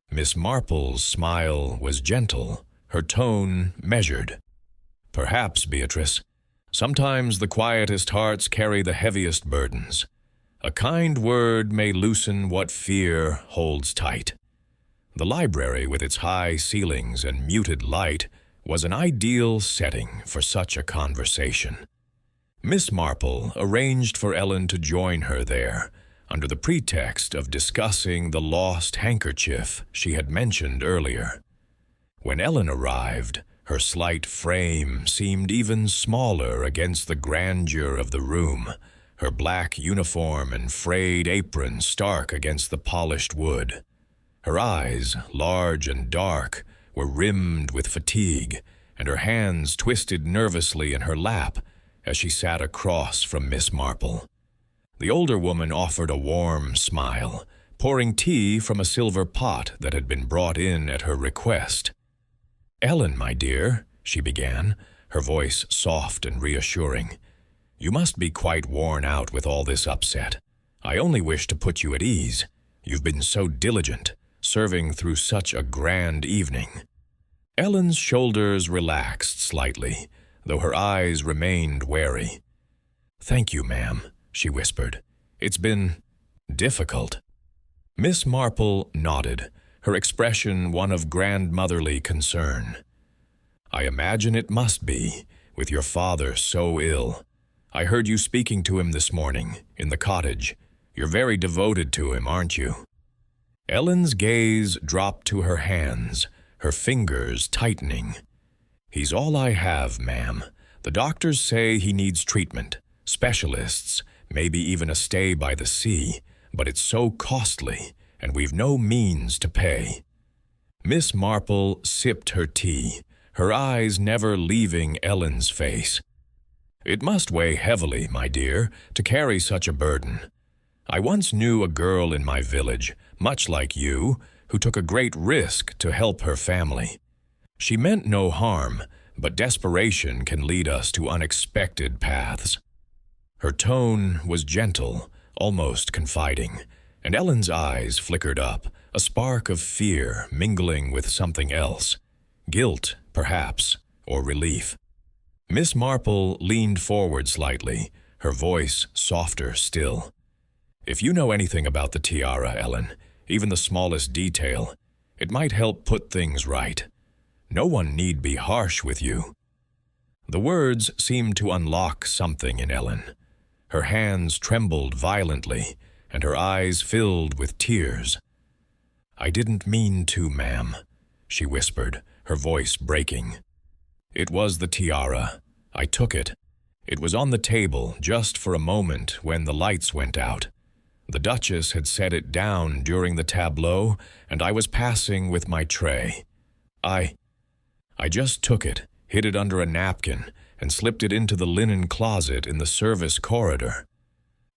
Miss Marple's smile was gentle, her tone measured. "Perhaps, Beatrice. Sometimes the quietest hearts carry the heaviest burdens. A kind word may loosen what fear holds tight." The library, with its high ceilings and muted light, was an ideal setting for such a conversation. Miss Marple arranged for Ellen to join her there, under the pretext of discussing the lost handkerchief she had mentioned earlier. When Ellen arrived, her slight frame seemed even smaller against the grandeur of the room, her black uniform and frayed apron stark against the polished wood. Her eyes, large and dark, were rimmed with fatigue, and her hands twisted nervously in her lap as she sat across from Miss Marple. The older woman offered a warm smile, pouring tea from a silver pot that had been brought in at her request. "Ellen, my dear," she began, her voice soft and reassuring, "you must be quite worn out with all this upset. I only wish to put you at ease. You've been so diligent, serving through such a grand evening." Ellen's shoulders relaxed slightly, though her eyes remained wary. "Thank you, ma'am," she whispered. "It's been difficult." Miss Marple nodded, her expression one of grandmotherly concern. "I imagine it must be, with your father so ill. I heard you speaking to him this morning, in the cottage. You're very devoted to him, aren't you?" Ellen's gaze dropped to her hands, her fingers tightening. "He's all I have, ma'am. The doctors say he needs treatment, specialists, maybe even a stay by the sea, but it's so costly, and we've no means to pay." Miss Marple sipped her tea, her eyes never leaving Ellen's face. "It must weigh heavily, my dear, to carry such a burden. I once knew a girl in my village, much like you, who took a great risk to help her family. She meant no harm, but desperation can lead us to unexpected paths." Her tone was gentle, almost confiding, and Ellen's eyes flickered up, a spark of fear mingling with something else. Guilt, perhaps, or relief. Miss Marple leaned forward slightly, her voice softer still. "If you know anything about the tiara, Ellen, even the smallest detail, it might help put things right. No one need be harsh with you." The words seemed to unlock something in Ellen. Her hands trembled violently, and her eyes filled with tears. "I didn't mean to, ma'am," she whispered, her voice breaking. "It was the tiara. I took it. It was on the table just for a moment when the lights went out. The Duchess had set it down during the tableau, and I was passing with my tray. I just took it, hid it under a napkin, and slipped it into the linen closet in the service corridor.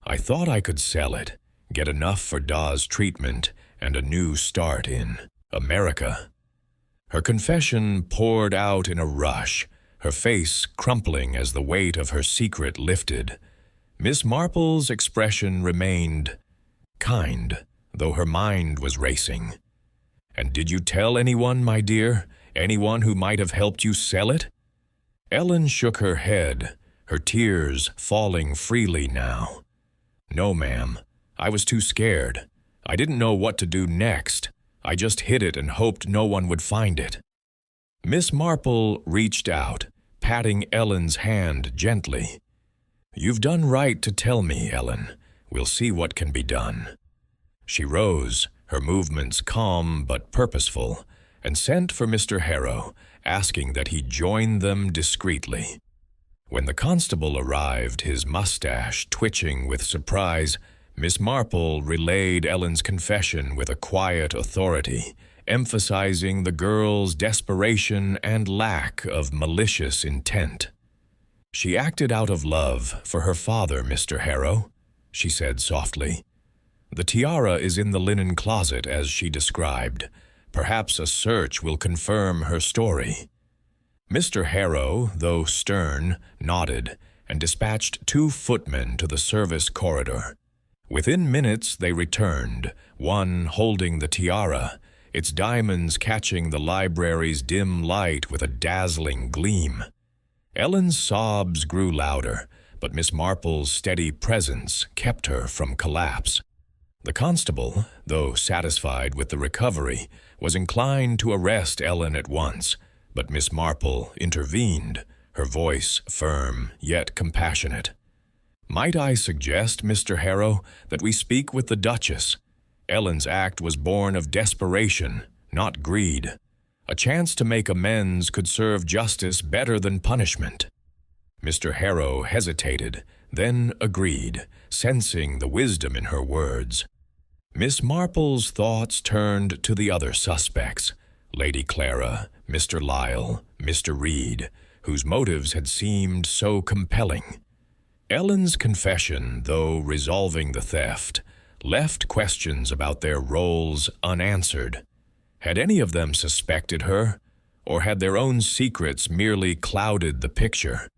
I thought I could sell it, get enough for Da's treatment and a new start in America." Her confession poured out in a rush, her face crumpling as the weight of her secret lifted. Miss Marple's expression remained kind, though her mind was racing. "And did you tell anyone, my dear? Anyone who might have helped you sell it?" Ellen shook her head, her tears falling freely now. "No, ma'am. I was too scared. I didn't know what to do next. I just hid it and hoped no one would find it." Miss Marple reached out, patting Ellen's hand gently. "You've done right to tell me, Ellen. We'll see what can be done." She rose, her movements calm but purposeful, and sent for Mr. Harrow, asking that he join them discreetly. When the constable arrived, his mustache twitching with surprise, Miss Marple relayed Ellen's confession with a quiet authority, emphasizing the girl's desperation and lack of malicious intent. "She acted out of love for her father, Mr. Harrow," she said softly. "The tiara is in the linen closet as she described. Perhaps a search will confirm her story." Mr. Harrow, though stern, nodded and dispatched 2 footmen to the service corridor. Within minutes they returned, one holding the tiara, its diamonds catching the library's dim light with a dazzling gleam. Ellen's sobs grew louder, but Miss Marple's steady presence kept her from collapse. The constable, though satisfied with the recovery, was inclined to arrest Ellen at once, but Miss Marple intervened, her voice firm yet compassionate. "Might I suggest, Mr. Harrow, that we speak with the Duchess? Ellen's act was born of desperation, not greed. A chance to make amends could serve justice better than punishment." Mr. Harrow hesitated, then agreed, sensing the wisdom in her words. Miss Marple's thoughts turned to the other suspects, Lady Clara, Mr. Lyle, Mr. Reed, whose motives had seemed so compelling. Ellen's confession, though resolving the theft, left questions about their roles unanswered. Had any of them suspected her, or had their own secrets merely clouded the picture?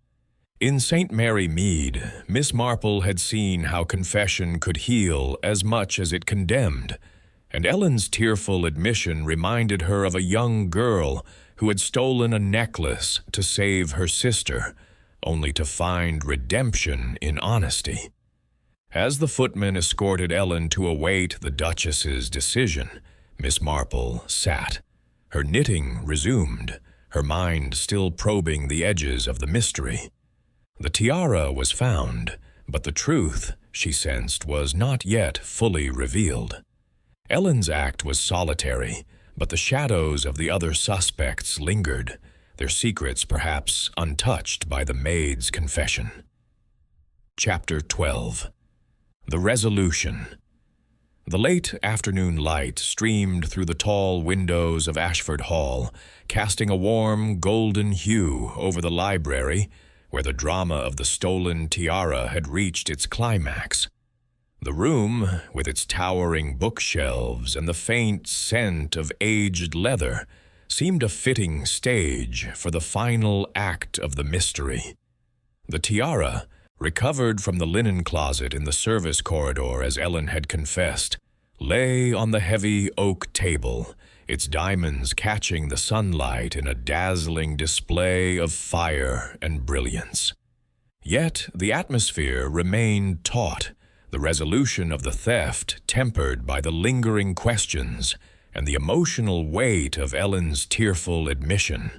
In St. Mary Mead, Miss Marple had seen how confession could heal as much as it condemned, and Ellen's tearful admission reminded her of a young girl who had stolen a necklace to save her sister, only to find redemption in honesty. As the footman escorted Ellen to await the Duchess's decision, Miss Marple sat, her knitting resumed, her mind still probing the edges of the mystery. The tiara was found, but the truth, she sensed, was not yet fully revealed. Ellen's act was solitary, but the shadows of the other suspects lingered, their secrets perhaps untouched by the maid's confession. Chapter 12. The Resolution. The late afternoon light streamed through the tall windows of Ashford Hall, casting a warm golden hue over the library, where the drama of the stolen tiara had reached its climax. The room, with its towering bookshelves and the faint scent of aged leather, seemed a fitting stage for the final act of the mystery. The tiara, recovered from the linen closet in the service corridor as Ellen had confessed, lay on the heavy oak table, its diamonds catching the sunlight in a dazzling display of fire and brilliance. Yet the atmosphere remained taut, the resolution of the theft tempered by the lingering questions and the emotional weight of Ellen's tearful admission.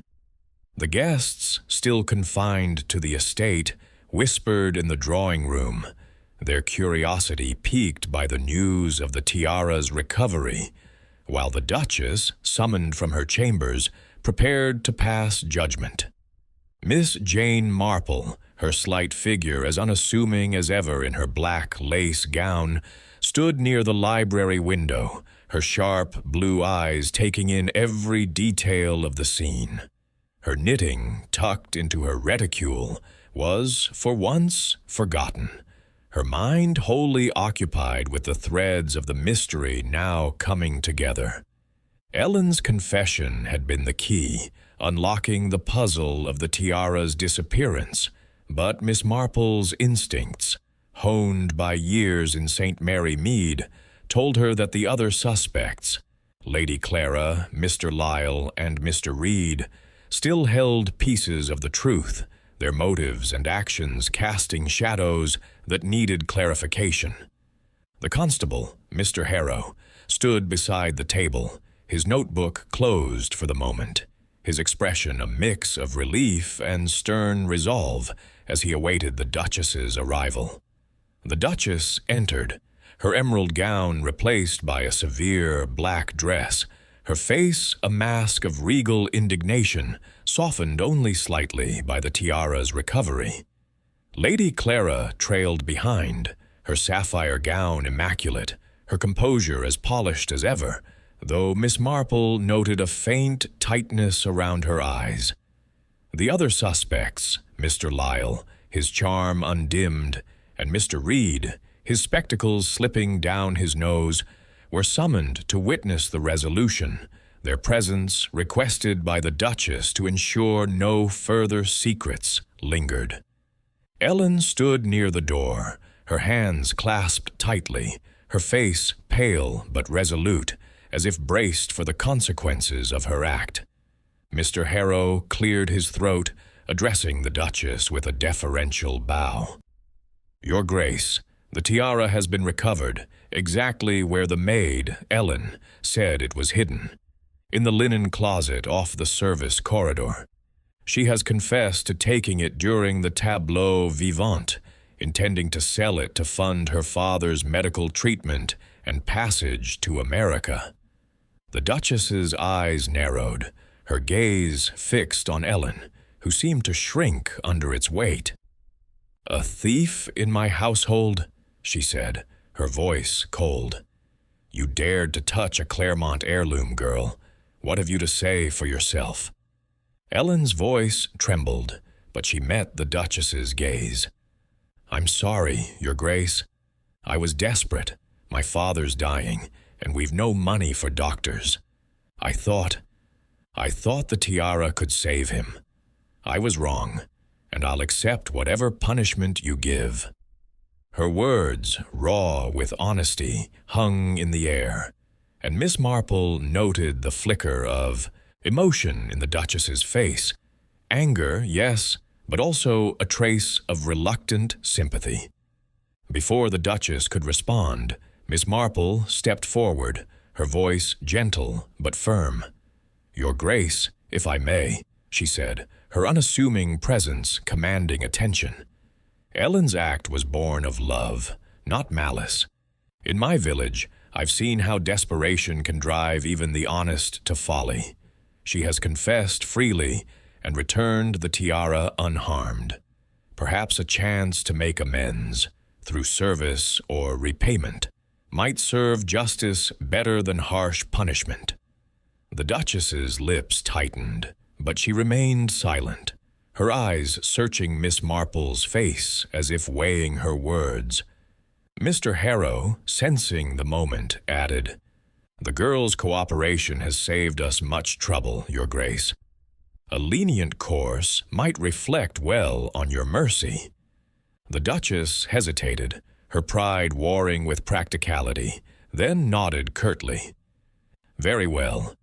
The guests, still confined to the estate, whispered in the drawing room, their curiosity piqued by the news of the tiara's recovery, while the Duchess, summoned from her chambers, prepared to pass judgment. Miss Jane Marple, her slight figure as unassuming as ever in her black lace gown, stood near the library window, her sharp blue eyes taking in every detail of the scene. Her knitting, tucked into her reticule, was, for once, forgotten, her mind wholly occupied with the threads of the mystery now coming together. Ellen's confession had been the key, unlocking the puzzle of the tiara's disappearance, but Miss Marple's instincts, honed by years in St. Mary Mead, told her that the other suspects, Lady Clara, Mr. Lyle, and Mr. Reed still held pieces of the truth, their motives and actions casting shadows that needed clarification. The constable, Mr. Harrow, stood beside the table, his notebook closed for the moment, his expression a mix of relief and stern resolve as he awaited the Duchess's arrival. The Duchess entered, her emerald gown replaced by a severe black dress, her face a mask of regal indignation, softened only slightly by the tiara's recovery. Lady Clara trailed behind, her sapphire gown immaculate, her composure as polished as ever, though Miss Marple noted a faint tightness around her eyes. The other suspects, Mr. Lyle, his charm undimmed, and Mr. Reed, his spectacles slipping down his nose, were summoned to witness the resolution, their presence requested by the Duchess to ensure no further secrets lingered. Ellen stood near the door, her hands clasped tightly, her face pale but resolute, as if braced for the consequences of her act. Mr. Harrow cleared his throat, addressing the Duchess with a deferential bow. "Your Grace, the tiara has been recovered, exactly where the maid, Ellen, said it was hidden, in the linen closet off the service corridor. She has confessed to taking it during the tableau vivant, intending to sell it to fund her father's medical treatment and passage to America." The Duchess's eyes narrowed, her gaze fixed on Ellen, who seemed to shrink under its weight. "A thief in my household?" she said, her voice cold. "You dared to touch a Claremont heirloom, girl. What have you to say for yourself?" Ellen's voice trembled, but she met the Duchess's gaze. "I'm sorry, Your Grace. I was desperate. My father's dying, and we've no money for doctors. I thought the tiara could save him. I was wrong, and I'll accept whatever punishment you give." Her words, raw with honesty, hung in the air, and Miss Marple noted the flicker of emotion in the Duchess's face. Anger, yes, but also a trace of reluctant sympathy. Before the Duchess could respond, Miss Marple stepped forward, her voice gentle but firm. "Your Grace, if I may," she said, her unassuming presence commanding attention. "Ellen's act was born of love, not malice. In my village, I've seen how desperation can drive even the honest to folly. She has confessed freely and returned the tiara unharmed. Perhaps a chance to make amends, through service or repayment, might serve justice better than harsh punishment." The Duchess's lips tightened, but she remained silent, her eyes searching Miss Marple's face as if weighing her words. Mr. Harrow, sensing the moment, added, "The girl's cooperation has saved us much trouble, Your Grace. A lenient course might reflect well on your mercy." The Duchess hesitated, her pride warring with practicality, then nodded curtly. "Very well.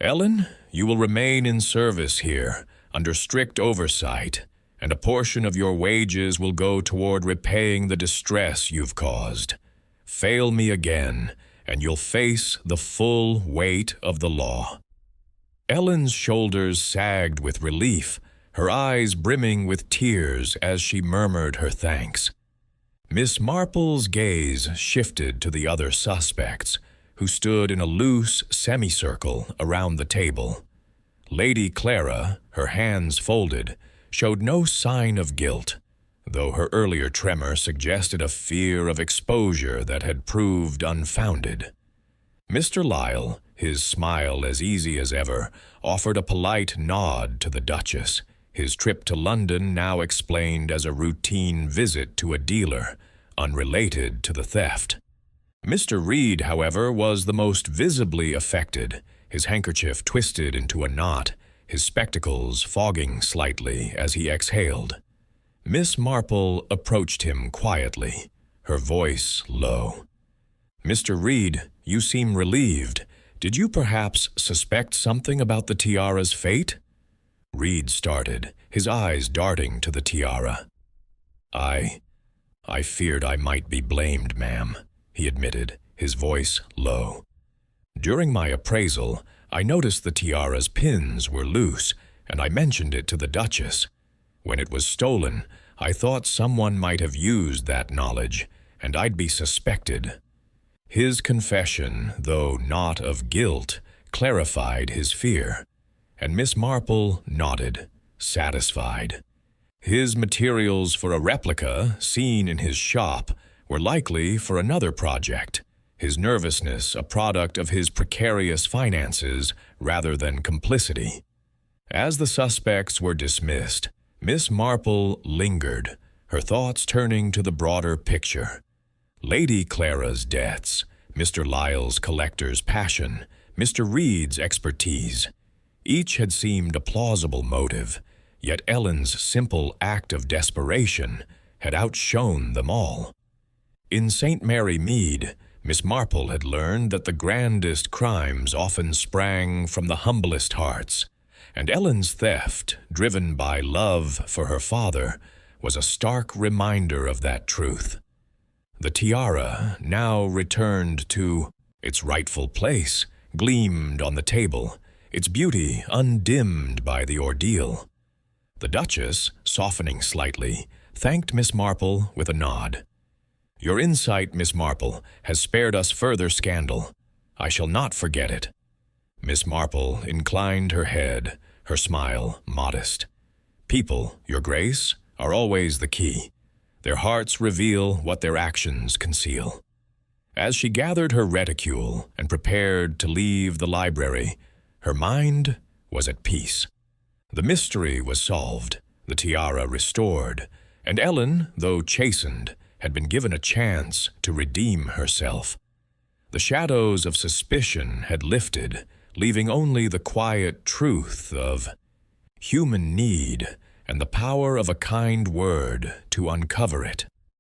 Ellen, you will remain in service here, under strict oversight, and a portion of your wages will go toward repaying the distress you've caused. Fail me again, and you'll face the full weight of the law." Ellen's shoulders sagged with relief, her eyes brimming with tears as she murmured her thanks. Miss Marple's gaze shifted to the other suspects, who stood in a loose semicircle around the table. Lady Clara, her hands folded, showed no sign of guilt, though her earlier tremor suggested a fear of exposure that had proved unfounded. Mr. Lyle, his smile as easy as ever, offered a polite nod to the Duchess, his trip to London now explained as a routine visit to a dealer, unrelated to the theft. Mr. Reed, however, was the most visibly affected, his handkerchief twisted into a knot, his spectacles fogging slightly as he exhaled. Miss Marple approached him quietly, her voice low. "Mr. Reed, you seem relieved. Did you perhaps suspect something about the tiara's fate? Reed started, his eyes darting to the tiara. I feared I might be blamed, ma'am, he admitted, his voice low. During my appraisal, I noticed the tiara's pins were loose, and I mentioned it to the Duchess. When it was stolen, I thought someone might have used that knowledge, and I'd be suspected. His confession, though not of guilt, clarified his fear, and Miss Marple nodded, satisfied. His materials for a replica, seen in his shop, were likely for another project, his nervousness a product of his precarious finances rather than complicity. As the suspects were dismissed, Miss Marple lingered, her thoughts turning to the broader picture. Lady Clara's debts, Mr. Lyle's collector's passion, Mr. Reed's expertise. Each had seemed a plausible motive, yet Ellen's simple act of desperation had outshone them all. In St. Mary Mead, Miss Marple had learned that the grandest crimes often sprang from the humblest hearts, and Ellen's theft, driven by love for her father, was a stark reminder of that truth. The tiara, now returned to its rightful place, gleamed on the table, its beauty undimmed by the ordeal. The Duchess, softening slightly, thanked Miss Marple with a nod. Your insight, Miss Marple, has spared us further scandal. I shall not forget it. Miss Marple inclined her head, her smile modest. People, Your Grace, are always the key. Their hearts reveal what their actions conceal. As she gathered her reticule and prepared to leave the library, her mind was at peace. The mystery was solved, the tiara restored, and Ellen, though chastened, had been given a chance to redeem herself. The shadows of suspicion had lifted, leaving only the quiet truth of human need and the power of a kind word to uncover it.